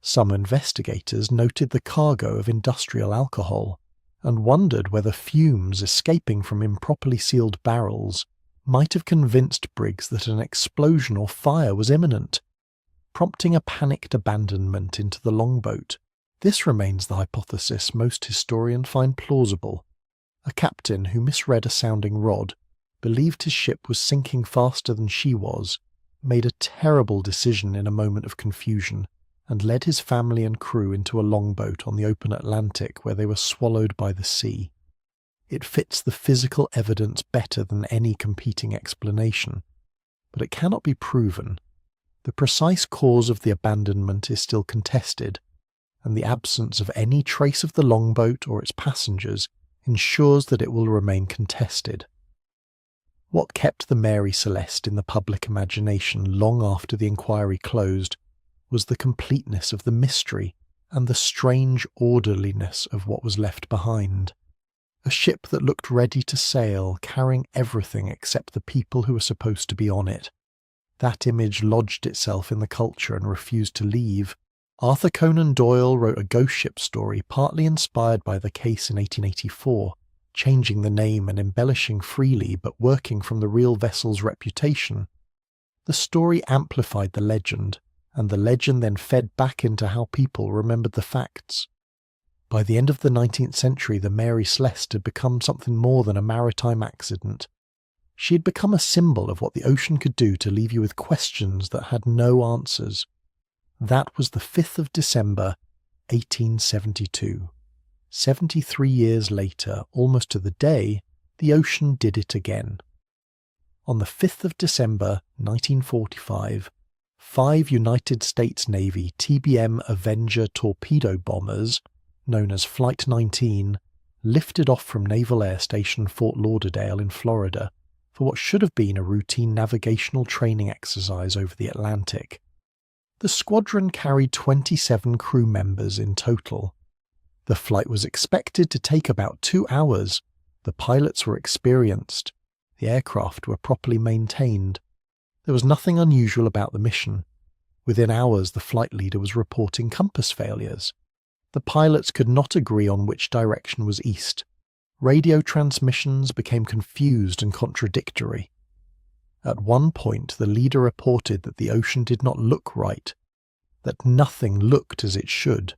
Some investigators noted the cargo of industrial alcohol and wondered whether fumes escaping from improperly sealed barrels might have convinced Briggs that an explosion or fire was imminent, prompting a panicked abandonment into the longboat. This remains the hypothesis most historians find plausible. A captain who misread a sounding rod, believed his ship was sinking faster than she was, made a terrible decision in a moment of confusion, and led his family and crew into a longboat on the open Atlantic where they were swallowed by the sea. It fits the physical evidence better than any competing explanation, but it cannot be proven. The precise cause of the abandonment is still contested, and the absence of any trace of the longboat or its passengers ensures that it will remain contested. What kept the Mary Celeste in the public imagination long after the inquiry closed was the completeness of the mystery and the strange orderliness of what was left behind. A ship that looked ready to sail, carrying everything except the people who were supposed to be on it. That image lodged itself in the culture and refused to leave. Arthur Conan Doyle wrote a ghost ship story partly inspired by the case in 1884, changing the name and embellishing freely but working from the real vessel's reputation. The story amplified the legend, and the legend then fed back into how people remembered the facts. By the end of the 19th century, the Mary Celeste had become something more than a maritime accident. She had become a symbol of what the ocean could do to leave you with questions that had no answers. That was the 5th of December, 1872. 73 years later, almost to the day, the ocean did it again. On the 5th of December, 1945, 5 United States Navy TBM Avenger torpedo bombers, known as Flight 19, lifted off from Naval Air Station Fort Lauderdale in Florida for what should have been a routine navigational training exercise over the Atlantic. The squadron carried 27 crew members in total. The flight was expected to take about 2 hours. The pilots were experienced. The aircraft were properly maintained. There was nothing unusual about the mission. Within hours, the flight leader was reporting compass failures. The pilots could not agree on which direction was east. Radio transmissions became confused and contradictory. At one point, the leader reported that the ocean did not look right, that nothing looked as it should.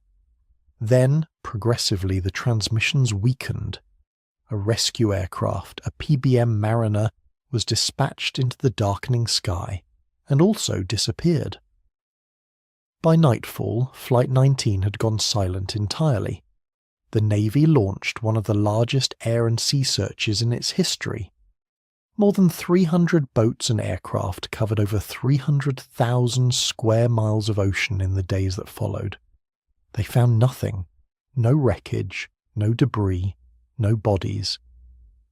Then, progressively, the transmissions weakened. A rescue aircraft, a PBM Mariner, was dispatched into the darkening sky and also disappeared. By nightfall, Flight 19 had gone silent entirely. The Navy launched one of the largest air and sea searches in its history. More than 300 boats and aircraft covered over 300,000 square miles of ocean in the days that followed. They found nothing. No wreckage, no debris, no bodies.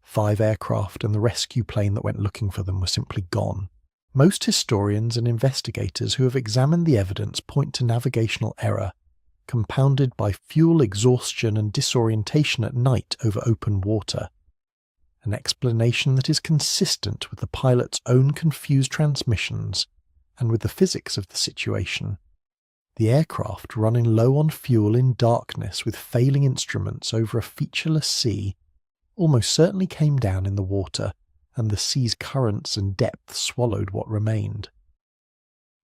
5 aircraft and the rescue plane that went looking for them were simply gone. Most historians and investigators who have examined the evidence point to navigational error, compounded by fuel exhaustion and disorientation at night over open water. An explanation that is consistent with the pilot's own confused transmissions and with the physics of the situation. The aircraft running low on fuel in darkness with failing instruments over a featureless sea almost certainly came down in the water, and the sea's currents and depth swallowed what remained.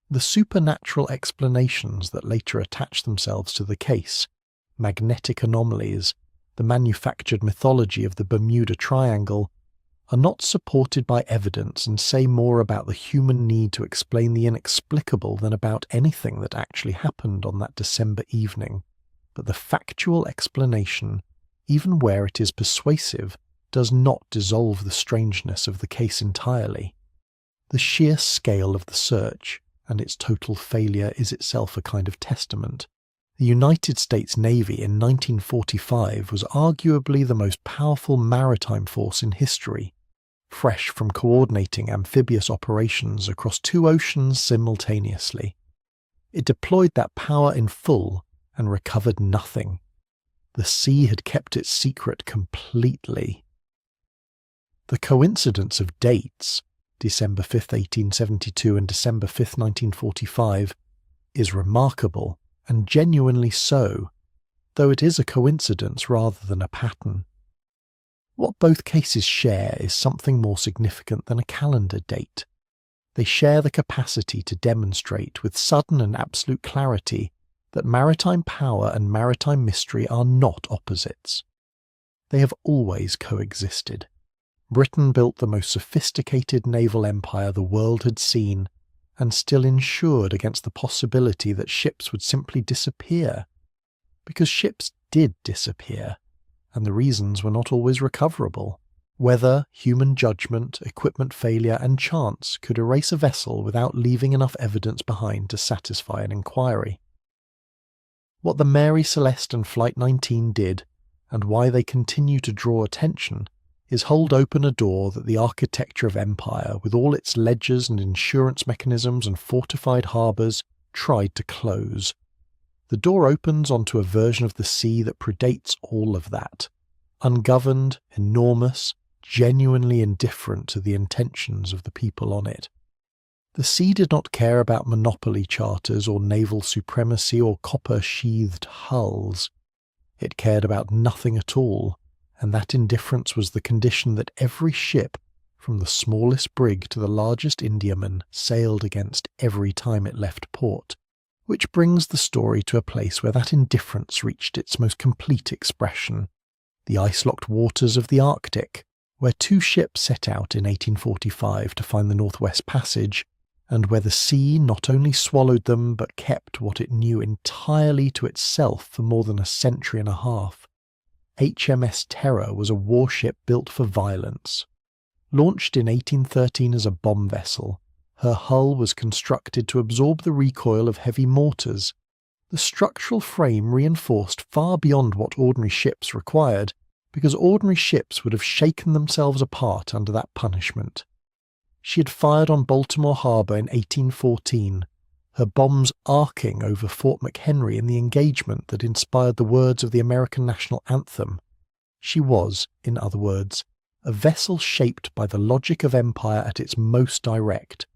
The supernatural explanations that later attached themselves to the case, magnetic anomalies, the manufactured mythology of the Bermuda Triangle, are not supported by evidence and say more about the human need to explain the inexplicable than about anything that actually happened on that December evening. But the factual explanation, even where it is persuasive, does not dissolve the strangeness of the case entirely. The sheer scale of the search and its total failure is itself a kind of testament. The United States Navy in 1945 was arguably the most powerful maritime force in history. fresh from coordinating amphibious operations across two oceans simultaneously. It deployed that power in full and recovered nothing. The sea had kept its secret completely. The coincidence of dates, December 5th, 1872 and December 5th, 1945, is remarkable, and genuinely so, though it is a coincidence rather than a pattern. What both cases share is something more significant than a calendar date. They share the capacity to demonstrate with sudden and absolute clarity that maritime power and maritime mystery are not opposites. They have always coexisted. Britain built the most sophisticated naval empire the world had seen, and still insured against the possibility that ships would simply disappear. Because ships did disappear, and the reasons were not always recoverable. Weather, human judgment, equipment failure, and chance could erase a vessel without leaving enough evidence behind to satisfy an inquiry. What the Mary Celeste and Flight 19 did, and why they continue to draw attention, is hold open a door that the architecture of empire, with all its ledgers and insurance mechanisms and fortified harbours, tried to close. The door opens onto a version of the sea that predates all of that, ungoverned, enormous, genuinely indifferent to the intentions of the people on it. The sea did not care about monopoly charters or naval supremacy or copper-sheathed hulls. It cared about nothing at all, and that indifference was the condition that every ship, from the smallest brig to the largest Indiaman, sailed against every time it left port, which brings the story to a place where that indifference reached its most complete expression, the ice-locked waters of the Arctic, where two ships set out in 1845 to find the Northwest Passage, and where the sea not only swallowed them but kept what it knew entirely to itself for more than a century and a half. HMS Terror was a warship built for violence. Launched in 1813 as a bomb vessel, her hull was constructed to absorb the recoil of heavy mortars. The structural frame reinforced far beyond what ordinary ships required, because ordinary ships would have shaken themselves apart under that punishment. She had fired on Baltimore Harbour in 1814, her bombs arcing over Fort McHenry in the engagement that inspired the words of the American national anthem. She was, in other words, a vessel shaped by the logic of empire at its most direct,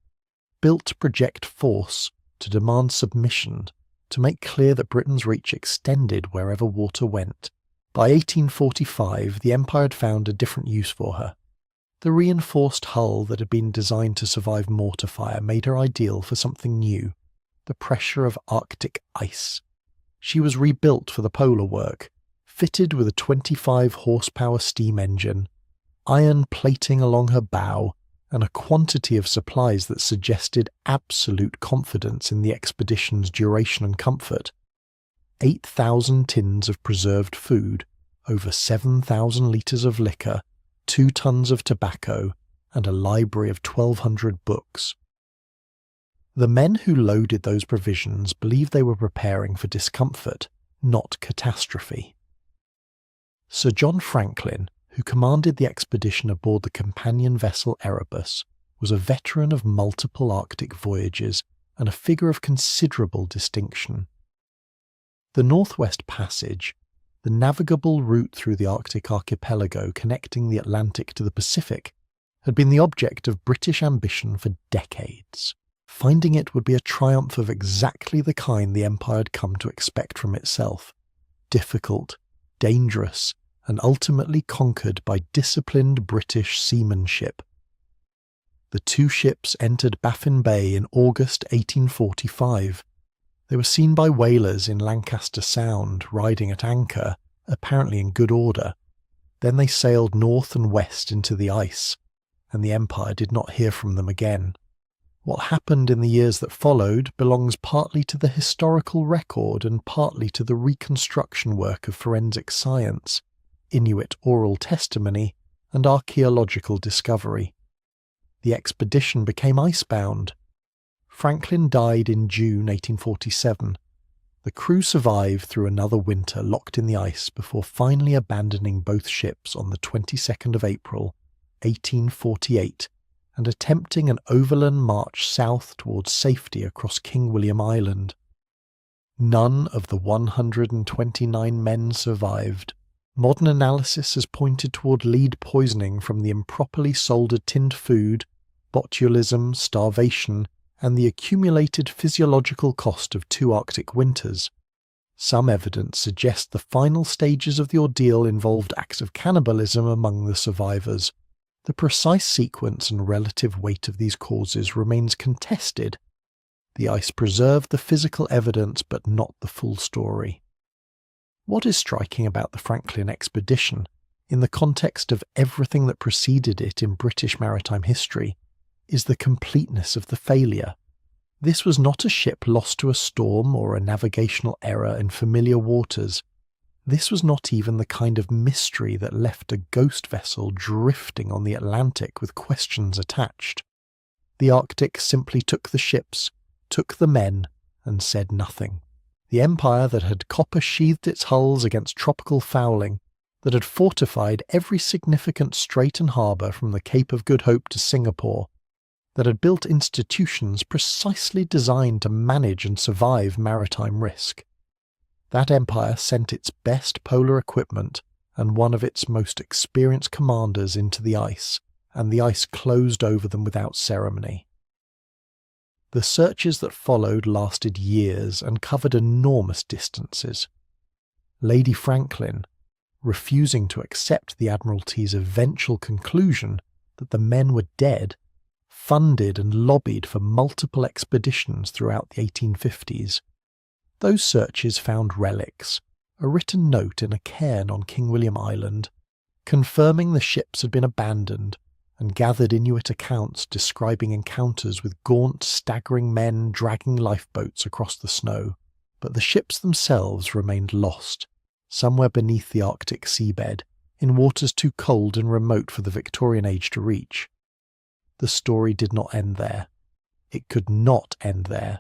built to project force, to demand submission, to make clear that Britain's reach extended wherever water went. By 1845, the empire had found a different use for her. The reinforced hull that had been designed to survive mortar fire made her ideal for something new, the pressure of Arctic ice. She was rebuilt for the polar work, fitted with a 25-horsepower steam engine, iron plating along her bow, and a quantity of supplies that suggested absolute confidence in the expedition's duration and comfort. 8,000 tins of preserved food, over 7,000 litres of liquor, 2 tons of tobacco, and a library of 1,200 books. The men who loaded those provisions believed they were preparing for discomfort, not catastrophe. Sir John Franklin, who commanded the expedition aboard the companion vessel Erebus, was a veteran of multiple Arctic voyages and a figure of considerable distinction. The Northwest Passage, the navigable route through the Arctic archipelago connecting the Atlantic to the Pacific, had been the object of British ambition for decades. Finding it would be a triumph of exactly the kind the Empire had come to expect from itself: difficult, dangerous, and ultimately conquered by disciplined British seamanship. The two ships entered Baffin Bay in August 1845. They were seen by whalers in Lancaster Sound, riding at anchor, apparently in good order. Then they sailed north and west into the ice, and the Empire did not hear from them again. What happened in the years that followed belongs partly to the historical record and partly to the reconstruction work of forensic science, Inuit oral testimony, and archaeological discovery. The expedition became icebound. Franklin died in June 1847. The crew survived through another winter locked in the ice before finally abandoning both ships on the 22nd of April, 1848 and attempting an overland march south towards safety across King William Island. None of the 129 men survived. Modern analysis has pointed toward lead poisoning from the improperly soldered tinned food, botulism, starvation, and the accumulated physiological cost of 2 Arctic winters. Some evidence suggests the final stages of the ordeal involved acts of cannibalism among the survivors. The precise sequence and relative weight of these causes remains contested. The ice preserved the physical evidence but not the full story. What is striking about the Franklin expedition, in the context of everything that preceded it in British maritime history, is the completeness of the failure. This was not a ship lost to a storm or a navigational error in familiar waters. This was not even the kind of mystery that left a ghost vessel drifting on the Atlantic with questions attached. The Arctic simply took the ships, took the men, and said nothing. The empire that had copper-sheathed its hulls against tropical fouling, that had fortified every significant strait and harbour from the Cape of Good Hope to Singapore, that had built institutions precisely designed to manage and survive maritime risk. That empire sent its best polar equipment and one of its most experienced commanders into the ice, and the ice closed over them without ceremony. The searches that followed lasted years and covered enormous distances. Lady Franklin, refusing to accept the Admiralty's eventual conclusion that the men were dead, funded and lobbied for multiple expeditions throughout the 1850s. Those searches found relics, a written note in a cairn on King William Island, confirming the ships had been abandoned, and gathered Inuit accounts describing encounters with gaunt, staggering men dragging lifeboats across the snow. But the ships themselves remained lost, somewhere beneath the Arctic seabed, in waters too cold and remote for the Victorian age to reach. The story did not end there. It could not end there,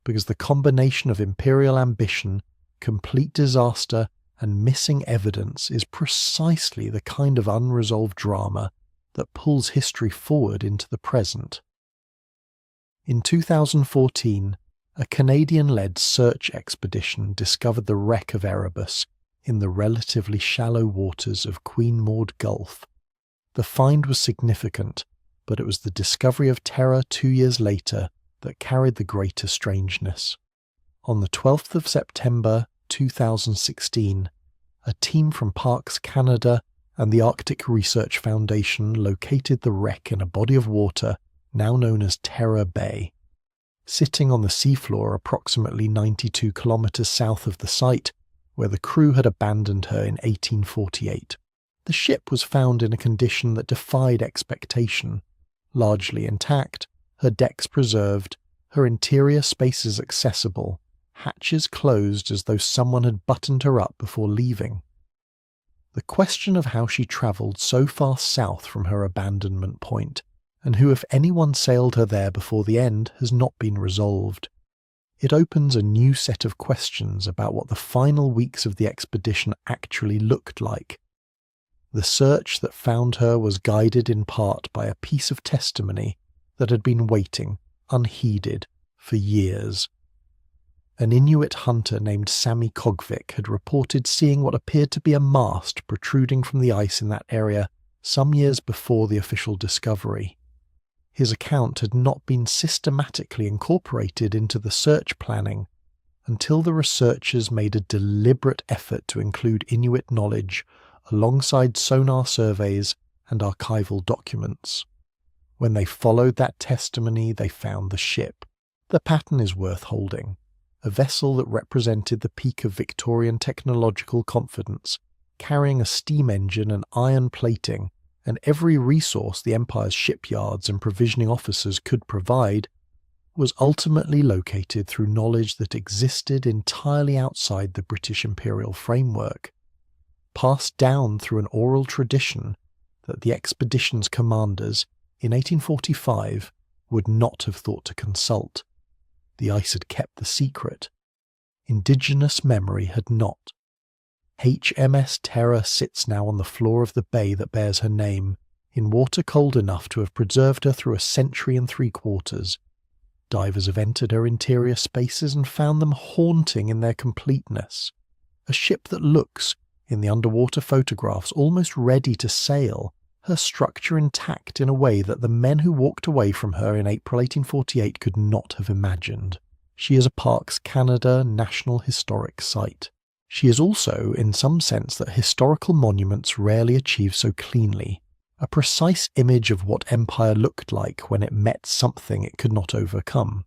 because the combination of imperial ambition, complete disaster, and missing evidence is precisely the kind of unresolved drama that pulls history forward into the present. In 2014, a Canadian-led search expedition discovered the wreck of Erebus in the relatively shallow waters of Queen Maud Gulf. The find was significant, but it was the discovery of terror 2 years later that carried the greater strangeness. On the 12th of September 2016, a team from Parks Canada and the Arctic Research Foundation located the wreck in a body of water now known as Terror Bay. Sitting on the seafloor approximately 92 kilometers south of the site, where the crew had abandoned her in 1848, the ship was found in a condition that defied expectation. Largely intact, her decks preserved, her interior spaces accessible, hatches closed as though someone had buttoned her up before leaving. The question of how she travelled so far south from her abandonment point, and who, if anyone, sailed her there before the end, has not been resolved. It opens a new set of questions about what the final weeks of the expedition actually looked like. The search that found her was guided in part by a piece of testimony that had been waiting, unheeded, for years. An Inuit hunter named Sami Kogvik had reported seeing what appeared to be a mast protruding from the ice in that area some years before the official discovery. His account had not been systematically incorporated into the search planning until the researchers made a deliberate effort to include Inuit knowledge alongside sonar surveys and archival documents. When they followed that testimony, they found the ship. The pattern is worth holding. A vessel that represented the peak of Victorian technological confidence, carrying a steam engine and iron plating, and every resource the Empire's shipyards and provisioning officers could provide, was ultimately located through knowledge that existed entirely outside the British imperial framework, passed down through an oral tradition that the expedition's commanders, in 1845, would not have thought to consult. The ice had kept the secret. Indigenous memory had not. HMS Terror sits now on the floor of the bay that bears her name, in water cold enough to have preserved her through a century and 3/4. Divers have entered her interior spaces and found them haunting in their completeness. A ship that looks, in the underwater photographs, almost ready to sail, her structure intact in a way that the men who walked away from her in April 1848 could not have imagined. She is a Parks Canada National Historic Site. She is also, in some sense, that historical monuments rarely achieve so cleanly, a precise image of what empire looked like when it met something it could not overcome.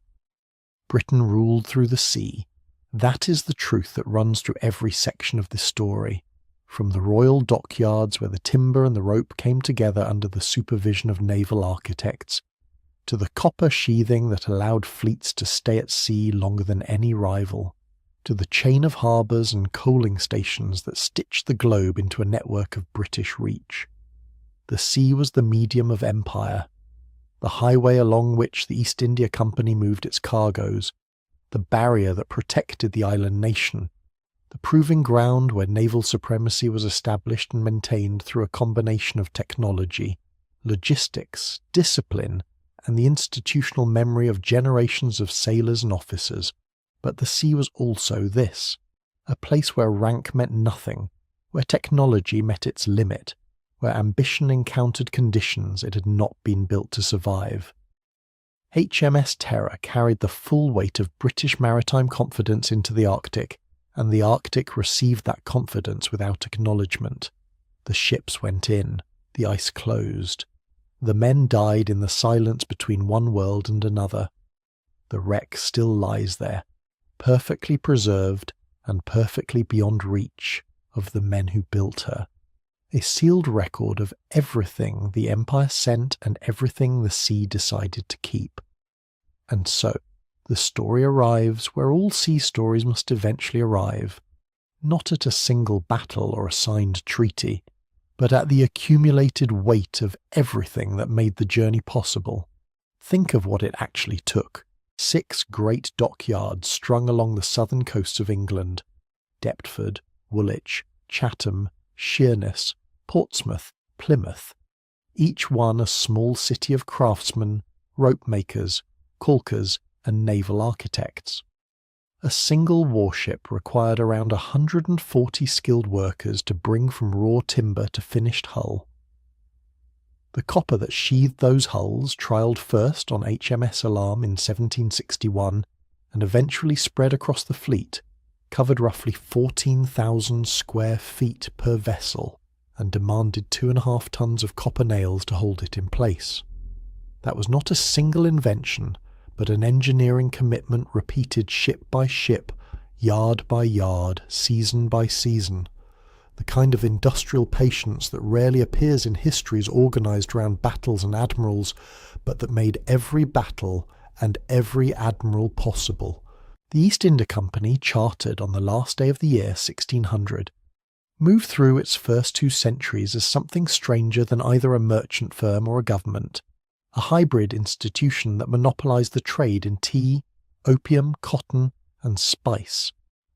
Britain ruled through the sea. That is the truth that runs through every section of this story, from the royal dockyards where the timber and the rope came together under the supervision of naval architects, to the copper sheathing that allowed fleets to stay at sea longer than any rival, to the chain of harbours and coaling stations that stitched the globe into a network of British reach. The sea was the medium of empire, the highway along which the East India Company moved its cargoes, the barrier that protected the island nation, the proving ground where naval supremacy was established and maintained through a combination of technology, logistics, discipline, and the institutional memory of generations of sailors and officers. But the sea was also this, a place where rank meant nothing, where technology met its limit, where ambition encountered conditions it had not been built to survive. HMS Terror carried the full weight of British maritime confidence into the Arctic, and the Arctic received that confidence without acknowledgement. The ships went in, the ice closed. The men died in the silence between one world and another. The wreck still lies there, perfectly preserved and perfectly beyond reach of the men who built her. A sealed record of everything the Empire sent and everything the sea decided to keep. And so, the story arrives where all sea stories must eventually arrive, not at a single battle or a signed treaty, but at the accumulated weight of everything that made the journey possible. Think of what it actually took. 6 great dockyards strung along the southern coasts of England: Deptford, Woolwich, Chatham, Sheerness, Portsmouth, Plymouth, each one a small city of craftsmen, rope makers, caulkers, and naval architects. A single warship required around 140 skilled workers to bring from raw timber to finished hull. The copper that sheathed those hulls, trialled first on HMS Alarm in 1761 and eventually spread across the fleet, covered roughly 14,000 square feet per vessel and demanded 2.5 tons of copper nails to hold it in place. That was not a single invention, but an engineering commitment repeated ship by ship, yard by yard, season by season. The kind of industrial patience that rarely appears in histories organised around battles and admirals, but that made every battle and every admiral possible. The East India Company, chartered on the last day of the year 1600, moved through its first 2 centuries as something stranger than either a merchant firm or a government, a hybrid institution that monopolised the trade in tea, opium, cotton, and spice,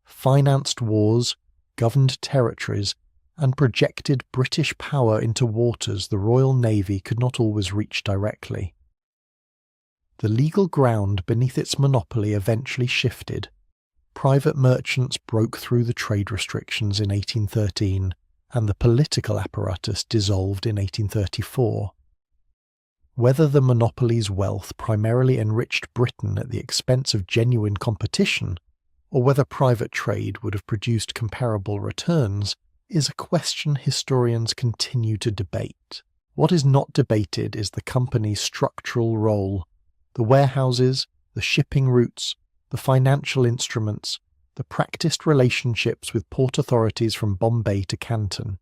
financed wars, governed territories, and projected British power into waters the Royal Navy could not always reach directly. The legal ground beneath its monopoly eventually shifted. Private merchants broke through the trade restrictions in 1813, and the political apparatus dissolved in 1834. Whether the monopoly's wealth primarily enriched Britain at the expense of genuine competition, or whether private trade would have produced comparable returns, is a question historians continue to debate. What is not debated is the company's structural role: the warehouses, the shipping routes, the financial instruments, the practiced relationships with port authorities from Bombay to Canton,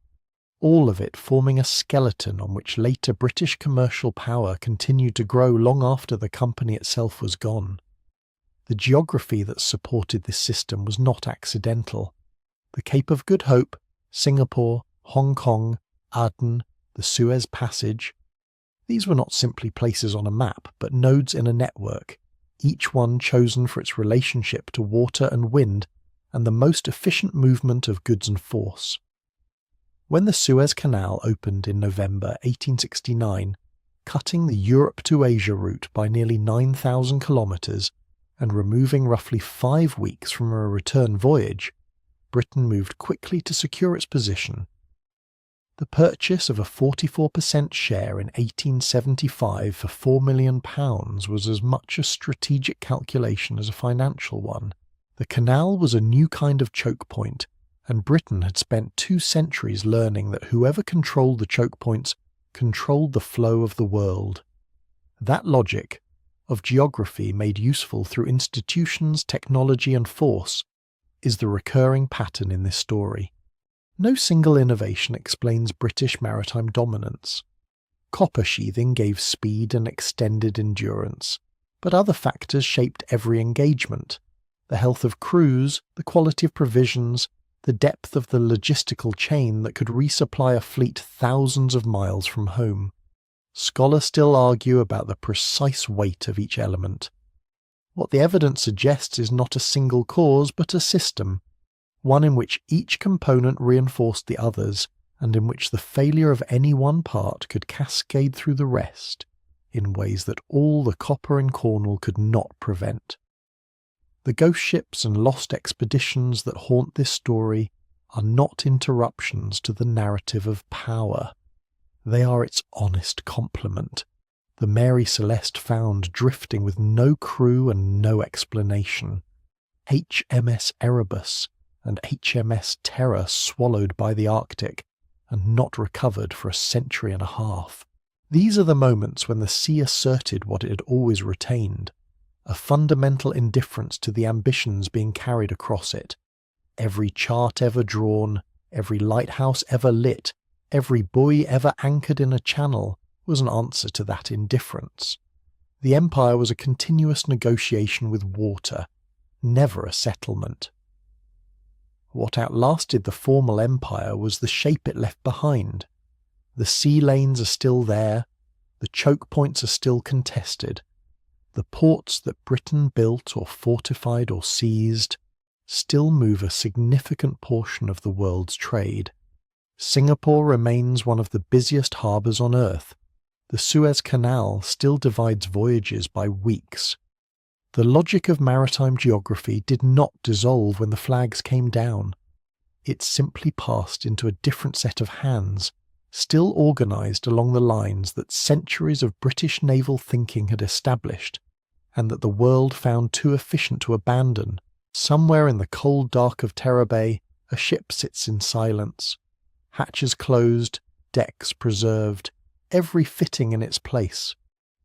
all of it forming a skeleton on which later British commercial power continued to grow long after the company itself was gone. The geography that supported this system was not accidental. The Cape of Good Hope, Singapore, Hong Kong, Aden, the Suez Passage. These were not simply places on a map, but nodes in a network, each one chosen for its relationship to water and wind and the most efficient movement of goods and force. When the Suez Canal opened in November 1869, cutting the Europe to Asia route by nearly 9,000 kilometres and removing roughly 5 weeks from a return voyage, Britain moved quickly to secure its position. The purchase of a 44% share in 1875 for £4 million was as much a strategic calculation as a financial one. The canal was a new kind of choke point, and Britain had spent 2 centuries learning that whoever controlled the choke points controlled the flow of the world. That logic, of geography made useful through institutions, technology and force, is the recurring pattern in this story. No single innovation explains British maritime dominance. Copper sheathing gave speed and extended endurance, but other factors shaped every engagement. The health of crews, the quality of provisions, the depth of the logistical chain that could resupply a fleet thousands of miles from home. Scholars still argue about the precise weight of each element. What the evidence suggests is not a single cause, but a system, one in which each component reinforced the others, and in which the failure of any one part could cascade through the rest in ways that all the copper in Cornwall could not prevent. The ghost ships and lost expeditions that haunt this story are not interruptions to the narrative of power. They are its honest complement. The Mary Celeste found drifting with no crew and no explanation. HMS Erebus and HMS Terror swallowed by the Arctic and not recovered for a century and a half. These are the moments when the sea asserted what it had always retained, a fundamental indifference to the ambitions being carried across it. Every chart ever drawn, every lighthouse ever lit, every buoy ever anchored in a channel was an answer to that indifference. The empire was a continuous negotiation with water, never a settlement. What outlasted the formal empire was the shape it left behind. The sea lanes are still there, the choke points are still contested. The ports that Britain built or fortified or seized still move a significant portion of the world's trade. Singapore remains one of the busiest harbours on earth. The Suez Canal still divides voyages by weeks. The logic of maritime geography did not dissolve when the flags came down. It simply passed into a different set of hands, still organised along the lines that centuries of British naval thinking had established, and that the world found too efficient to abandon. Somewhere in the cold dark of Terror Bay, a ship sits in silence. Hatches closed, decks preserved, every fitting in its place.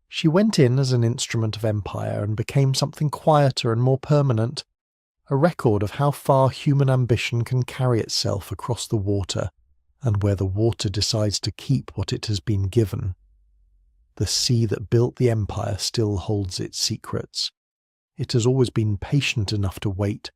She went in as an instrument of empire and became something quieter and more permanent, a record of how far human ambition can carry itself across the water, and where the water decides to keep what it has been given. The sea that built the empire still holds its secrets. It has always been patient enough to wait,